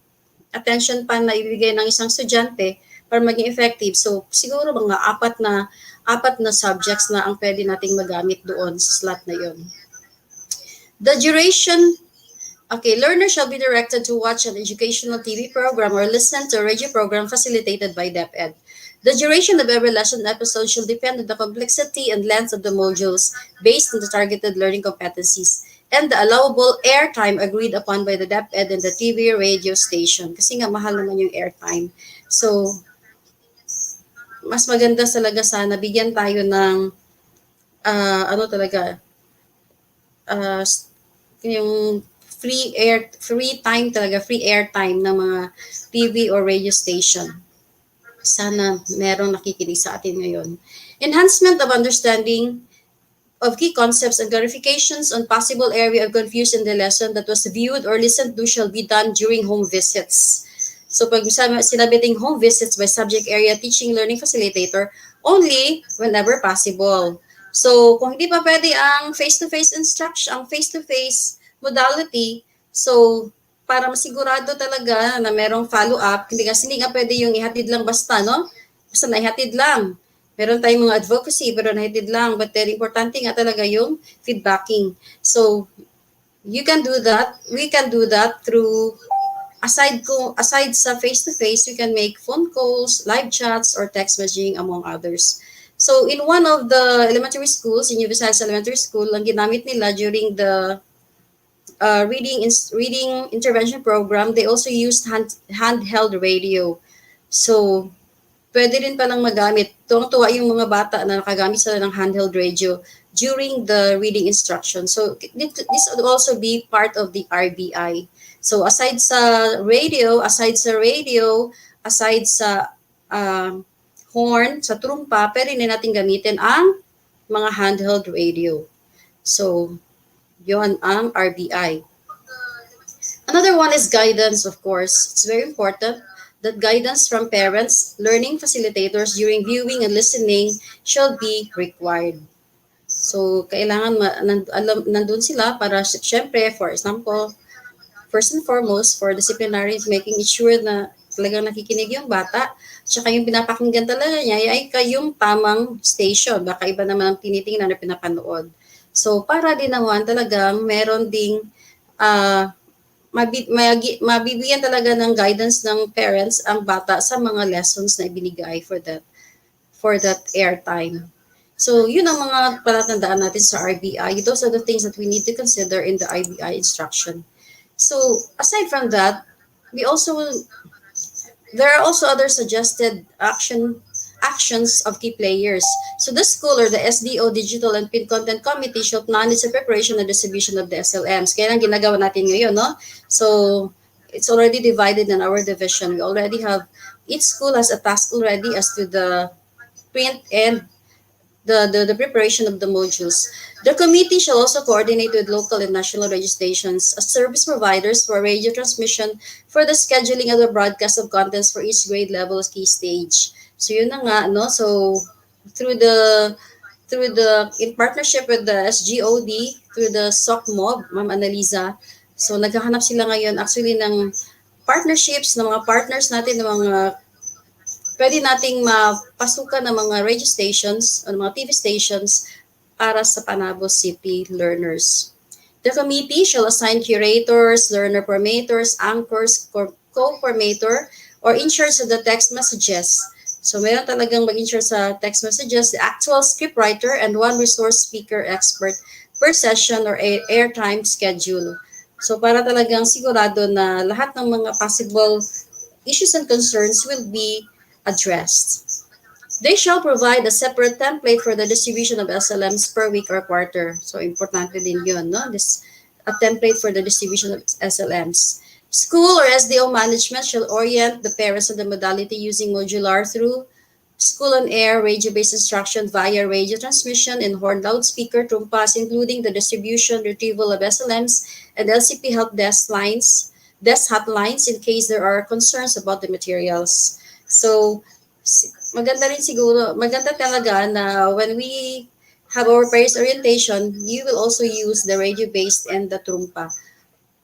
attention span na ibigay ng isang estudyante para maging effective. So siguro mga apat na subjects na ang pwede nating magamit doon sa slot na yon. The duration. Okay, learners shall be directed to watch an educational TV program or listen to a radio program facilitated by DepEd. The duration of every lesson episode shall depend on the complexity and length of the modules based on the targeted learning competencies and the allowable airtime agreed upon by the DepEd and the TV radio station. Kasi nga mahal naman yung airtime. So, mas maganda talaga sana bigyan tayo ng yung free airtime ng mga TV or radio station. Sana merong nakikinig sa atin ngayon. Enhancement of understanding of key concepts and clarifications on possible area of confusion in the lesson that was viewed or listened to shall be done during home visits. So pag sinabi ting home visits by subject area teaching learning facilitator, only whenever possible. So, kung hindi pa pwede ang face-to-face instruction, ang face-to-face modality, so para masigurado talaga na merong follow-up, hindi nga pwede yung ihatid lang basta, no? Basta naihatid lang. Meron tayong mga advocacy, pero nahatid lang. But then, importante nga talaga yung feedbacking. So, you can do that. We can do that through aside sa face-to-face, we can make phone calls, live chats, or text messaging among others. So in one of the elementary schools, in New Visayas Elementary School, ang ginamit nila during the reading intervention program, they also used handheld radio. So pwede rin palang magamit. Tuwang-tuwa yung mga bata na nakagamit sila ng handheld radio during the reading instruction. So this would also be part of the RBI. So aside sa radio, aside sa horn, sa trumpa, pwede na natin gamitin ang mga handheld radio. So, yon ang RBI. Another one is guidance, of course. It's very important that guidance from parents, learning facilitators during viewing and listening should be required. So, kailangan nandun sila para, syempre, for example, first and foremost, for disciplinary, making sure na talagang nakikinig yung bata, tsaka yung pinapakinggan talaga niya ay kayong tamang station. Baka iba naman ang tinitingnan na pinapanood. So, para din naman talagang meron ding mabibigyan talaga ng guidance ng parents ang bata sa mga lessons na ibinigay for that airtime. So, yun ang mga palatandaan natin sa RBI. Those are the things that we need to consider in the RBI instruction. So, aside from that, there are also other suggested actions of key players. So the school or the SDO Digital and Print Content Committee shall plan its preparation and distribution of the SLMs. Kaya lang ginagawa natin ngayon, no? So it's already divided in our division. We already have, each school has a task already as to the print and the preparation of the modules. The committee shall also coordinate with local and national radio stations as service providers for radio transmission for the scheduling of the broadcast of contents for each grade level key stage. So yun na nga, no? So through the in partnership with the SGOD, through the SOCMOB, Ma'am Annalisa, so naghahanap sila ngayon actually ng partnerships, ng mga partners natin, ng mga pwede nating mapasukan ng mga radio stations o mga TV stations para sa Panabo City learners. The committee shall assign curators, learner formators, anchors, co-formator, or in charge of the text messages. So meron talagang mag-in-charge sa text messages, the actual scriptwriter, and one resource speaker expert per session or airtime schedule. So para talagang sigurado na lahat ng mga possible issues and concerns will be addressed. They shall provide a separate template for the distribution of SLMs per week or quarter. So, importante din yun, no? A template for the distribution of SLMs. School or SDO management shall orient the parents on the modality using modular through school on air, radio-based instruction via radio transmission and horn loudspeaker trumpas, including the distribution, retrieval of SLMs and LCP help desk hotlines in case there are concerns about the materials. So, maganda talaga na when we have our parents orientation, you will also use the radio-based and the trumpa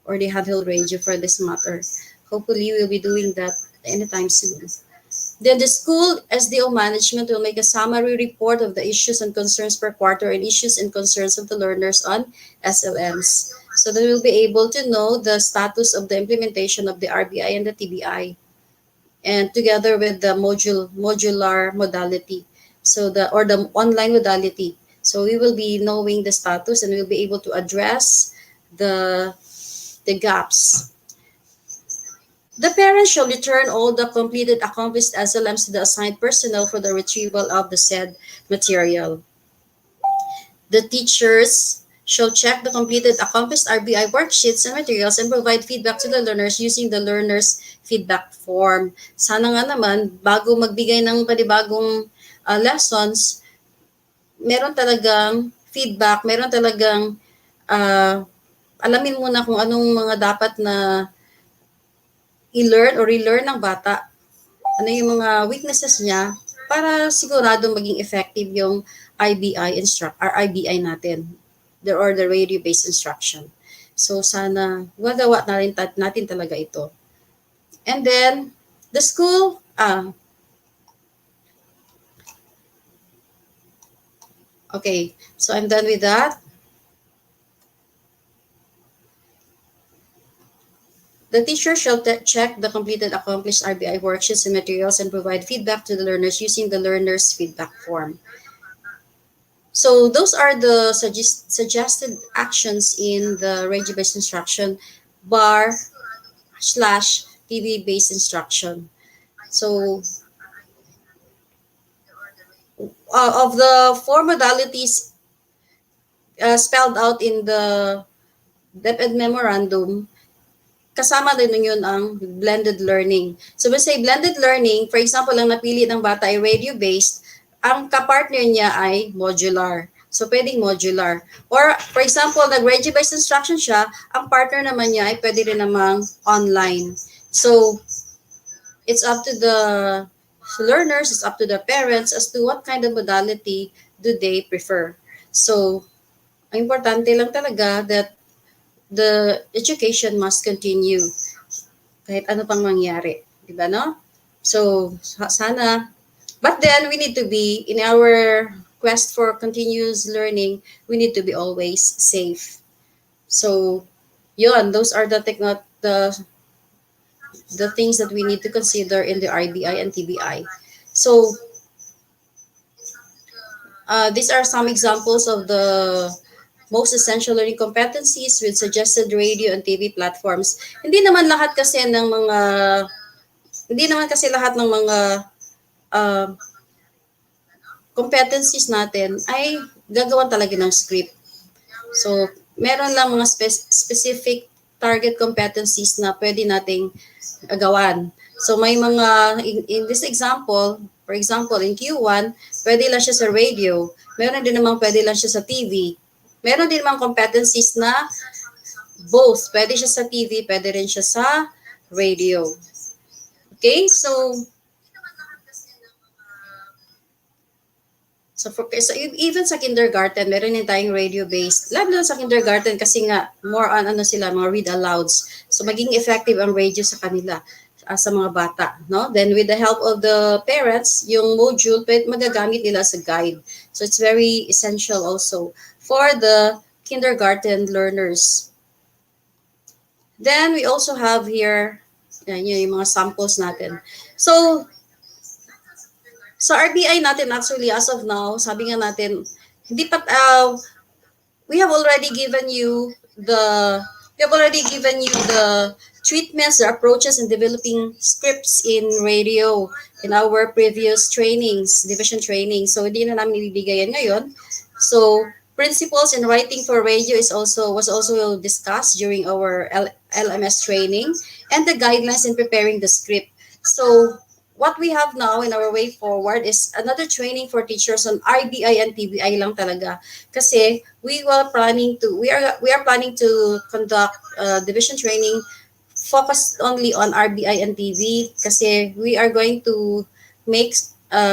or the handheld radio for this matter. Hopefully, we will be doing that anytime soon. Then the school SDO management will make a summary report of the issues and concerns per quarter and issues and concerns of the learners on SLMs. So they will be able to know the status of the implementation of the RBI and the TBI. And together with the modular modality, so the online modality. So we will be knowing the status and we'll be able to address the gaps. The parents shall return all the completed accomplished SLMs to the assigned personnel for the retrieval of the said material. The teachers shall check the completed accomplished RBI worksheets and materials and provide feedback to the learners using the learners feedback form. Sana nga naman, bago magbigay ng panibagong lessons, meron talagang feedback, meron talagang alamin muna kung anong mga dapat na i-learn or relearn ng bata. Ano yung mga weaknesses niya para sigurado maging effective yung IBI natin, the radio-based instruction. So sana magawa na rin natin talaga ito. And then the school, okay, so I'm done with that. The teacher shall check the completed accomplished RBI worksheets and materials and provide feedback to the learners using the learner's feedback form. So those are the suggested actions in the radio-based instruction bar slash TV-based instruction. So of the four modalities spelled out in the DepEd memorandum, kasama din yun ang blended learning. So when say blended learning, for example, ang napili ng bata ay radio-based, ang kapartner niya ay modular. So pwedeng modular. Or for example, nag-radio-based instruction siya, ang partner naman niya ay pwede rin namang online. So it's up to the learners, it's up to the parents as to what kind of modality do they prefer. So ang importante lang talaga that the education must continue kahit ano pang mangyari, di ba, no? So sana, but then we need to be, in our quest for continuous learning, we need to be always safe. So yun, those are the things that we need to consider in the RBI and TBI. So these are some examples of the most essential learning competencies with suggested radio and TV platforms. Hindi naman kasi lahat ng mga competencies natin ay gagawan talaga ng script. So, meron lang mga specific target competencies na pwede nating gawan. So, may mga, in this example, for example, in Q1, pwede lang siya sa radio. Meron din naman pwede lang siya sa TV. Meron din naman competencies na both. Pwede siya sa TV, pwede rin siya sa radio. Okay, so even sa kindergarten, meron din tayong radio-based. Lalo na sa kindergarten kasi nga more on mga read alouds. So maging effective ang radio sa kanila, sa mga bata, no? Then with the help of the parents, yung module magagamit nila sa guide. So it's very essential also for the kindergarten learners. Then we also have here yung mga samples natin. So sa RBI natin, actually, as of now, sabi nga natin, we have already given you the treatments, the approaches in developing scripts in radio in our previous trainings, division training. So hindi na namin ibibigay yan ngayon. So principles in writing for radio was also discussed during our LMS training, and the guidelines in preparing the script. So what we have now in our way forward is another training for teachers on RBI and TBI lang talaga. Kasi we are planning to conduct division training focused only on RBI and TV kasi we are going to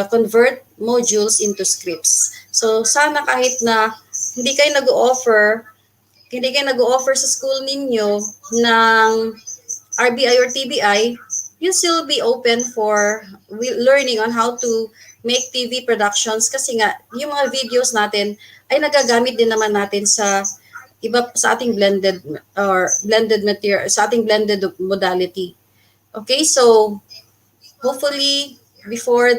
convert modules into scripts. So sana kahit na hindi kayo nag-o-offer sa school ninyo ng RBI or TBI, you'll still be open for learning on how to make TV productions kasi nga yung mga videos natin ay nagagamit din naman natin sa ating blended material, sa ating blended modality. Okay, so hopefully before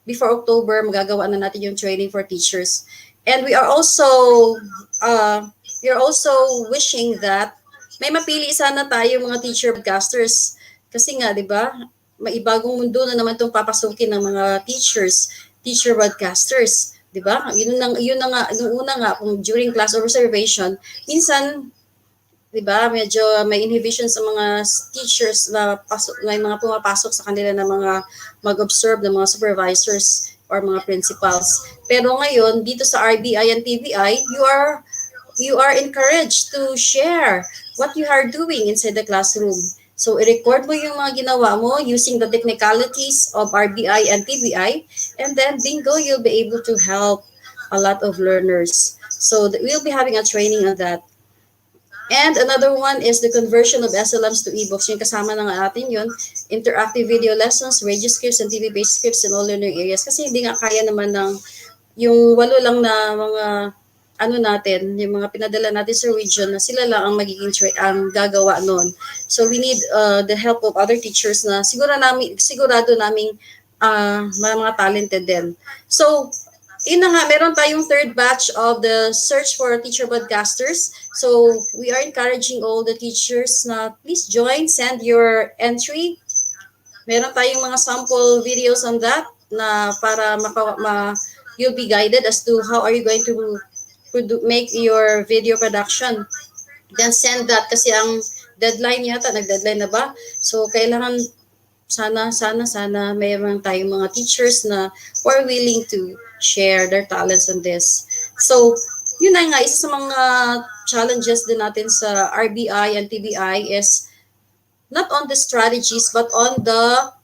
October magagawa na natin yung training for teachers. And we are also wishing that may mapili sana tayo mga teacher broadcasters. Kasi nga, di ba, maibagong mundo na naman itong papasukin ng mga teacher broadcasters. Di ba? Yun na nga, yung una nga, kung during class observation, minsan, di ba, medyo may inhibition sa mga teachers na may mga pumapasok sa kanila na mga mag-observe ng mga supervisors or mga principals. Pero ngayon, dito sa RBI and TBI, you are encouraged to share what you are doing inside the classroom. So, i-record mo yung mga ginawa mo using the technicalities of RBI and TBI, and then bingo, you'll be able to help a lot of learners. So, we'll be having a training on that. And another one is the conversion of SLMs to ebooks. Yung kasama na nga atin yun, interactive video lessons, radio scripts, and TV-based scripts in all learning areas. Kasi hindi nga kaya naman ng yung 8 lang na mga ano natin, yung mga pinadala natin sa region na sila lang ang magiging ang gagawa noon. So we need the help of other teachers na sigurado naming mga talented din. So yun na nga, meron tayong third batch of the search for teacher broadcasters. So we are encouraging all the teachers na please join, send your entry. Meron tayong mga sample videos on that na para you'll be guided as to how are you going to make your video production. Then send that kasi ang deadline yata, nag-deadline na ba? So kailangan sana mayroon tayong mga teachers na who are willing to share their talents on this. So, yun na nga, isa sa mga challenges din natin sa RBI and TBI is not on the strategies but on the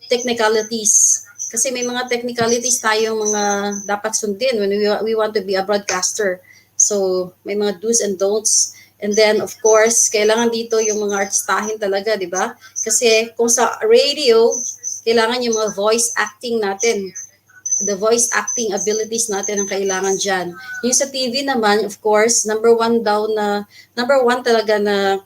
technicalities. Kasi may mga technicalities tayong mga dapat sundin when we want to be a broadcaster. So, may mga do's and don'ts. And then, of course, kailangan dito yung mga artistahin talaga, di ba? Kasi kung sa radio, kailangan yung mga voice acting natin. The voice acting abilities natin ang kailangan dyan. Yung sa TV naman, of course, number one talaga na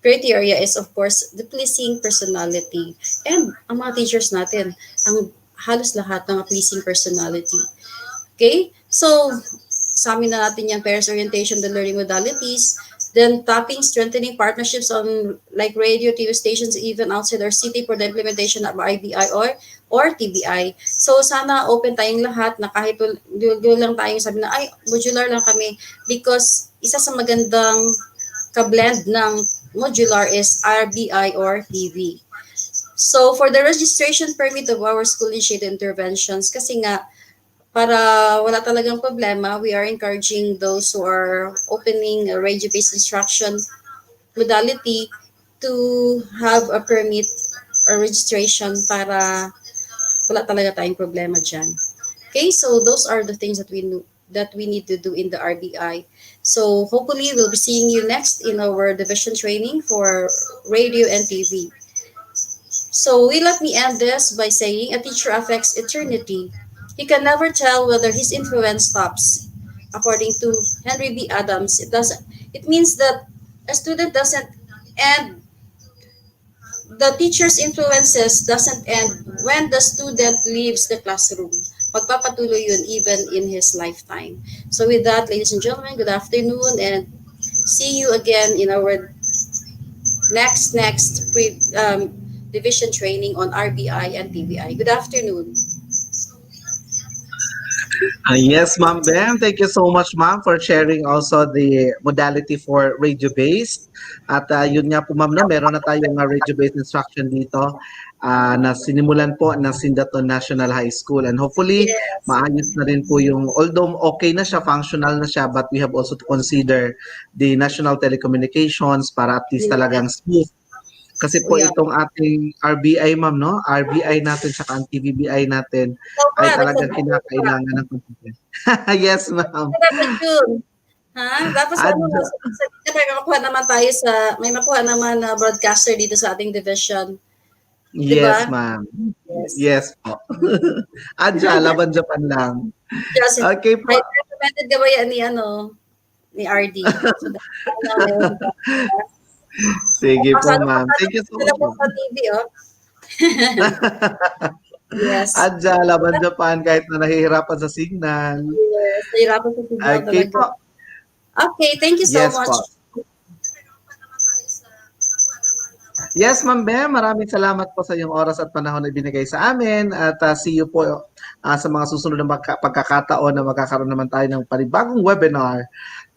criteria is, of course, the pleasing personality. And ang mga teachers natin, ang halos lahat ng pleasing personality. Okay? So, sa amin na natin yung parents orientation, the learning modalities, then tapping, strengthening partnerships on like radio, TV stations, even outside our city for the implementation of IBI or TBI. So sana open tayong lahat na kahit doon lang tayong sabi na, ay, modular lang kami because isa sa magandang ka-blend ng modular is RBI or TV. So for the registration permit of our school-initiated interventions, kasi nga, para wala talagang problema, we are encouraging those who are opening a radio-based instruction modality to have a permit or registration para wala talaga tayong problema dyan. Okay, so those are the things that we need to do in the RBI. So hopefully we'll be seeing you next in our division training for radio and TV. So let me end this by saying a teacher affects eternity. He can never tell whether his influence stops. According to Henry B. Adams, it means that a student doesn't end, the teacher's influences doesn't end when the student leaves the classroom. Magpapatuloy yun even in his lifetime. So with that, ladies and gentlemen, good afternoon and see you again in our next division training on RBI and TBI. Good afternoon. Yes, Ma'am Bem. Thank you so much, Ma'am, for sharing also the modality for radio-based. At yun nga po, Ma'am, no, meron na tayong radio-based instruction dito na sinimulan po ng Sindaton National High School. And hopefully, maayos na rin po yung, although okay na siya, functional na siya, but we have also to consider the national telecommunications para at least talagang smooth. Kasi po itong ating RBI, Ma'am, no? RBI natin saka ang TVBI natin ay talagang kinakailangan ng computer. Yes, Ma'am. Tapos may makuha naman na broadcaster dito sa ating division. Yes, diba? Ma'am. Yes po. Adja, laban Japan lang. Okay po. I recommended ka ba yan ni RD? So, sige po, Ma'am. Thank you so much. Sa TV, yes. Adja, laban Japan kahit na nahihirapan sa signal. Yes, nahihirapan sa signal okay talaga. Po. Okay, thank you so much. Po. Yes, Ma'am Bem, maraming salamat po sa iyong oras at panahon na ibinigay sa amin at see you po sa mga susunod na pagkakataon na magkakaroon naman tayo ng panibagong webinar.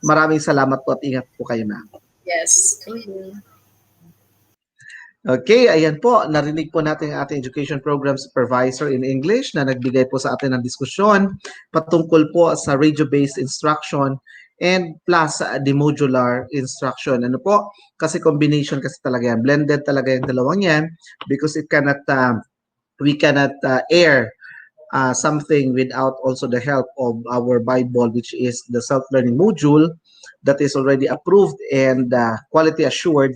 Maraming salamat po at ingat po kayo, Ma'am. Yes, thank you. Okay, ayan po. Narinig po natin ang ating Education Program Supervisor in English na nagbigay po sa atin ng diskusyon patungkol po sa radio-based instruction and plus the modular instruction. Ano po? Kasi combination kasi talaga yan. Blended talaga yung dalawang yan because we cannot air something without also the help of our Bible, which is the self-learning module that is already approved and quality assured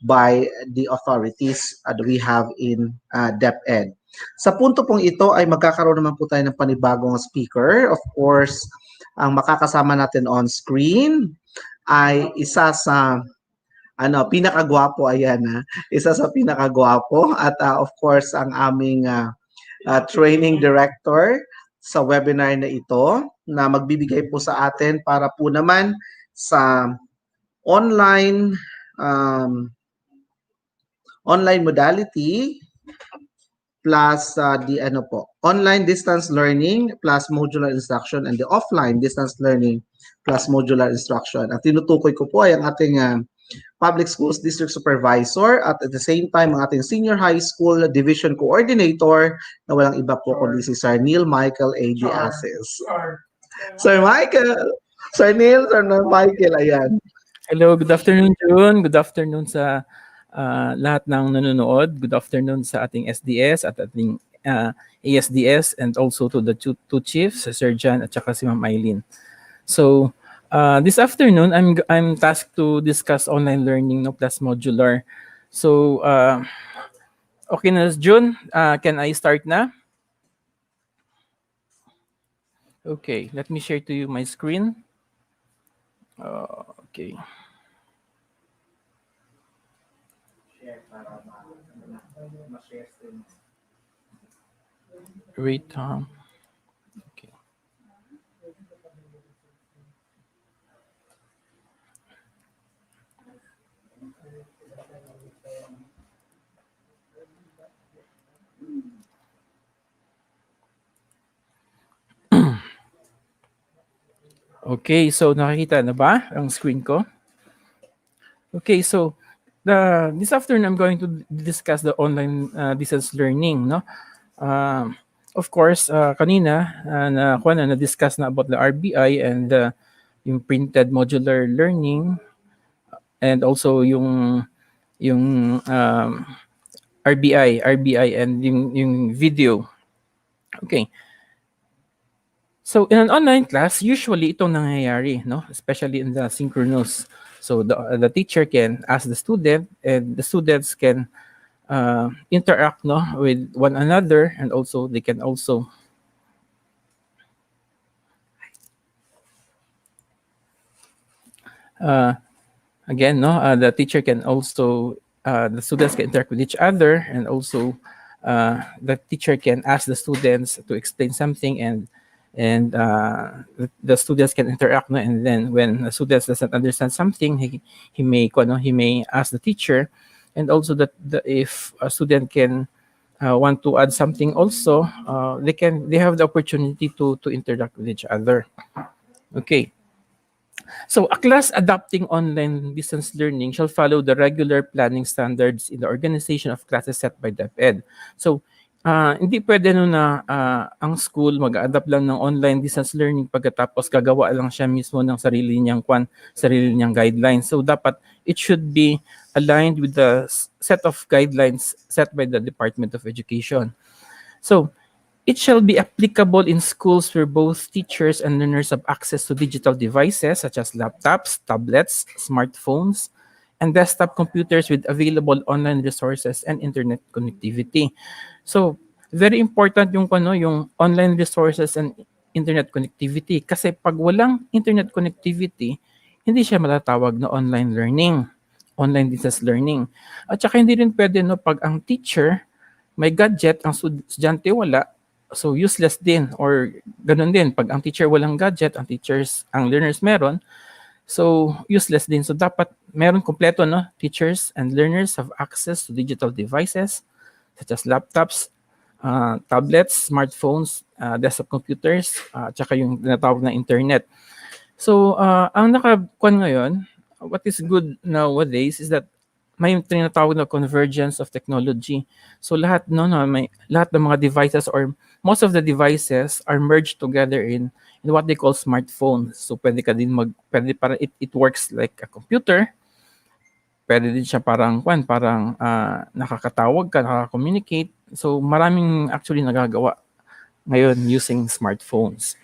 by the authorities that we have in DepEd. Sa punto pong ito ay magkakaroon naman po tayo ng panibagong speaker. Of course, ang makakasama natin on screen ay isa sa pinakagwapo, ayan isa sa pinakagwapo at of course ang aming training director sa webinar na ito na magbibigay po sa atin para po naman sa online online modality plus the online distance learning plus modular instruction and the offline distance learning plus modular instruction. At tinutukoy ko po ay ang ating Public Schools District Supervisor at the same time ang ating Senior High School Division Coordinator na walang iba po kundi si Sir Neil Michael A. D. Asis. Sir Michael! Sir Neil, Sir Michael, ayan. Hello, good afternoon, June. Good afternoon sa lahat ng nanonood. Good afternoon sa ating SDS at ating ASDS and also to the two chiefs, Sir John at saka si Ma'am Eileen. So, this afternoon, I'm tasked to discuss online learning plus modular. So, okay na, June. Can I start na? Okay, let me share to you my screen. Okay. Wait, okay. Okay, so nakikita na ba ang screen ko? Okay, so this afternoon I'm going to discuss the online distance learning, no? Of course, kanina na-discuss na about the RBI and yung printed modular learning and also yung RBI and yung video. Okay. So in an online class, usually itong nangyayari, no? Especially in the synchronous. So the teacher can ask the student and the students can interact with one another, and also they can also again the teacher can also the students can interact with each other, and also the teacher can ask the students to explain something, and the students can interact, and then when the students doesn't understand something, he may ask the teacher, and also that if a student can want to add something also, they have the opportunity to interact with each other. Okay. So a class adopting online distance learning shall follow the regular planning standards in the organization of classes set by DepEd. So hindi pwede na ang school mag-adapt lang ng online distance learning pagkatapos gagawa lang siya mismo ng sarili niyang guidelines. So dapat it should be aligned with the set of guidelines set by the Department of Education. So it shall be applicable in schools where both teachers and learners have access to digital devices such as laptops, tablets, smartphones, and desktop computers with available online resources and internet connectivity. So, very important yung online resources and internet connectivity, kasi pag walang internet connectivity, hindi siya matatawag na online learning, online distance learning. At saka hindi rin pwede pag ang teacher may gadget, ang estudyante wala, so useless din, or ganun din pag ang teacher walang gadget, ang learners meron, so useless din. So dapat meron kompleto, teachers and learners have access to digital devices such as laptops, tablets, smartphones, desktop computers, tsaka yung tinatawag na internet. So ang nakakuan ngayon, what is good nowadays is that may tinatawag na convergence of technology. So lahat lahat ng mga devices or most of the devices are merged together in what they call smartphones. So pwede ka din pwede para it works like a computer. Pwede din siya parang nakakatawag ka, nakaka-communicate. So maraming actually nagagawa ngayon using smartphones.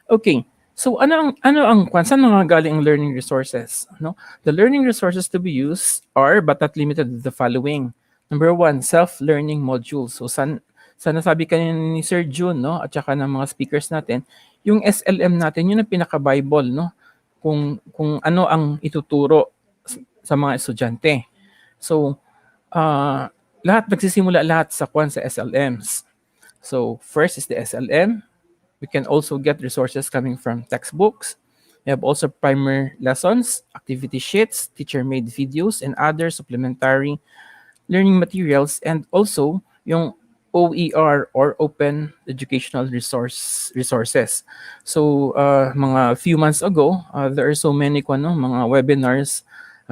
Okay. So saan nanggagaling ang learning resources, no? The learning resources to be used are but not limited to the following. Number one, self-learning modules. So sa nasabi kanina ni Sir June, no, at saka ng mga speakers natin, yung SLM natin, yun ang pinaka-bible, no? Kung ano ang ituturo sa mga estudyante. So, nagsisimula lahat sa SLMs. So, first is the SLM. We can also get resources coming from textbooks. We have also primer lessons, activity sheets, teacher-made videos, and other supplementary learning materials, and also yung OER or Open Educational Resources. So, mga few months ago, there are so many mga webinars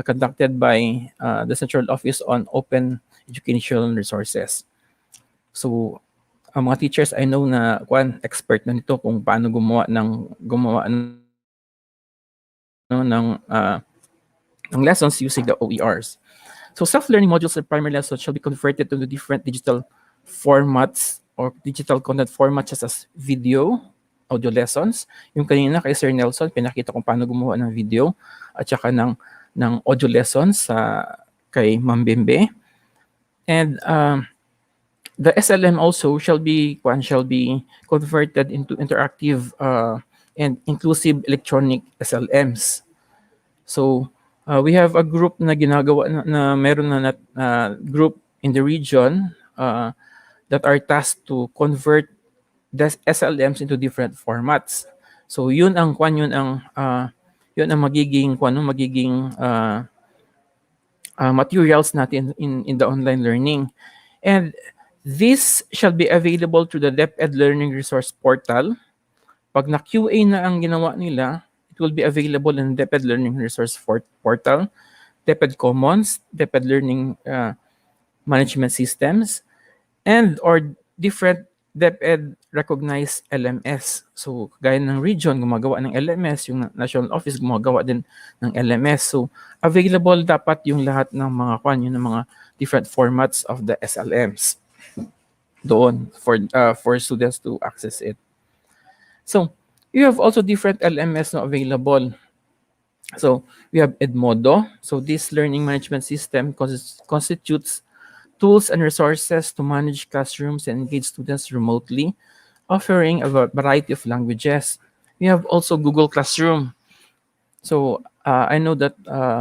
conducted by the Central Office on Open Educational Resources. So, ang mga teachers I know na expert na nito kung paano gumawa ng lessons using the OERs. So self-learning modules and primary lessons shall be converted to the different digital formats or digital content formats such as video, audio lessons. Yung kanina kay Sir Nelson, pinakita kung paano gumawa ng video at saka ng audio lessons kay Ma'am Bembe. And the SLM also shall be converted into interactive and inclusive electronic SLMs. So we have a group na ginagawa na meron na group in the region that are tasked to convert the SLMs into different formats. So yun ang magiging materials natin in the online learning. And this shall be available through the DepEd Learning Resource Portal. Pag na-QA na ang ginawa nila, it will be available in DepEd Learning Resource Portal, DepEd Commons, DepEd Learning Management Systems, and or different DepEd recognized LMS. So, gaya ng region, gumagawa ng LMS, yung National Office gumagawa din ng LMS. So, available dapat yung lahat ng yung mga different formats of the SLMs doon for students to access it. So, you have also different LMS na available. So, we have Edmodo. So, this learning management system constitutes tools and resources to manage classrooms and engage students remotely, offering a variety of languages. We have also Google Classroom. So, I know that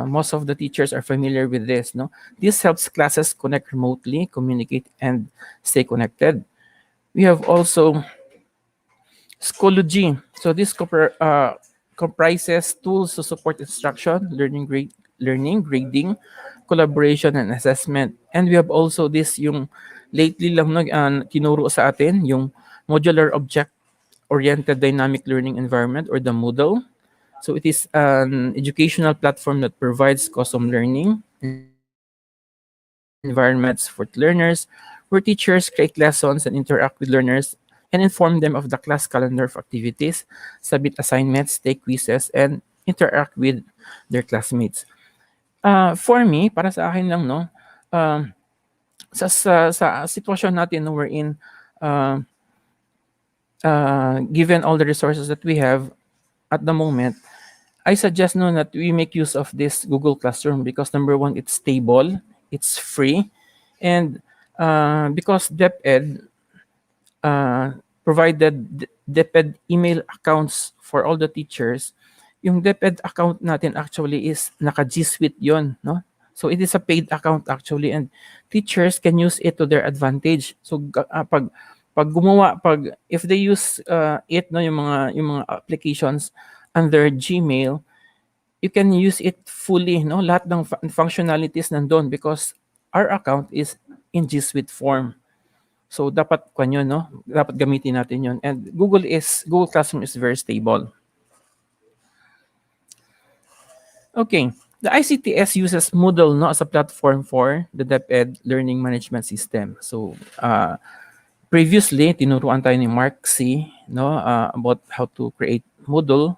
most of the teachers are familiar with this. No, this helps classes connect remotely, communicate, and stay connected. We have also Schoology. So this comprises tools to support instruction, learning, grading, collaboration, and assessment. And we have also this yung lately lang tinuro sa atin, yung Modular Object-Oriented Dynamic Learning Environment or the Moodle. So it is an educational platform that provides custom learning environments for learners, where teachers create lessons and interact with learners and inform them of the class calendar of activities, submit assignments, take quizzes, and interact with their classmates. For me, para sa akin lang, no, sa sitwasyon natin na we're in, given all the resources that we have at the moment, I suggest that we make use of this Google Classroom because number one, it's stable, it's free, and because DepEd provided DepEd email accounts for all the teachers, yung DepEd account natin actually is naka-G Suite yon, no? So it is a paid account actually, and teachers can use it to their advantage. So if they use it, no, yung mga applications under Gmail, you can use it fully, no? Lahat ng functionalities nandun because our account is in G Suite form. So dapat no? Dapat gamitin natin yon. And Google Classroom is very stable. Okay, the ICTS uses Moodle, no, as a platform for the DepEd learning management system. So Previously, tinuruan tayo ni Mark C, no, about how to create Moodle.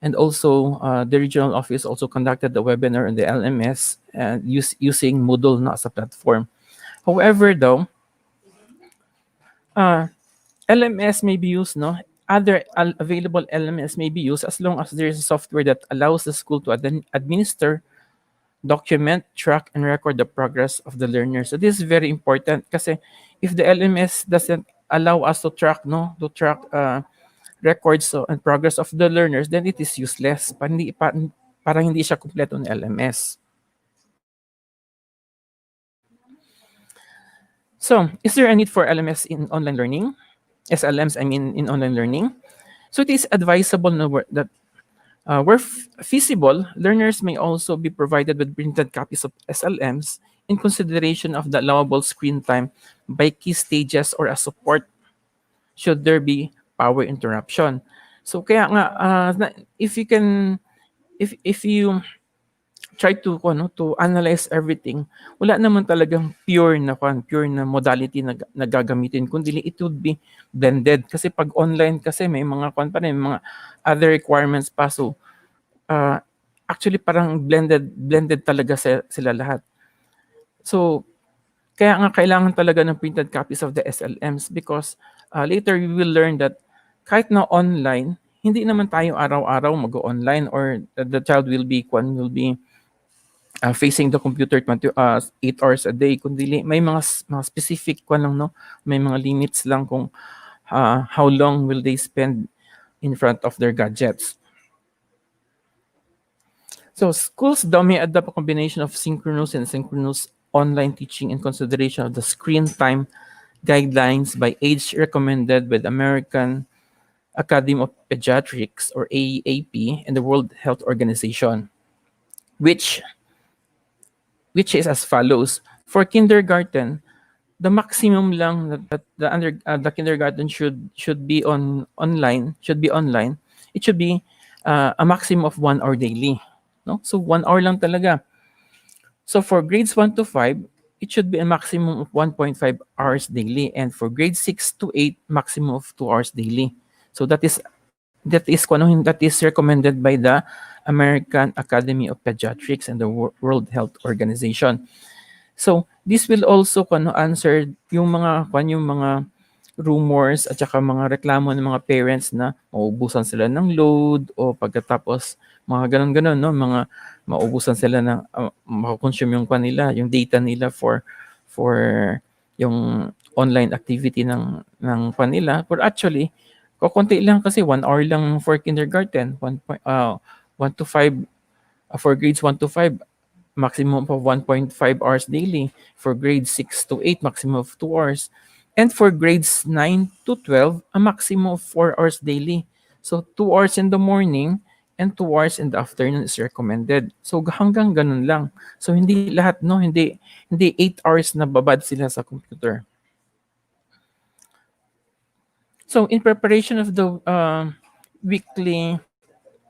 And also, the regional office also conducted a webinar on the LMS and using Moodle na as a platform. However, though, LMS may be used, no? Other available LMS may be used as long as there is a software that allows the school to administer, document, track, and record the progress of the learner. So this is very important kasi if the LMS doesn't allow us to track, no, to track records and progress of the learners, then it is useless. Parang hindi siya kumpleto ng LMS. So, is there a need for LMS in online learning? SLMs, I mean, in online learning? So it is advisable that where feasible, learners may also be provided with printed copies of SLMs in consideration of the allowable screen time by key stages or a support should there be power interruption. So kaya nga, if you can, if you try to to analyze everything, wala naman talagang pure na modality na gagamitin, kundi it would be blended kasi pag online kasi may mga pa rin, mga other requirements pa. So actually parang blended talaga sila lahat. So kaya nga kailangan talaga ng printed copies of the SLMs because later we will learn that kahit na online, hindi naman tayo araw-araw mag-online or the child will be facing the computer 8 hours a day, kundi may mga specific lang, no? May mga limits lang kung how long will they spend in front of their gadgets. So schools daw may adopt a combination of synchronous and asynchronous online teaching in consideration of the screen time guidelines by age recommended by the American Academy of Pediatrics or AAP and the World Health Organization, which is as follows. For kindergarten, the maximum lang that the kindergarten should be online. It should be a maximum of 1 hour daily, no? So 1 hour lang talaga. So for grades 1 to 5, it should be a maximum of 1.5 hours daily, and for grades 6 to 8, maximum of 2 hours daily. So that is recommended by the American Academy of Pediatrics and the World Health Organization. So this will also answer yung mga rumors at saka mga reklamo ng mga parents na mauubusan sila ng load o pagkatapos mga ganon, no, mga mauubusan sila ng mako-consume yung yung data nila for yung online activity ng nila. But actually, kukunti lang kasi 1 hour lang for kindergarten, 1 to 5 for grades 1 to 5, maximum of 1.5 hours daily. For grades 6 to 8, maximum of 2 hours. And for grades 9 to 12, a maximum of 4 hours daily. So 2 hours in the morning and 2 hours in the afternoon is recommended. So hanggang ganun lang. So hindi lahat, no, hindi 8 hours na babad sila sa computer. So in preparation of the weekly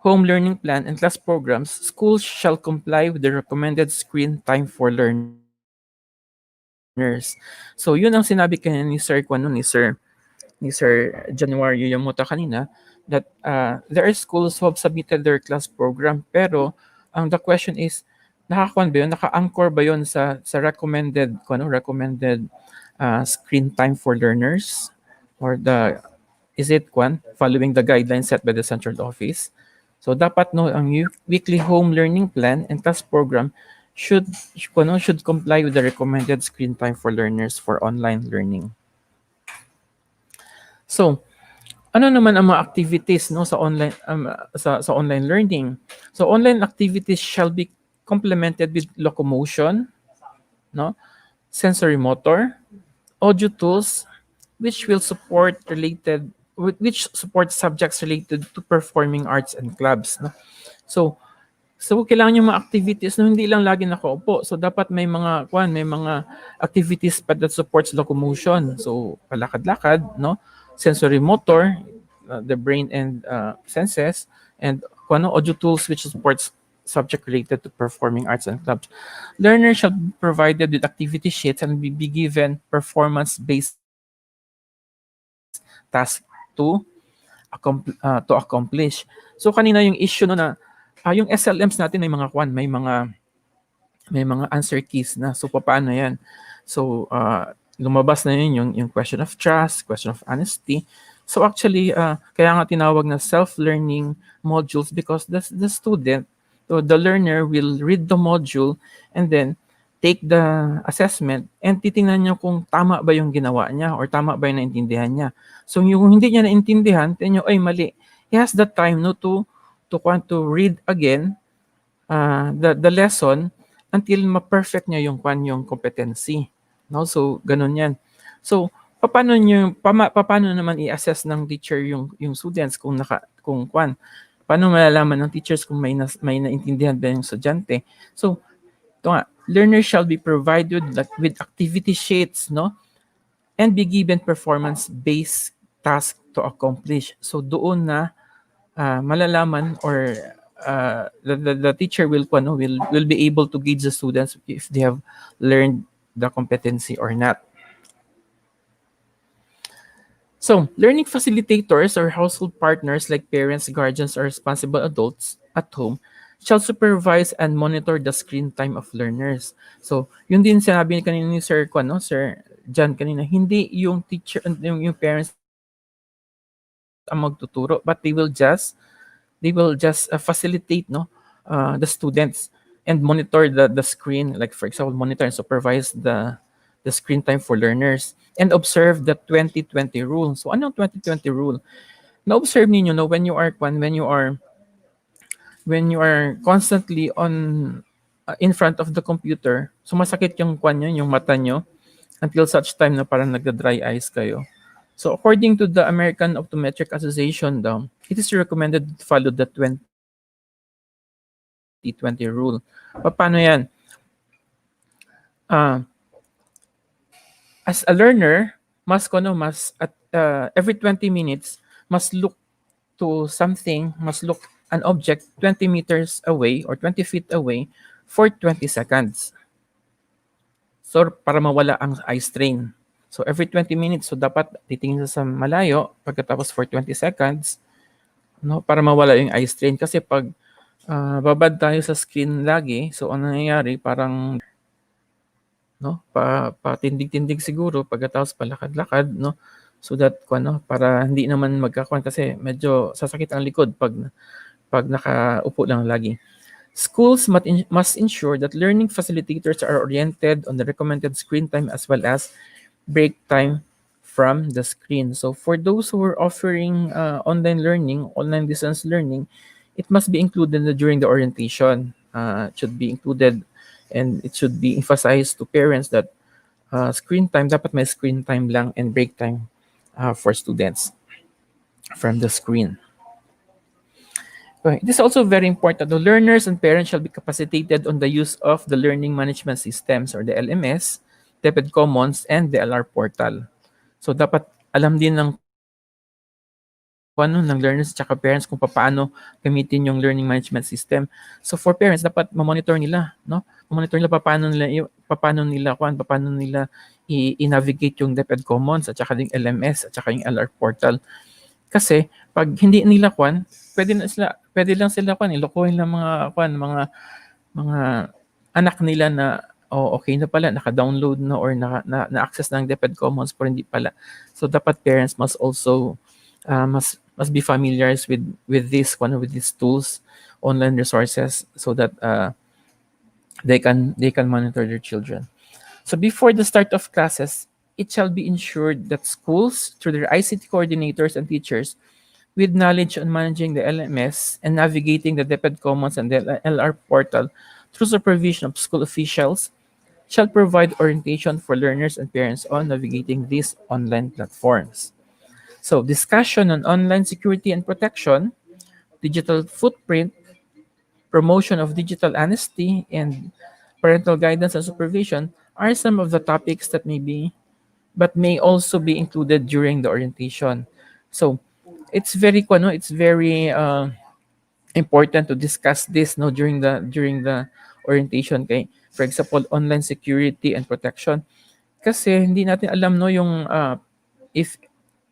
home learning plan and class programs, schools shall comply with the recommended screen time for learners. So yun ang sinabi kanina ni Sir ni Sir January Yamuta kanina, that there are schools who have submitted their class program, pero the question is, naka-anchor ba yun sa recommended screen time for learners, or is it following the guidelines set by the central office? So dapat ang weekly home learning plan and class program should comply with the recommended screen time for learners for online learning. So, ano naman ang mga activities sa online sa online learning? So online activities shall be complemented with locomotion, no? Sensory motor, audio tools which support subjects related to performing arts and clubs, no? So kailangan yung mga activities na hindi lang lagi nakaupo. So dapat may mga activities pa that supports locomotion. So palakad-lakad, no? Sensory motor, the brain and senses, and audio tools which supports subject related to performing arts and clubs. Learners shall be provided with activity sheets and be given performance-based task to to accomplish. So kanina yung issue no na yung SLMs natin may mga answer keys na. So paano 'yan? So lumabas na yun yung question of trust, question of honesty. So actually kaya nga tinawag na self-learning modules because the student, so the learner will read the module and then take the assessment and titingnan niya kung tama ba yung ginawa niya or tama ba yung naintindihan niya. So yung hindi niya naintindihan, tingnan niyo, ay mali. He has the time no to read again the lesson until ma-perfect niya yung competency. No? So ganun 'yan. So paano naman i-assess ng teacher yung students paano malalaman ng teachers kung may naintindihan ba yung estudyante? So ito nga, learners shall be provided with activity sheets, no? And be given performance-based task to accomplish. So doon na malalaman or the teacher will be able to gauge the students if they have learned the competency or not. So, learning facilitators or household partners like parents, guardians, or responsible adults at home shall supervise and monitor the screen time of learners. So, yun din sinabi kanina ni Sir Sir John kanina, hindi yung teacher yung parents ang magtuturo, but they will just facilitate the students and monitor the screen, like for example monitor and supervise the screen time for learners and observe the 2020 rule. So ano 2020 rule? Na-observe niyo no when you are constantly on in front of the computer, sumasakit yung yung mata nyo until such time na parang nagda-dry eyes kayo. So according to the American Optometric Association daw, it is recommended to follow the 2020 rule. Paano yan? As a learner, every 20 minutes, must look an object 20 meters away or 20 feet away for 20 seconds. So, para mawala ang eye strain. So, every 20 minutes, so dapat titingin sa malayo pagkatapos for 20 seconds, no, para mawala yung eye strain. Kasi pag babad tayo sa screen lagi, so ano nangyayari, parang patindig-tindig siguro pagkatapos palakad-lakad, no, so that para hindi naman magkakuan kasi medyo sasakit ang likod pag nakaupo lang lagi. Schools must ensure that learning facilitators are oriented on the recommended screen time as well as break time from the screen. So for those who are offering online distance learning, it must be included during the orientation. It should be included and it should be emphasized to parents that screen time, dapat may screen time lang and break time for students from the screen. It is also very important that learners and parents shall be capacitated on the use of the learning management systems or the LMS, DepEd Commons, and the LR portal. So dapat alam din ng learners at parents kung paano gamitin yung learning management system. So for parents, dapat ma-monitor nila, no? Ma-monitor nila paano nila i-navigate yung DepEd Commons at saka yung LMS at saka yung LR portal. Kasi pag hindi nila pwede lang sila ilokohin lang mga anak nila na okay na pala, naka-download na or na-access ng DepEd Commons pero hindi pala. So dapat parents must also must be familiar with these tools, online resources, so that they can monitor their children. So before the start of classes, it shall be ensured that schools, through their ICT coordinators and teachers, with knowledge on managing the LMS and navigating the DepEd Commons and the LR portal through supervision of school officials, shall provide orientation for learners and parents on navigating these online platforms. So, discussion on online security and protection, digital footprint, promotion of digital honesty, and parental guidance and supervision are some of the topics that may also be included during the orientation. So, it's very important to discuss this during the orientation for example online security and protection kasi hindi natin alam yung if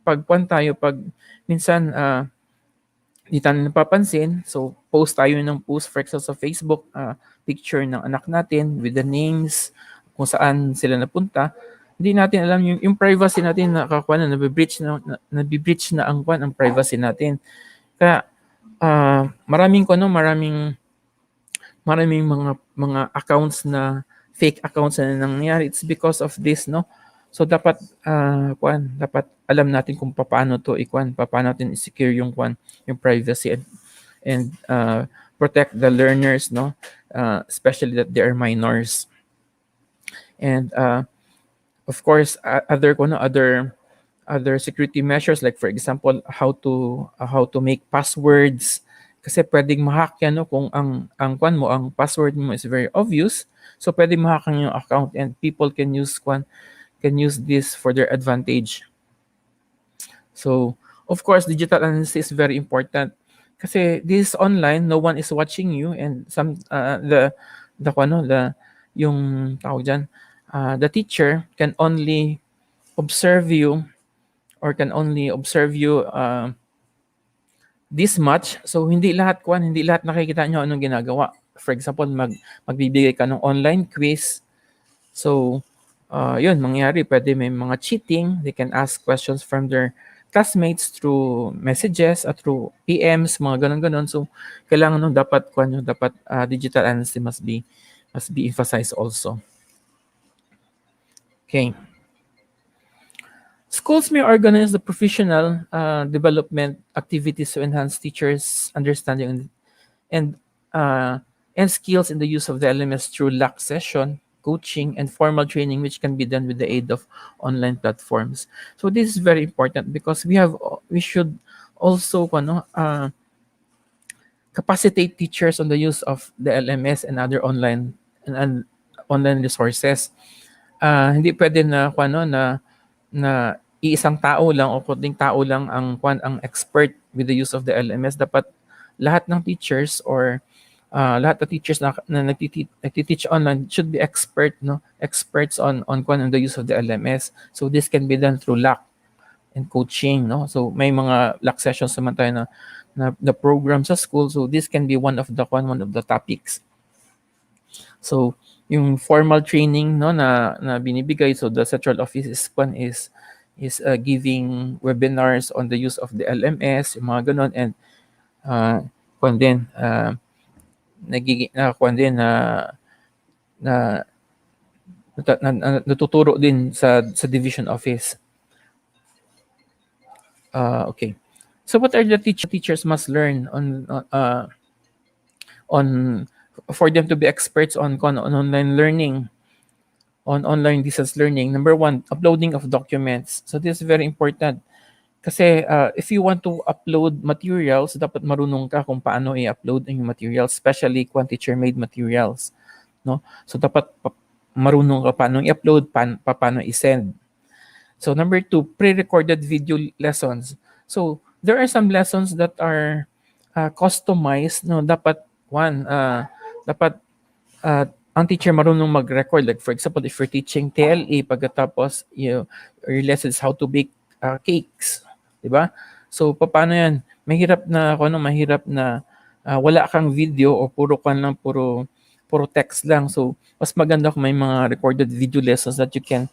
pag minsan di tayo napapansin, so post tayo ng post, for example, sa Facebook, picture ng anak natin with the names, kung saan sila napunta. Hindi natin alam yung privacy natin, nakakuha na, nabibreach na ang privacy natin. Kaya maraming mga accounts na fake accounts na nangyayari. It's because of this, no? So dapat dapat alam natin kung paano paano natin i-secure yung privacy, and protect the learners, no? Especially that they are minors. And of course, other security measures, like for example, how to make passwords, kasi pwedeng ma-hack yan, no? Kung ang password mo is very obvious, so pwedeng ma-hack yung account, and people can use this for their advantage. So of course, digital analysis is very important, kasi this is online, no one is watching you, and yung tawag dyan, the teacher can only observe you, or can only observe you this much. So hindi lahat nakikita nyo anong ginagawa. For example, magbibigay ka ng online quiz. So yun, mangyari, pwede may mga cheating. They can ask questions from their classmates through messages at through PMs, mga ganon. So kailangan dapat digital analysis must be emphasized also. Okay. Schools may organize the professional development activities to enhance teachers' understanding and skills in the use of the LMS through LAC session, coaching, and formal training, which can be done with the aid of online platforms. So this is very important, because we should also capacitate teachers on the use of the LMS and other online resources. Hindi pwede na iisang tao lang o kunting tao lang ang expert with the use of the LMS. Dapat lahat ng teachers, or lahat ng teachers na nagti-teach online should be experts on the use of the LMS. So this can be done through LAC and coaching, no? So may mga LAC sessions naman tayo na the program sa school. So this can be one of the topics. So yung formal training, no, na binibigay, so the central office is giving webinars on the use of the LMS, yung mga ganon, and natuturo din sa division office. Okay. So what are the teachers must learn on for them to be experts on online learning, on online distance learning? Number one, uploading of documents. So this is very important. Kasi if you want to upload materials, dapat marunong ka kung paano i-upload yung materials, especially teacher-made materials, no? So dapat marunong ka paano i-upload, paano i-send. So number two, pre-recorded video lessons. So there are some lessons that are customized, no? Dapat ang teacher marunong mag-record. Like for example, if you're teaching TLE, pagkatapos your lesson is how to bake cakes, di ba? So paano yan? Mahirap na wala kang video, o puro text lang. So mas maganda kung may mga recorded video lessons that you can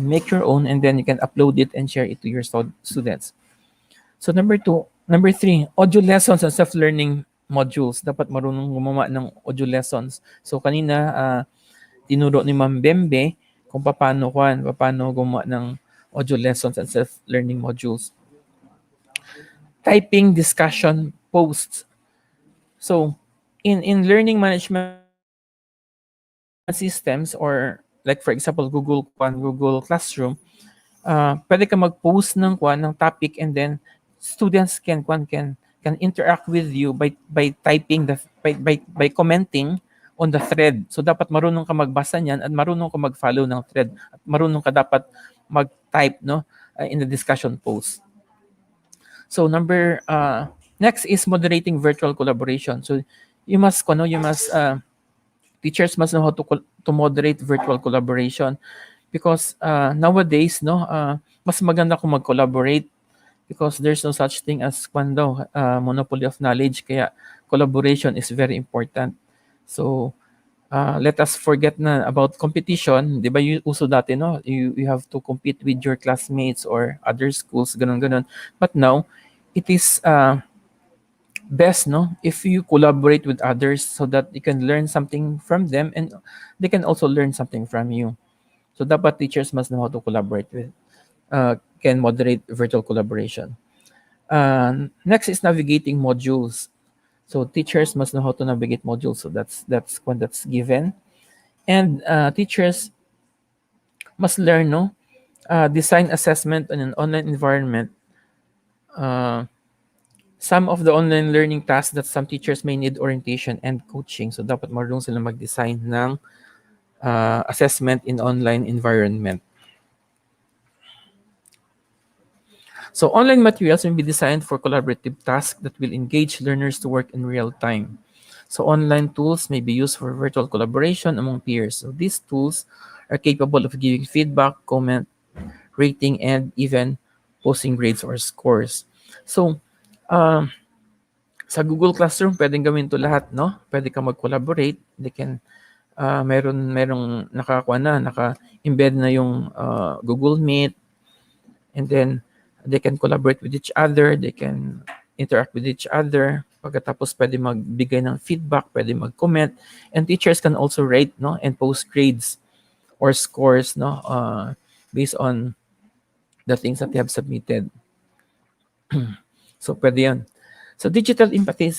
make your own, and then you can upload it and share it to your students. So number three, audio lessons and self-learning modules. Dapat marunong gumawa ng audio lessons. So kanina tinuro ni Ma'am Bembe kung paano gumawa ng audio lessons and self-learning modules. Typing discussion posts. So in learning management systems, or like for example Google Classroom, pwede ka mag-post ng topic, and then students can interact with you by typing by commenting on the thread. So dapat marunong ka magbasa niyan, at marunong ka mag-follow ng thread, at marunong ka dapat mag-type, no, in the discussion post. So next is moderating virtual collaboration. So teachers must know how to moderate virtual collaboration, because nowadays, no, mas maganda kung mag-collaborate because there's no such thing as monopoly of knowledge, kaya collaboration is very important. So let us forget na about competition. Di ba uso dati, no? You have to compete with your classmates or other schools, ganun. But now, it is best, no, if you collaborate with others so that you can learn something from them and they can also learn something from you. So dapat teachers must know how to collaborate with, can moderate virtual collaboration. Next is navigating modules. So teachers must know how to navigate modules. So that's given. And teachers must learn, no, design assessment in an online environment. Some of the online learning tasks that some teachers may need orientation and coaching. So dapat marunong sila mag-design ng assessment in online environment. So online materials may be designed for collaborative tasks that will engage learners to work in real time. So online tools may be used for virtual collaboration among peers. So these tools are capable of giving feedback, comment, rating, and even posting grades or scores. So sa Google Classroom, pwedeng gawin to lahat, no? Pwede kang mag-collaborate. They can, merong naka-embed na yung Google Meet, and then they can collaborate with each other, they can interact with each other. Pagkatapos pwede magbigay ng feedback, pwede mag-comment, and teachers can also rate, no, and post grades or scores, no, based on the things that they have submitted. So pwede yan. So digital empathy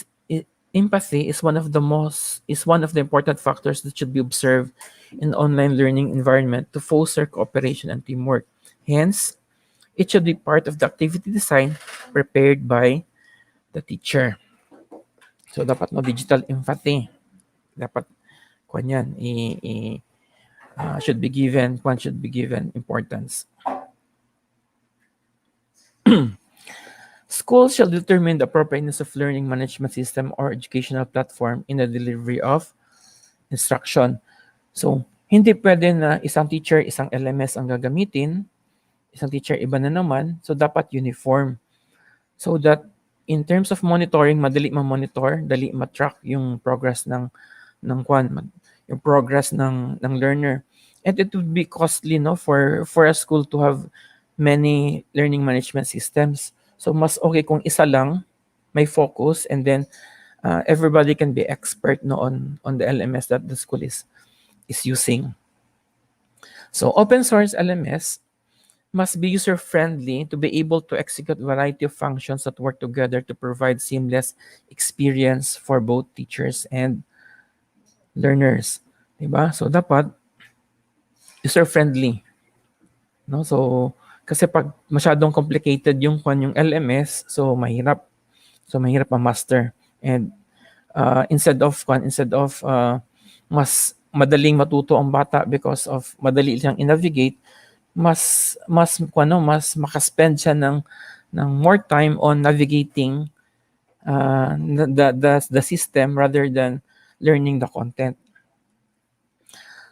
is one of the important factors that should be observed in online learning environment to foster cooperation and teamwork. Hence, it should be part of the activity design prepared by the teacher. So dapat no digital empathy. Dapat should be given importance. Schools shall determine the appropriateness of learning management system or educational platform in the delivery of instruction. So, hindi pwede na isang teacher, isang LMS ang gagamitin, isang teacher iba na naman, so dapat uniform. So that in terms of monitoring, madali ma-monitor, dali ma-track yung progress ng yung progress ng learner. And it would be costly, no, for a school to have many learning management systems. So mas okay kung isa lang may focus, and then everybody can be expert, no, on the LMS that the school is using. So open source LMS must be user-friendly to be able to execute a variety of functions that work together to provide seamless experience for both teachers and learners. Diba? So dapat user-friendly. No? So kasi pag masyadong complicated yung LMS, so mahirap ma-master. And instead of mas madaling matuto ang bata because of madali siyang i-navigate, mas makaspend siya ng more time on navigating the system rather than learning the content.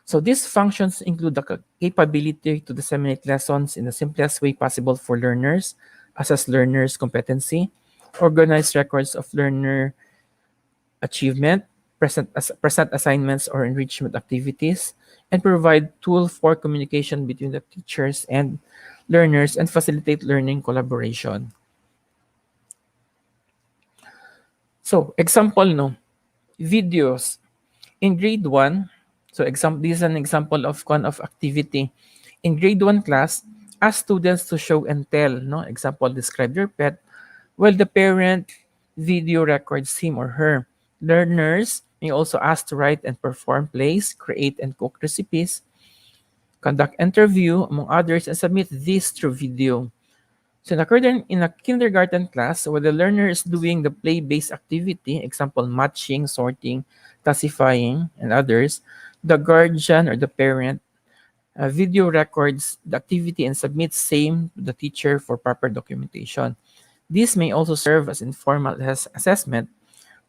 So these functions include the capability to disseminate lessons in the simplest way possible for learners, assess learners' competency, organize records of learner achievement, present assignments or enrichment activities, and provide tools for communication between the teachers and learners and facilitate learning collaboration. So, example, no, videos. In grade 1, so this is an example of activity. In grade 1 class, ask students to show and tell, no, example, describe your pet, while the parent video records him or her. Learners may also ask to write and perform plays, create and cook recipes, conduct interview, among others, and submit this through video. So in a kindergarten class, where the learner is doing the play-based activity, example, matching, sorting, classifying, and others, the guardian or the parent video records the activity and submits same to the teacher for proper documentation. This may also serve as informal assessment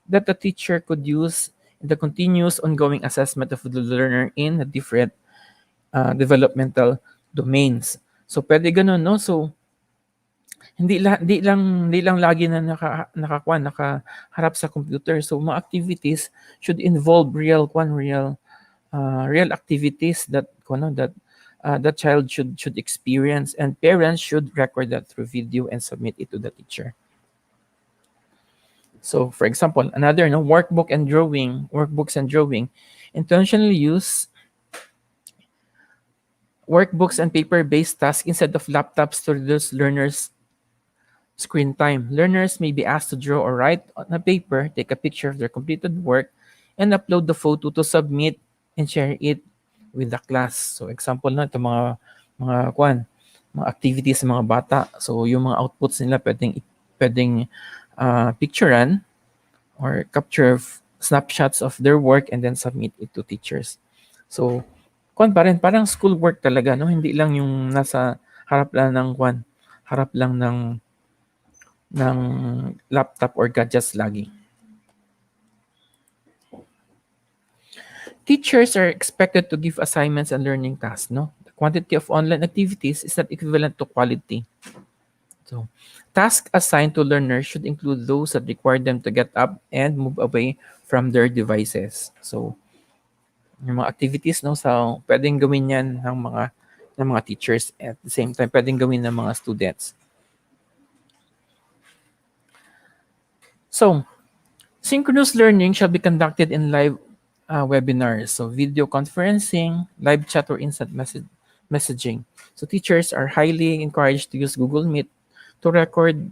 that the teacher could use in the continuous ongoing assessment of the learner in the different developmental domains. So pwede ganun, no? So hindi lang lagi na nakaharap sa computer. So mga activities should involve real activities that the child should experience, and parents should record that through video and submit it to the teacher. So for example, another workbooks and drawing intentionally use workbooks and paper-based tasks instead of laptops to reduce learners' screen time. Learners may be asked to draw or write on a paper, take a picture of their completed work, and upload the photo to submit and share it with the class. So example na ito mga activities ng mga bata. So yung mga outputs nila pwedeng picturean or capture snapshots of their work and then submit it to teachers. So pa rin, parang school work talaga, no? Hindi lang yung nasa harap lang ng laptop or gadgets lagi. Teachers are expected to give assignments and learning tasks, no? The quantity of online activities is not equivalent to quality. So, tasks assigned to learners should include those that require them to get up and move away from their devices. So, yung mga activities, no, so pwedeng gawin yan ng mga teachers, at the same time pwedeng gawin ng mga students. So, synchronous learning shall be conducted in live webinars, so video conferencing, live chat, or instant messaging. So teachers are highly encouraged to use Google Meet to record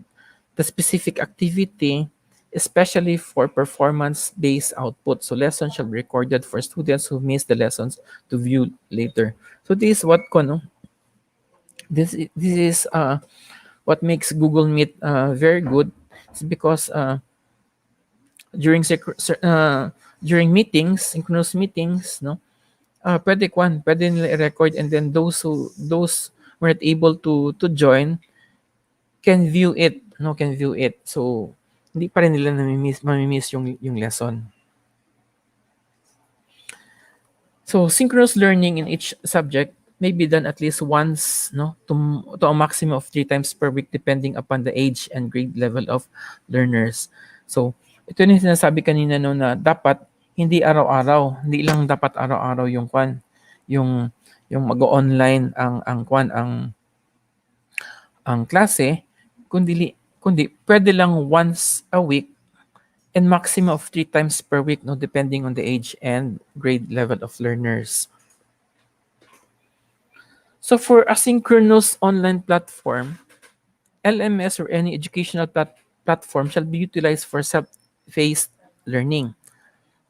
the specific activity, especially for performance-based output. So lessons shall be recorded for students who miss the lessons to view later. So this is this is what makes Google Meet very good. It's because during meetings, synchronous meetings, no, pwede nila i-record, and then those who weren't able to join can view it. So hindi pa rin nila mamimiss yung lesson. So synchronous learning in each subject may be done at least once, no, to a maximum of 3 times per week depending upon the age and grade level of learners. So ito yung sinasabi kanina, no, na dapat hindi araw-araw, hindi lang dapat araw-araw yung mag-online ang klase, kundi pwede lang once a week and maximum of 3 times per week, no, depending on the age and grade level of learners. So for asynchronous online platform, LMS or any educational platform shall be utilized for self-paced learning.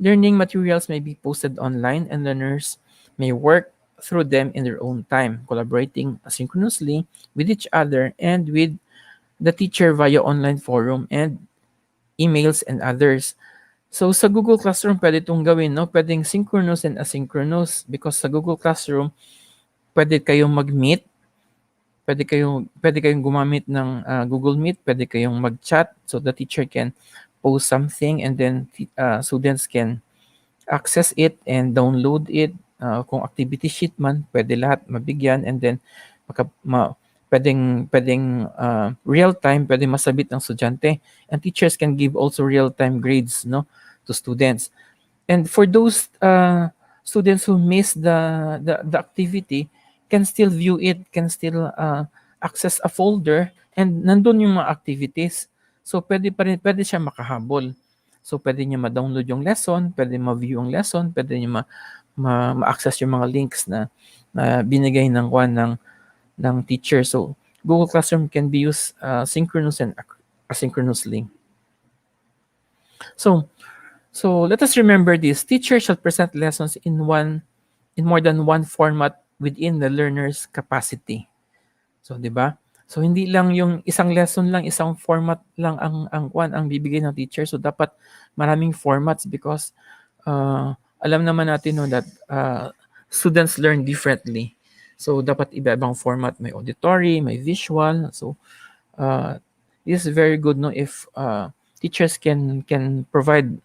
Learning materials may be posted online, and learners may work through them in their own time, collaborating asynchronously with each other and with the teacher via online forum and emails and others. So sa Google Classroom, pwede itong gawin, no? Pwedeng synchronous and asynchronous, because sa Google Classroom, pwede kayong mag-meet, pwede kayong gumamit ng Google Meet, pwede kayong mag-chat, so the teacher can post something and then students can access it and download it. Kung activity sheet man, pwede lahat mabigyan, and then pwedeng real time, pwede masabit ng estudyante, and teachers can give also real time grades, no, to students. And for those students who miss the activity, can still view it, can still access a folder, and nandun yung mga activities. So pwede siya makahabol. So pwede niya ma-download yung lesson, pwede ma-view yung lesson, pwede niya ma-access yung mga links na binigay ng teacher. So Google Classroom can be used synchronous and asynchronously. So let us remember this. Teachers shall present lessons in more than one format within the learner's capacity. So, di ba? So hindi lang yung isang lesson lang, isang format lang ang bibigay ng teacher. So dapat maraming formats, because alam naman natin, no, that students learn differently. So dapat iba-ibang format, may auditory, may visual. So this is very good, no, if teachers can provide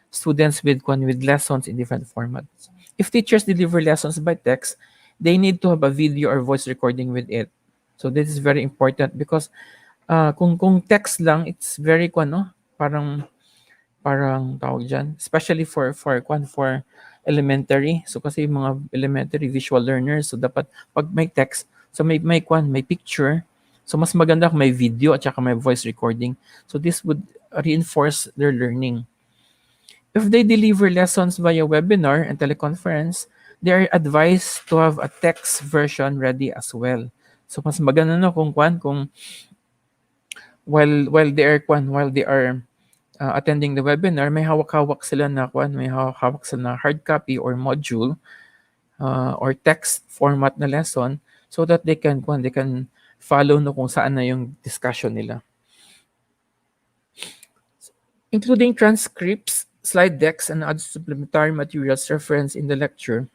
students with lessons in different formats. If teachers deliver lessons by text, they need to have a video or voice recording with it. So this is very important, because Kung text lang, it's very kwan, no? Parang tawag diyan, especially for elementary. So kasi yung mga elementary visual learners, so dapat pag may text, so may picture. So mas maganda kung may video at saka may voice recording. So this would reinforce their learning. If they deliver lessons via webinar and teleconference, they are advised to have a text version ready as well. So mas maganda na kung while they are attending the webinar, may hawak-hawak sila na may hawak sila na hard copy or module or text format na lesson so that they can follow no kung saan na yung discussion nila. Including transcripts, slide decks, and other supplementary materials referenced in the lecture,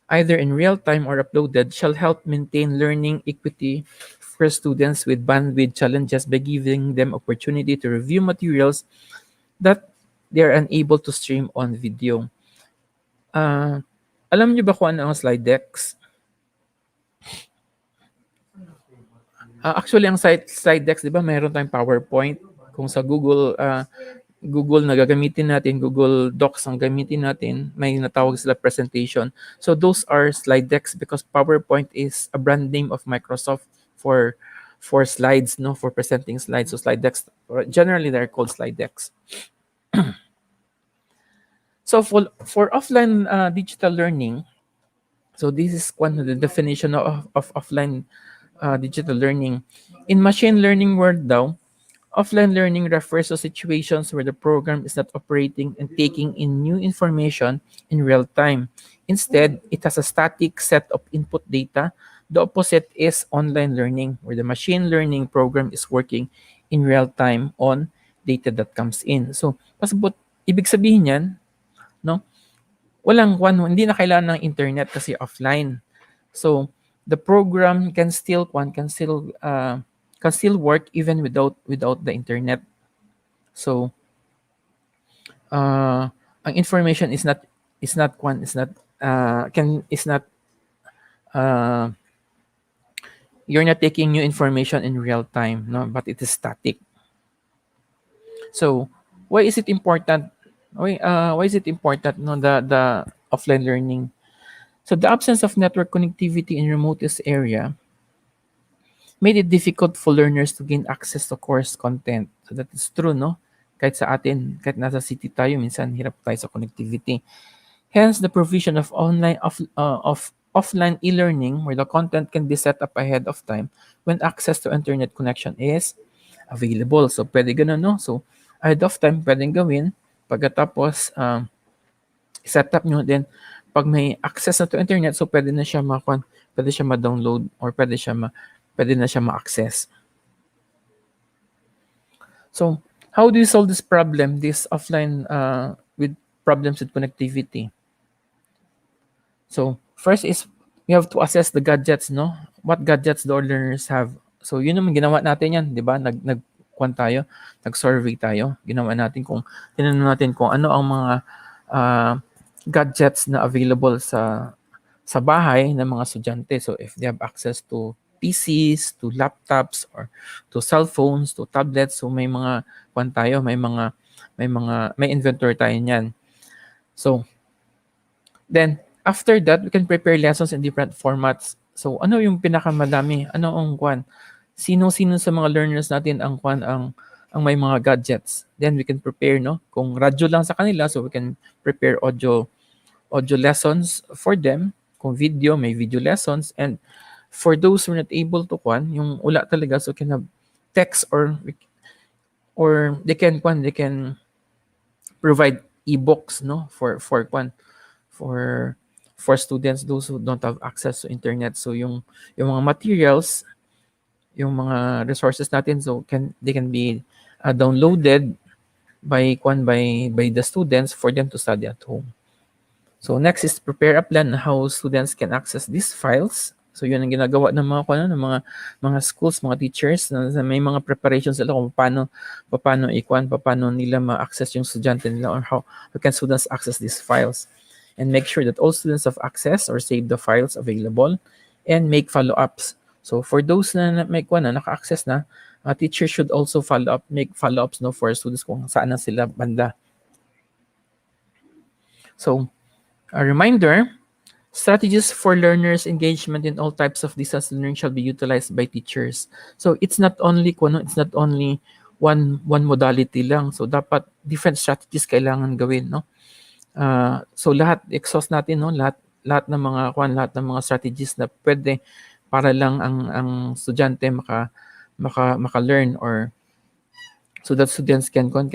either in real time or uploaded, shall help maintain learning equity for students with bandwidth challenges by giving them opportunity to review materials that they are unable to stream on video. Alam niyo ba kung ano ang slide decks? Actually, ang slide decks, di ba, mayroon tayong PowerPoint. Kung sa Google na gagamitin natin, Google Docs ang gamitin natin, may natawag sila presentation. So those are slide decks because PowerPoint is a brand name of Microsoft for slides, no, for presenting slides. So slide decks, generally they're called slide decks. So for offline digital learning, so this is one of the definition of offline digital learning. In machine learning world daw, offline learning refers to situations where the program is not operating and taking in new information in real time. Instead, it has a static set of input data. The opposite is online learning, where the machine learning program is working in real time on data that comes in. So, pasabot, ibig sabihin yan, no? Hindi na kailangan ng internet kasi offline. So, the program can still work even without the internet. So, ang information is not you're not taking new information in real time, no, but it is static. So, why is it important? Why is it important, no, the offline learning? So the absence of network connectivity in remotest area made it difficult for learners to gain access to course content. So that is true, no? Kahit sa atin, kahit nasa city tayo, minsan hirap tayo sa connectivity. Hence, the provision of offline e-learning where the content can be set up ahead of time when access to internet connection is available. So, pwede ganun, no? So, ahead of time, pwedeng gawin. Pagkatapos, set up nyo, then, pag may access na to internet, so pwede na siya ma-download or pwede na siya ma-access. So, how do you solve this problem, this offline with problems with connectivity? So, first is we have to assess the gadgets, no? What gadgets do our learners have? So, yun naman ginawa natin yan, di ba? Nag-survey tayo. Tinanong natin kung ano ang mga gadgets na available sa bahay ng mga estudyante. So, if they have access to PCs, to laptops, or to cell phones, to tablets, so may mga may inventory tayo niyan. So, then, after that, we can prepare lessons in different formats. So, ano yung pinakamadami? Ano ang Sino-sino sa mga learners natin ang may mga gadgets? Then, we can prepare, no? Kung radyo lang sa kanila, so we can prepare audio lessons for them. Kung video, may video lessons. And for those who are not able to yung wala talaga, so can have text or they can provide e-books, no, for students, those who don't have access to internet. So yung mga materials, yung mga resources natin, so they can be downloaded by the students for them to study at home. So next is prepare a plan how students can access these files. So yun ang ginagawa ng mga schools, mga teachers, na may mga preparations sila kung paano nila ma-access yung estudyante nila, or how can students access these files, and make sure that all students have access or save the files available, and make follow-ups. So for those na naka-access na, Teachers should also make follow-ups no, for students kung saan na sila banda. So, a reminder, strategies for learners' engagement in all types of distance learning shall be utilized by teachers. So, it's not only one modality lang. So, dapat different strategies kailangan gawin, no? So lahat exhaust natin, no, lahat ng mga strategies na pwede para lang ang estudyante maka-learn, or so that students will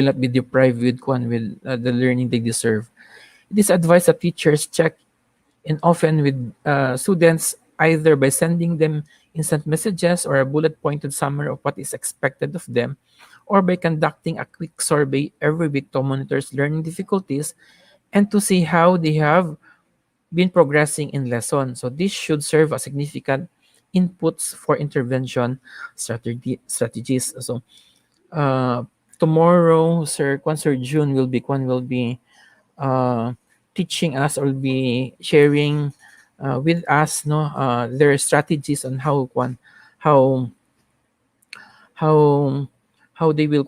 not be deprived with the learning they deserve. It is advised that teachers check in often with students, either by sending them instant messages or a bullet pointed summary of what is expected of them, or by conducting a quick survey every week to monitor learning difficulties and to see how they have been progressing in lesson. So this should serve as significant inputs for intervention strategies. So tomorrow, Sir June will be teaching us, or will be sharing with us, no, their strategies on how how how they will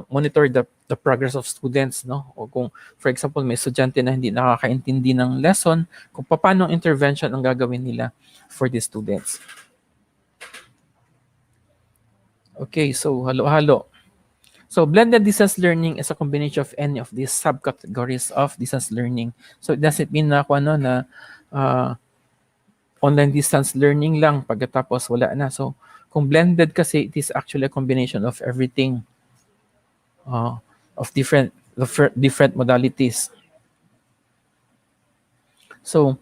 monitor the progress of students, no? O kung for example may estudyante na hindi nakakaintindi ng lesson, kung paano intervention ang gagawin nila for the students. Okay, so halo-halo. So blended distance learning is a combination of any of these subcategories of distance learning. So it doesn't mean na online distance learning lang pagkatapos wala na. So kung blended kasi, it is actually a combination of everything, of different modalities. So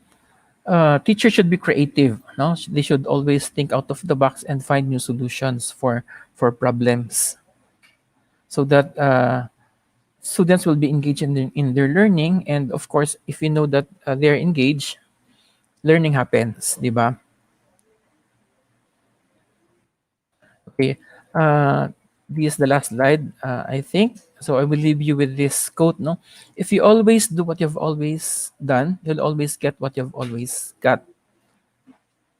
teachers should be creative, no? They should always think out of the box and find new solutions for problems, so that students will be engaged in their learning. And of course, if you know that they're engaged, learning happens, di ba? Okay. This is the last slide, I think. So I will leave you with this quote, no? If you always do what you've always done, you'll always get what you've always got.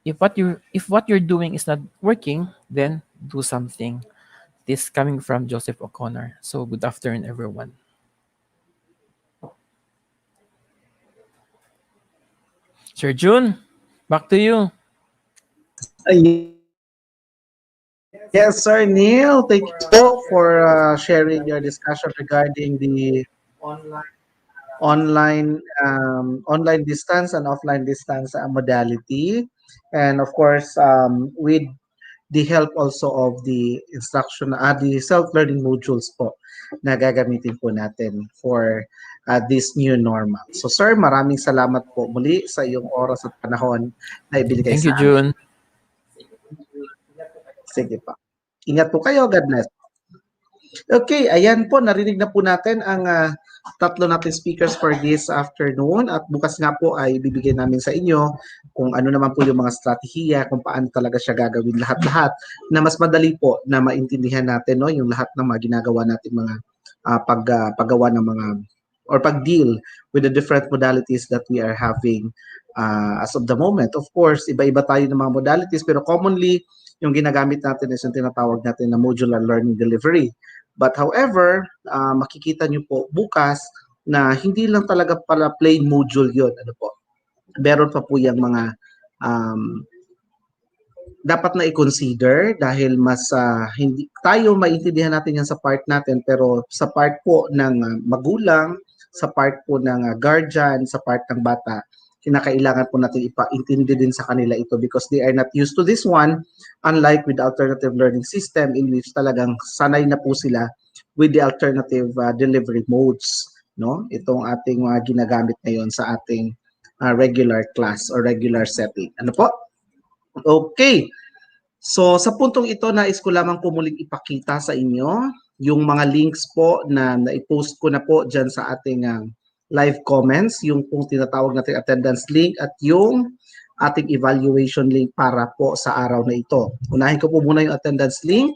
If what you're doing is not working, then do something. This coming from Joseph O'Connor. So good afternoon, everyone. Sir June, back to you. Yes, sir, Neil. Thank you so for sharing your discussion regarding the online distance and offline distance modality, and of course, with the help also of the instruction, the self-learning modules po na gagamitin po natin for this new normal. So, sir, maraming salamat po muli sa iyong oras at panahon na ibinigay Thank sa you, amin. June. Sige pa. Ingat po kayo. God bless. Okay, ayan po, narinig na po natin ang tatlo natin speakers for this afternoon, at bukas nga po ay bibigyan namin sa inyo kung ano naman po yung mga strategiya, kung paano talaga siya gagawin lahat-lahat na mas madali po na maintindihan natin, no, yung lahat ng mga ginagawa natin mga paggawa ng mga or pag-deal with the different modalities that we are having as of the moment. Of course, iba-iba tayo ng mga modalities, pero commonly yung ginagamit natin is yung tinatawag natin na modular learning delivery. But however, makikita nyo po bukas na hindi lang talaga pala plain module yon. Ano po? Meron pa po yung mga dapat na i-consider, dahil mas hindi tayo maintindihan natin yan sa part natin, pero sa part po ng magulang, sa part po ng guardian, sa part ng bata, kinakailangan po natin ipaintindi din sa kanila ito, because they are not used to this one, unlike with the alternative learning system in which talagang sanay na po sila with the alternative delivery modes, no? Itong ating mga ginagamit ngayon sa ating regular class or regular setting. Ano po? Okay. So sa puntong ito, nais ko lamang po muling ipakita sa inyo yung mga links po na naipost ko na po dyan sa ating live comments, yung pong tinatawag natin attendance link at yung ating evaluation link para po sa araw na ito. Unahin ko po muna yung attendance link.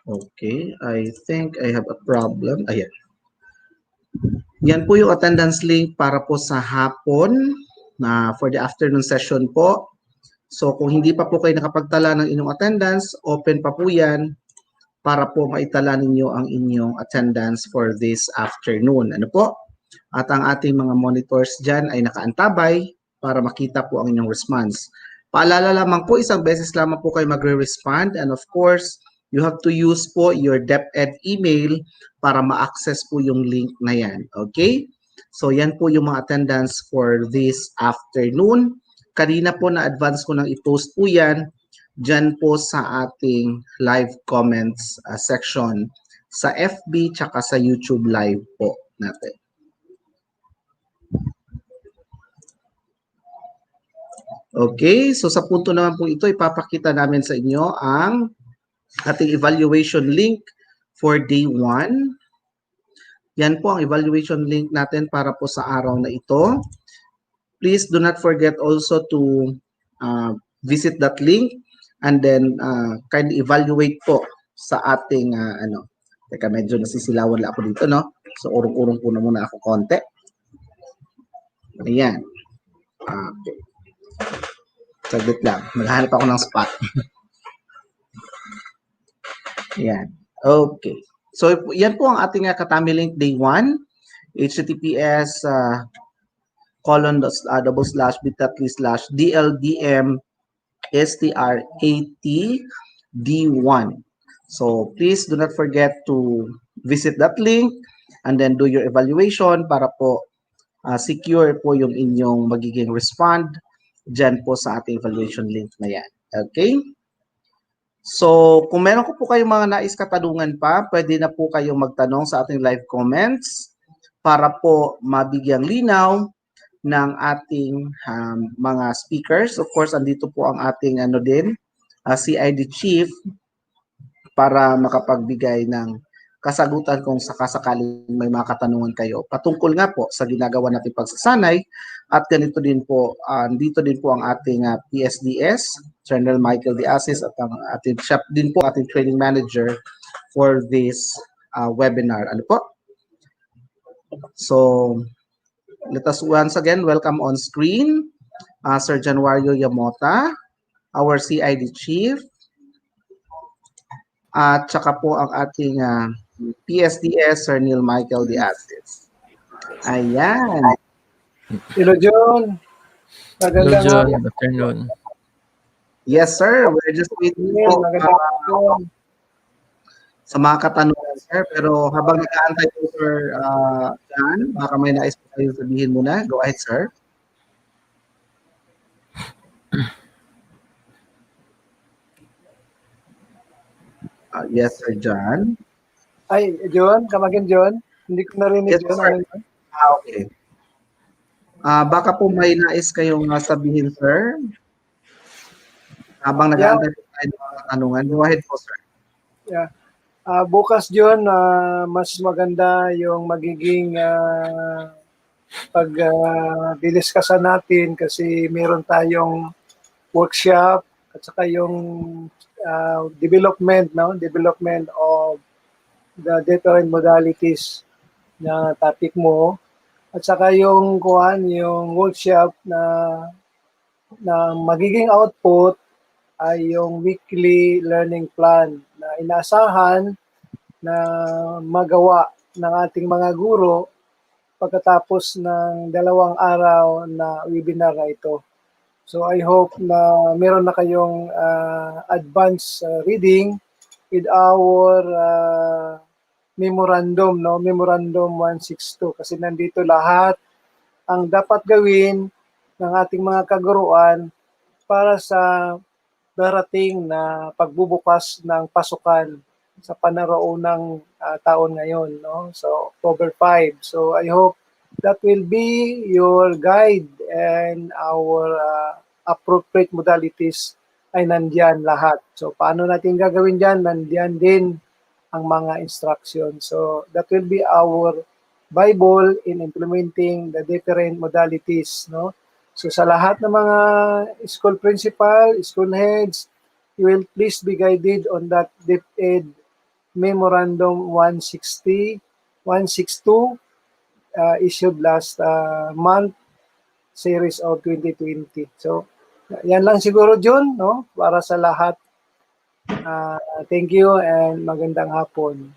Okay, I think I have a problem. Ayan. Yan po yung attendance link para po sa hapon na for the afternoon session po. So kung hindi pa po kayo nakapagtala ng inyong attendance, open pa po yan para po maitala ninyo ang inyong attendance for this afternoon. Ano po? At ang ating mga monitors dyan ay nakaantabay para makita po ang inyong response. Paalala lamang po, isang beses lamang po kayo magre-respond, and of course, you have to use po your DepEd email para ma-access po yung link na yan. Okay? So yan po yung mga attendance for this afternoon. Kanina po na-advance ko nang i-post po yan dyan po sa ating live comments section sa FB tsaka sa YouTube live po natin. Okay, so sa punto naman po ito, ipapakita namin sa inyo ang ating evaluation link for day 1. Yan po ang evaluation link natin para po sa araw na ito. Please do not forget also to visit that link and then kindly evaluate po sa ating teka, medyo nasisilawan lang ako dito, no? So urong-urong po na muna ako konti. Ayan. Okay. Saglit lang. Maghahanap ako ng spot. Ayan. Okay. So yan po ang ating Katami link day 1. https ://bit.ly/dldm strat-d1. So please do not forget to visit that link and then do your evaluation para po secure po yung inyong magiging respond dyan po sa ating evaluation link na yan. Okay? So kung meron ko po kayong mga nais katanungan pa, pwede na po kayong magtanong sa ating live comments para po mabigyang linaw ng ating mga speakers. Of course, andito po ang ating CID Chief para makapagbigay ng kasagutan kung sakasakaling may mga katanungan kayo. Patungkol nga po sa ginagawa nating pagsasanay at ganito din po, dito din po ang ating PSDS, General Michael De Asis, at ang ating siya din po ating training manager for this webinar. Ano po? So, let us once again welcome on screen Sir Januario Yamota, our CID Chief, at saka po ang ating PSDS, Sir Neil Michael De Asis. Ayan. Hello, John. Hello, John. Good afternoon. Yes, sir. We're just waiting po sa mga katanungan, sir. Pero habang nag-aantay po, Sir John, baka may nais po kayo sabihin muna. Go ahead, sir. Yes, Sir John. Ay, John, kamagin John. Hindi ko narinig, Yes, John. sir. Okay. Baka po may nais kayong sabihin, sir. Habang nag-aantay po tayo ng mga katanungan. Go ahead po, sir. Yeah. Bukas, John, mas maganda yung magiging pag-didiskasan natin kasi meron tayong workshop at saka yung development of the different modalities na topic mo at saka yung workshop na magiging output ay yung weekly learning plan na inaasahan na magawa ng ating mga guro pagkatapos ng 2 araw na webinar na ito. So I hope na meron na kayong advance reading with our memorandum, Memorandum 162 kasi nandito lahat ang dapat gawin ng ating mga kaguruan para sa darating na pagbubukas ng pasukan sa panaraunang taon ngayon, So October 5. So I hope that will be your guide and our appropriate modalities ay nandiyan lahat. So paano natin gagawin dyan? Nandiyan din ang mga instructions. So that will be our Bible in implementing the different modalities, So sa lahat ng mga school principal, school heads, you will please be guided on that DepEd Memorandum 162 issued last month, series of 2020. So, yan lang siguro, Jun, no? Para sa lahat. Thank you and magandang hapon.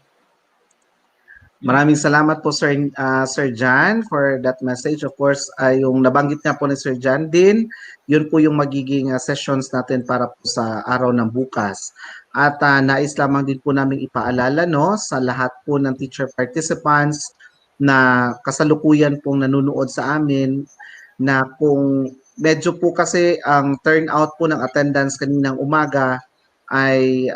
Maraming salamat po Sir John for that message. Of course, yung nabanggit nga po ni Sir John din, yun po yung magiging sessions natin para po sa araw ng bukas. At nais lamang din po namin ipaalala no sa lahat po ng teacher participants na kasalukuyan pong nanonood sa amin na kung medyo po kasi ang turnout po ng attendance kaninang umaga ay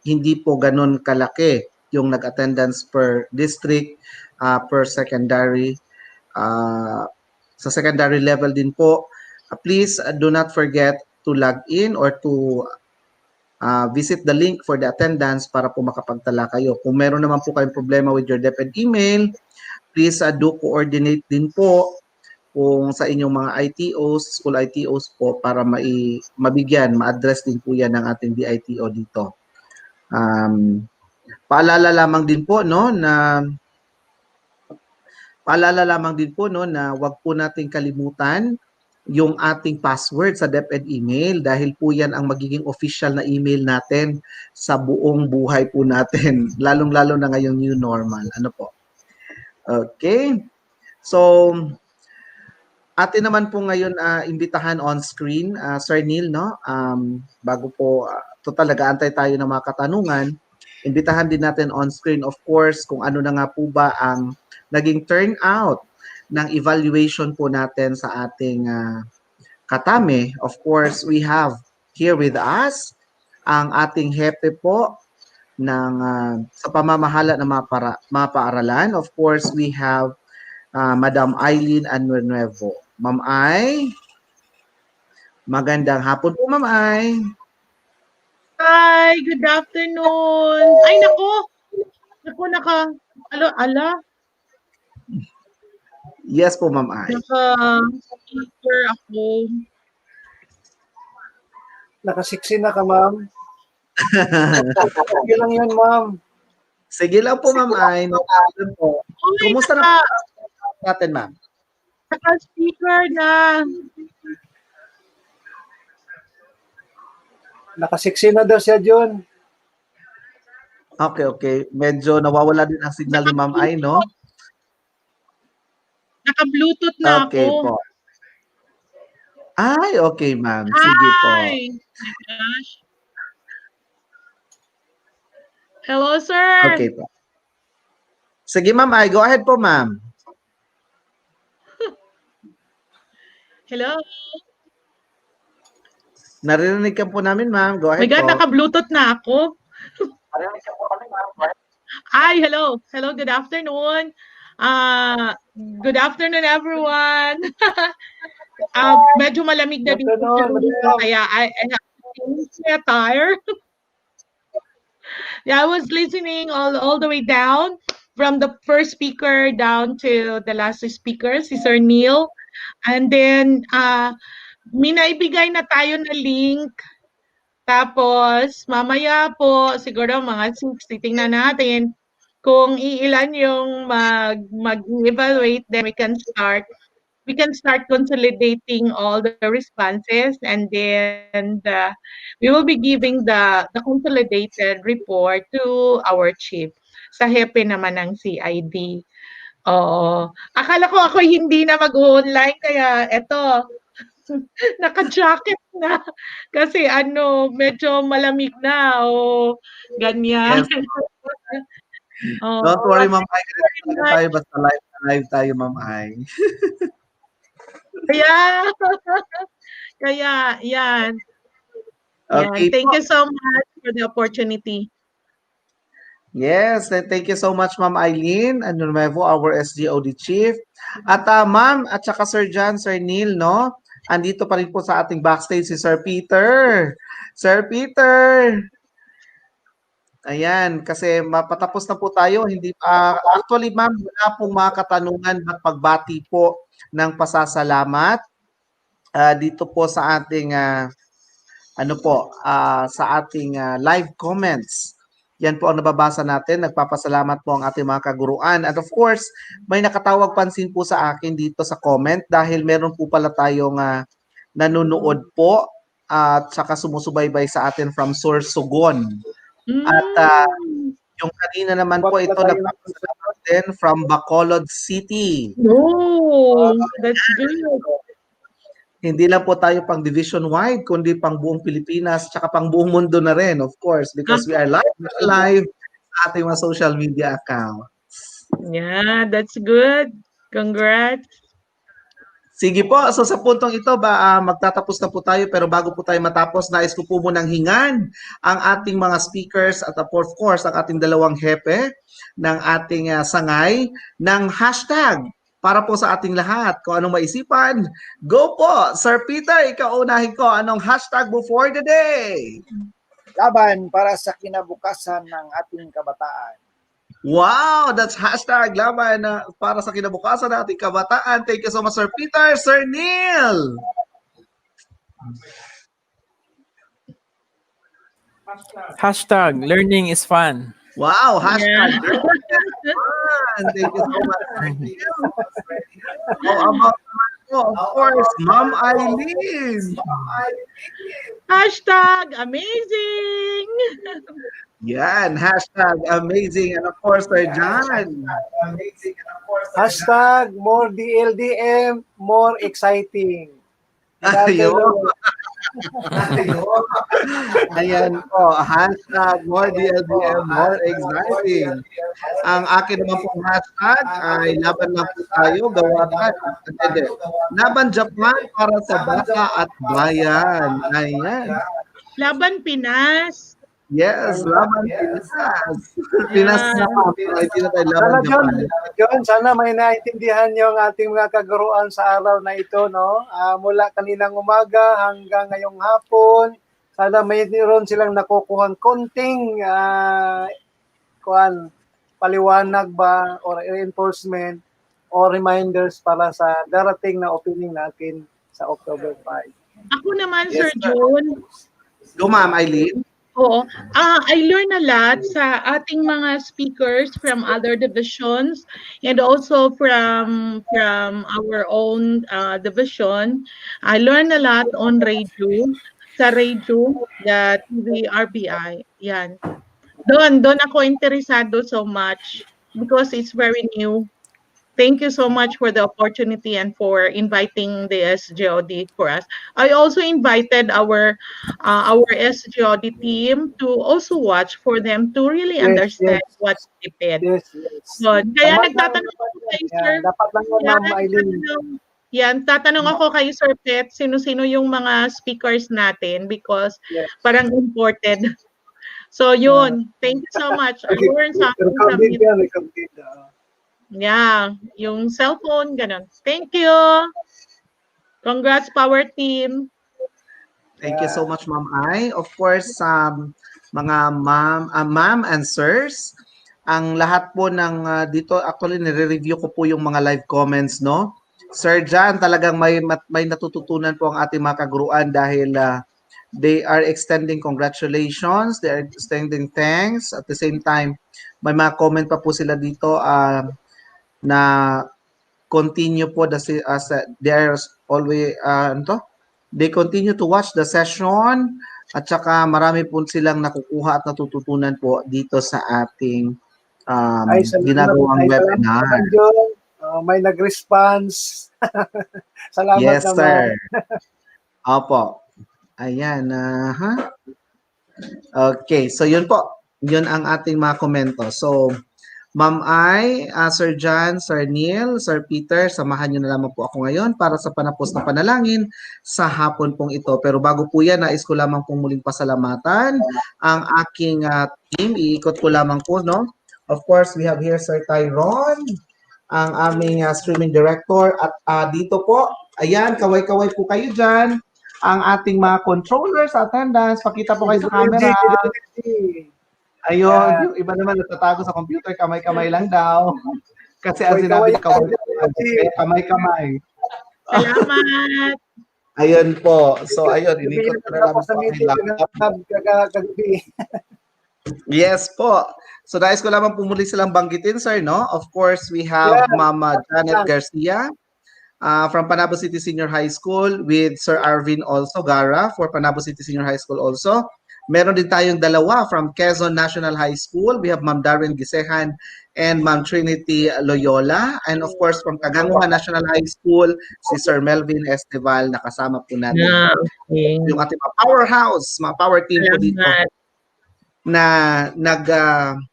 hindi po ganun kalaki yung nag-attendance per district, per secondary. Sa secondary level din po, please do not forget to log in or to visit the link for the attendance para po makapagtala kayo. Kung meron naman po kayong problema with your DepEd email, please do coordinate din po kung sa inyong mga ITOs, school ITOs po para mabigyan, ma-address din po yan ng ating DITO dito. Paalala lamang din po na wag po nating kalimutan yung ating password sa DepEd email dahil po yan ang magiging official na email natin sa buong buhay po natin, lalong-lalo na ngayong new normal. Ano po? Okay. So, atin naman po ngayon imbitahan on screen, Sir Neil, no? Bago po, talaga antay tayo ng mga katanungan, imbitahan din natin on screen, of course, kung ano na nga po ba ang naging turnout ng evaluation po natin sa ating katame. Of course, we have here with us ang ating hepe po ng sa pamamahala ng mga paaralan. Of course, we have Madam Eileen Anuevo. Ma'am Ay, magandang hapon po, Ma'am Ay. Hi, good afternoon. Ay, nako. Ala. Yes po, Ma'am Ay. Naka-speaker ako. Nakasiksi na ka, ma'am. Sige lang yun, ma'am. Sige lang po, Ma'am Ay. No problem po. Kumusta na po natin, Ma'am? Naka-speaker na. Nakasiksi na daw siya, Jun. Okay. Medyo nawawala din ang signal ni Ma'am Ay, no? Naka-Bluetooth na okay ako. Po. Ay, okay, Ma'am. Sige po. Hi! My gosh. Hello, sir. Okay po. Sige, Ma'am Ay. Go ahead po, Ma'am. Hello. Naririnig ka po namin, Ma'am. Go ahead My God, po. naka-Bluetooth na ako. Hi, hello. Hello, good afternoon. Good afternoon, everyone. Medyo malamig na dito kaya I have to change my attire. Yeah, I was listening all the way down from the first speaker down to the last speaker, si Sir Neil. And then, may naibigay na tayo na link. Tapos, mamaya po, siguro mga 6, titingnan natin kung iilan yung mag-evaluate, then we can start consolidating all the responses, and then we will be giving the consolidated report to our chief sa hepe naman ng CID. Oo. Akala ko ako hindi na mag-online, kaya eto, naka-jacket na. Kasi medyo malamig na o ganyan. Yes. Don't worry, Ma'am Ay. Tayo basta live tayo, Ma'am Ay. Kaya, yan. Okay Thank po. you so much for the opportunity. Yes, thank you so much, Ma'am Eileen Anuevo, our SGOD Chief. At Ma'am, at saka Sir John, Sir Neil, no? Andito pa rin po sa ating backstage si Sir Peter. Sir Peter! Ayan, kasi mapatapos na po tayo. Actually, Ma'am, wala pong mga katanungan at pagbati po ng pasasalamat dito po sa ating sa ating live comments Yan po ang nababasa natin. Nagpapasalamat po ang ating mga kaguruan. And of course, may nakatawag pansin po sa akin dito sa comment dahil meron po pala tayong nanonood po at saka sumusubaybay sa atin from Sorsogon. At yung kanina naman po ito nagpapasalamat din from Bacolod City. Oh, that's good. Hindi lang po tayo pang division wide, kundi pang buong Pilipinas, tsaka pang buong mundo na rin, of course, because we are live sa ating mga social media account. Yeah, that's good. Congrats. Sige po, so sa puntong ito magtatapos na po tayo, pero bago po tayo matapos, nais ko po munang hingan ang ating mga speakers at of course ang ating dalawang hepe ng ating sangay ng hashtag para po sa ating lahat. Kung anong maisipan, go po! Sir Peter, ikaw unahin ko. Anong hashtag mo for the day? Laban para sa kinabukasan ng ating kabataan. Wow! That's hashtag laban para sa kinabukasan ng ating kabataan. Thank you so much, Sir Peter. Sir Neil! Hashtag learning is fun. Wow! Hashtag learning is fun. Thank you so much, Sir Neil. How about of course, Ma'am Eileen? Hashtag amazing. Yan, hashtag amazing. And of course, Sir John. Hashtag more DLDM, more exciting. Ayun. Ayan po, hashtag more DLDM, more exciting. Ang akin naman pong hashtag ay laban lang po tayo, gawa tayo. Laban Japan para sa bata at bayan. Ayan. Laban Pinas. Yes, laban Pinas. Pinas na po. Hindi na tayo laban Japan. John, sana may naintindihan yung ating mga kaguruan sa araw na ito, no? Mula kaninang umaga hanggang ngayong hapon, sana mayroon silang nakukuhang konting paliwanag ba or reinforcement or reminders para sa darating na opening natin sa October 5. Ako naman, Sir John. Go, Ma'am Eileen. Oo. I learned a lot sa ating mga speakers from other divisions and also from our own division. I learned a lot on radio, sa radio, the TV RBI. Yan. Doon ako interesado so much because it's very new. Thank you so much for the opportunity and for inviting the SGOD for us. I also invited our SGOD team to also watch for them to really understand what they did. So, kaya nagtatanong ako kay Sir. Dapat lang Ma'am Eileen. Yan, tatanong ako kay Sir Pet, sino-sino yung mga speakers natin because parang imported. So, yun. Thank you so much. I learned something from it. Yeah, yung cellphone, ganun. Thank you. Congrats, Power Team. Thank you so much, Ma'am Ai. Of course, mga ma'am and sirs, ang lahat po ng dito, actually, nire-review ko po yung mga live comments, no? Sir John, talagang may natututunan po ang ating mga kaguruan dahil they are extending congratulations, they are extending thanks. At the same time, may mga comment pa po sila dito na continue po there's always they continue to watch the session at saka marami po silang nakukuha at natututunan po dito sa ating ginagawang webinar. May nag-response. Salamat yes, naman. Sir. Opo. Ayan. Okay, so yun po. Yun ang ating mga komento. So, Ma'am Ai, Sir John, Sir Neil, Sir Peter, samahan nyo na lamang po ako ngayon para sa panapos na panalangin sa hapon pong ito. Pero bago po yan, nais ko lamang pong muling pasalamatan ang aking team. Iikot ko lamang po, no? Of course, we have here Sir Tyron, ang aming streaming director. At dito po, ayan, kaway-kaway po kayo dyan. Ang ating mga controllers, attendants, pakita po kayo sa camera. Ayun, yung iba naman natatago sa computer, kamay-kamay lang daw. Kasi ang sinabi na kamay-kamay. Salamat! Ayun po. So, ayun, inikot ko na lang po ang laptop. Yes po. So nais ko lamang pumuli silang banggitin, sir, no? Of course, we have Yeah. Mama Janet Garcia from Panabo City Senior High School with Sir Arvin also, Gara, for Panabo City Senior High School also. Meron din tayong dalawa from Quezon National High School. We have Ma'am Darwin Gisehan and Ma'am Trinity Loyola. And of course, from Kaganguhan National High School, si Sir Melvin Esteval, nakasama po natin. Yeah, okay. Yung ating mga powerhouse, mga power team po dito Salamat. na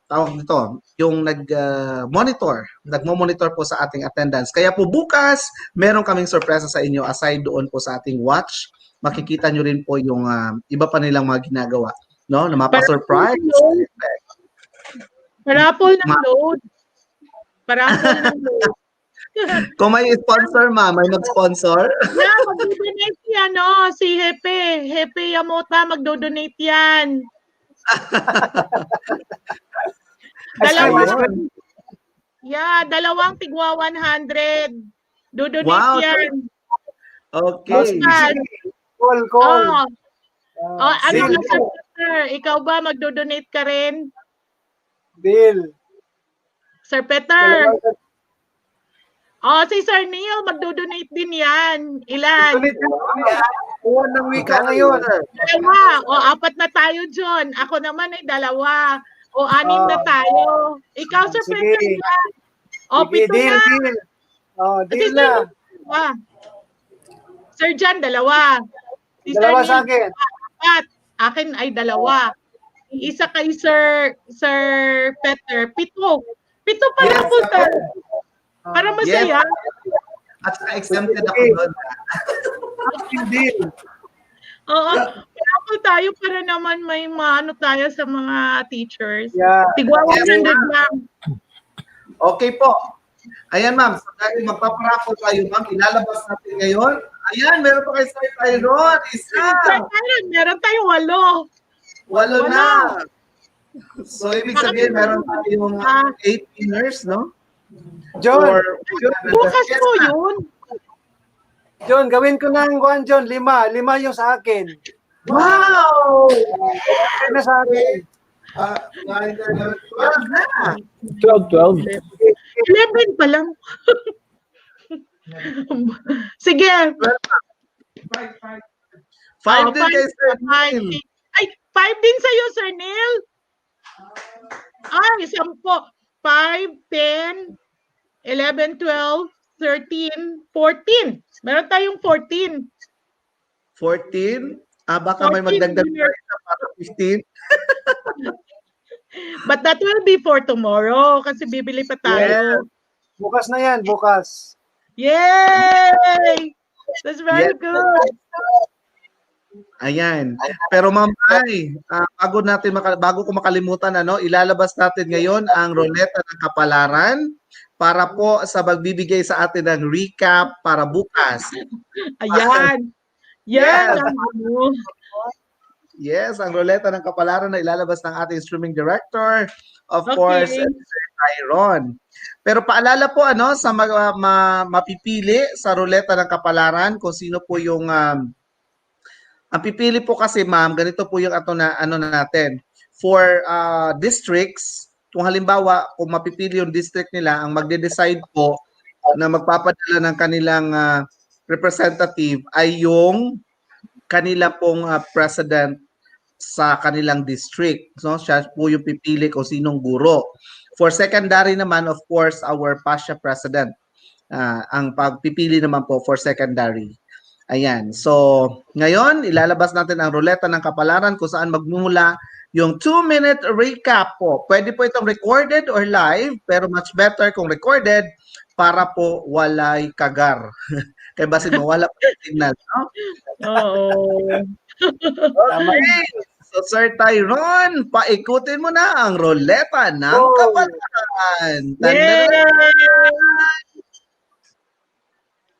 tawag nito, yung nagmo-monitor po sa ating attendance. Kaya po bukas, meron kaming sorpresa sa inyo aside doon po sa ating watch. Makikita nyo rin po yung iba pa nilang mga ginagawa, no? Na mapa-surprise. Parapol ng load. Parapol ng load. Kung may sponsor, ma'am, may mag-sponsor. Yeah, mag-donate yan, no? Si Hepe. Hepe Yamota, mag-donate yan. Dalawang tigwa 100. Dodonate Wow. yan. Okay. Call. Ano ba, Sir? Ikaw ba magdodonate ka rin? Deal. Sir Peter. Si Sir Neil, magdodonate din yan. Ilan? Uwan ng wika ngayon. Dalawa. 4 na tayo, John. Ako naman ay 2. 6 na tayo. Ikaw, Sir Sige. Peter, yan. 7 deal, na. deal. Deal Si na. Sir John, 2. Si Dalawa Sir sa Neil, akin. 4. Akin ay 2. Isa kay Sir Peter, 7. 7 pala po tayo. Para masaya. At saka exempted ako doon. Deal. Oo. Pero tayo para naman may maano tayo sa mga teachers. Yeah. Tigwa 100 lang. Okay po. Ayan, ma'am. So dahil magpaparaffle tayo, ma'am, ilalabas natin ngayon. Ayan, meron pa kay Sir Tyron. Isa. Meron tayo 8. 8 na. So, ibig sabihin, meron tayong 8 winners, no? John. Bukas po yun. John, gawin ko ng John, 5. 5 yung sa akin. Wow! Na sa akin. 12. 11 pa lang. Sige. 5 din kay Sir Neil. Ay, 5 din sa'yo, Sir Neil. Ay, 10. 5, 10, 11, 12, 13, 14. Meron tayong 14. 14? Baka may magdagdag para 15. But that will be for tomorrow kasi bibili pa tayo. Yeah. Bukas na yan, bukas. Yay! That's very good. Ayan. Pero ma'am ay, bago ko makalimutan, ilalabas natin ngayon ang roleta ng kapalaran para po sa magbibigay sa atin ng recap para bukas. Ayan. Yan. Yes, ang roleta ng kapalaran na ilalabas ng ating streaming director, of course, Sir Tyron. Pero paalala po sa mapipili sa roleta ng kapalaran kung sino po yung ang pipili po kasi, ma'am, ganito po yung natin. For districts, kung halimbawa, kung mapipili yung district nila, ang magde-decide po na magpapadala ng kanilang representative ay yung kanila pong president sa kanilang district. So, siya po yung pipili kung sinong guro. For secondary naman, of course, our PASHA president. Ang pagpipili naman po for secondary. Ayan. So, ngayon, ilalabas natin ang roleta ng kapalaran kung saan magmumula yung 2-minute recap po. Pwede po itong recorded or live, pero much better kung recorded para po walay kagar. Kaya basin mawala po yung signal, no? Oo. Okay. So, Sir Tyron, paikutin mo na ang roleta ng kapalaran.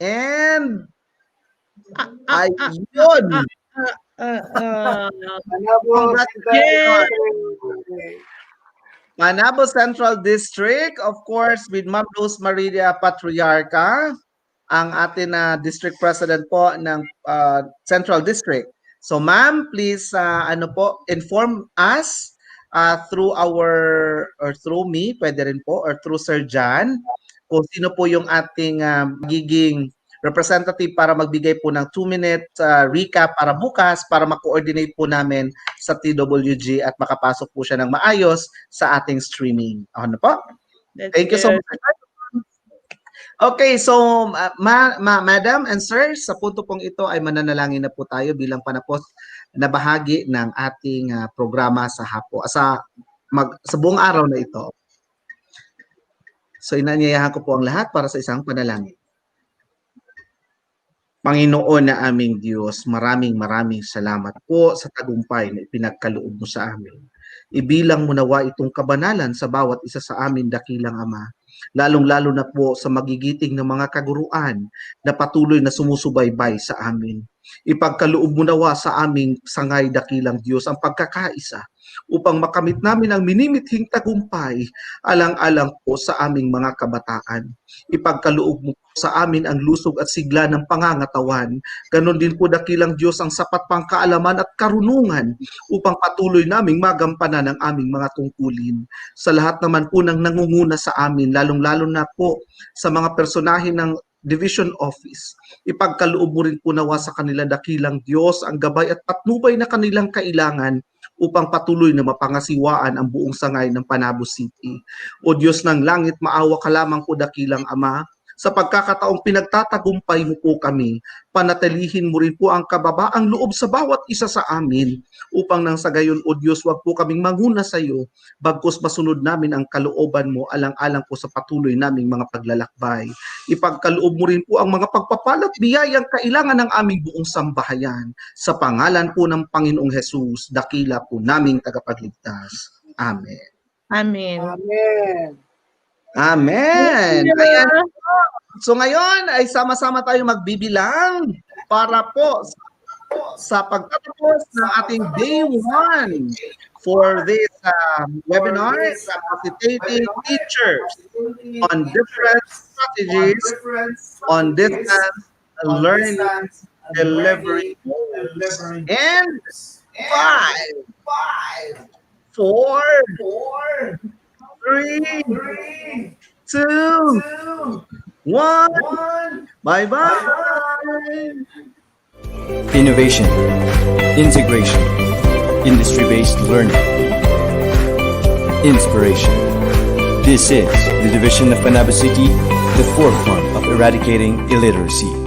And ayun. Panabo Central District, of course, with Ma'am Rose Maria Patriarca, ang atin na district president po ng Central District. So, ma'am, please inform us through through me, pwede rin po, or through Sir John, kung sino po yung ating magiging representative para magbigay po ng 2-minute recap para bukas para ma-coordinate po namin sa TWG at makapasok po siya ng maayos sa ating streaming. Ano po? Thank you so much. Okay, so Madam and Sir, sa punto pong ito ay mananalangin na po tayo bilang panapos na bahagi ng ating programa sa sa buong araw na ito. So inanyayahan ko po ang lahat para sa isang panalangin. Panginoon na aming Diyos, maraming salamat po sa tagumpay na ipinagkaloob mo sa amin. Ibilang mo nawa itong kabanalan sa bawat isa sa amin, dakilang Ama. Lalong-lalo na po sa magigiting ng mga kaguruan na patuloy na sumusubaybay sa amin. Ipagkaloob mo nawa sa aming sangay, dakilang Diyos, ang pagkakaisa upang makamit namin ang minimithing tagumpay alang-alang po sa aming mga kabataan. Ipagkaloob mo sa amin ang lusog at sigla ng pangangatawan. Ganon din po, dakilang Diyos, ang sapat pang kaalaman at karunungan upang patuloy naming magampanan ang aming mga tungkulin. Sa lahat naman po ng nangunguna sa amin, lalong-lalo na po sa mga personahe ng Division Office, ipagkaloob mo rin po nawa sa kanila, dakilang Diyos, ang gabay at patnubay na kanilang kailangan upang patuloy na mapangasiwaan ang buong sangay ng Panabo City. O Diyos ng langit, maawa ka lamang po, dakilang Ama, sa pagkakataong pinagtatagumpay mo po kami, panatilihin mo rin po ang kababaang loob sa bawat isa sa amin upang nang sa gayon, O Diyos, wag po kaming manguna sa iyo, bagkus masunod namin ang kalooban mo alang-alang po sa patuloy naming mga paglalakbay. Ipagkaloob mo rin po ang mga pagpapalat biyayang kailangan ng aming buong sambahayan. Sa pangalan po ng Panginoong Hesus, dakila po naming tagapagligtas. Amen. Amen. Amen. Amen. Ayan. So ngayon ay sama-sama tayo magbibilang para po sa pagtatapos ng ating day 1 for this webinar, Capacitating Teachers on different strategies on distance learning delivery. And 5, 4, 3, 2, 1. Bye-bye. Innovation, integration, industry-based learning, inspiration. This is the division of Panabo City, the forefront of eradicating illiteracy.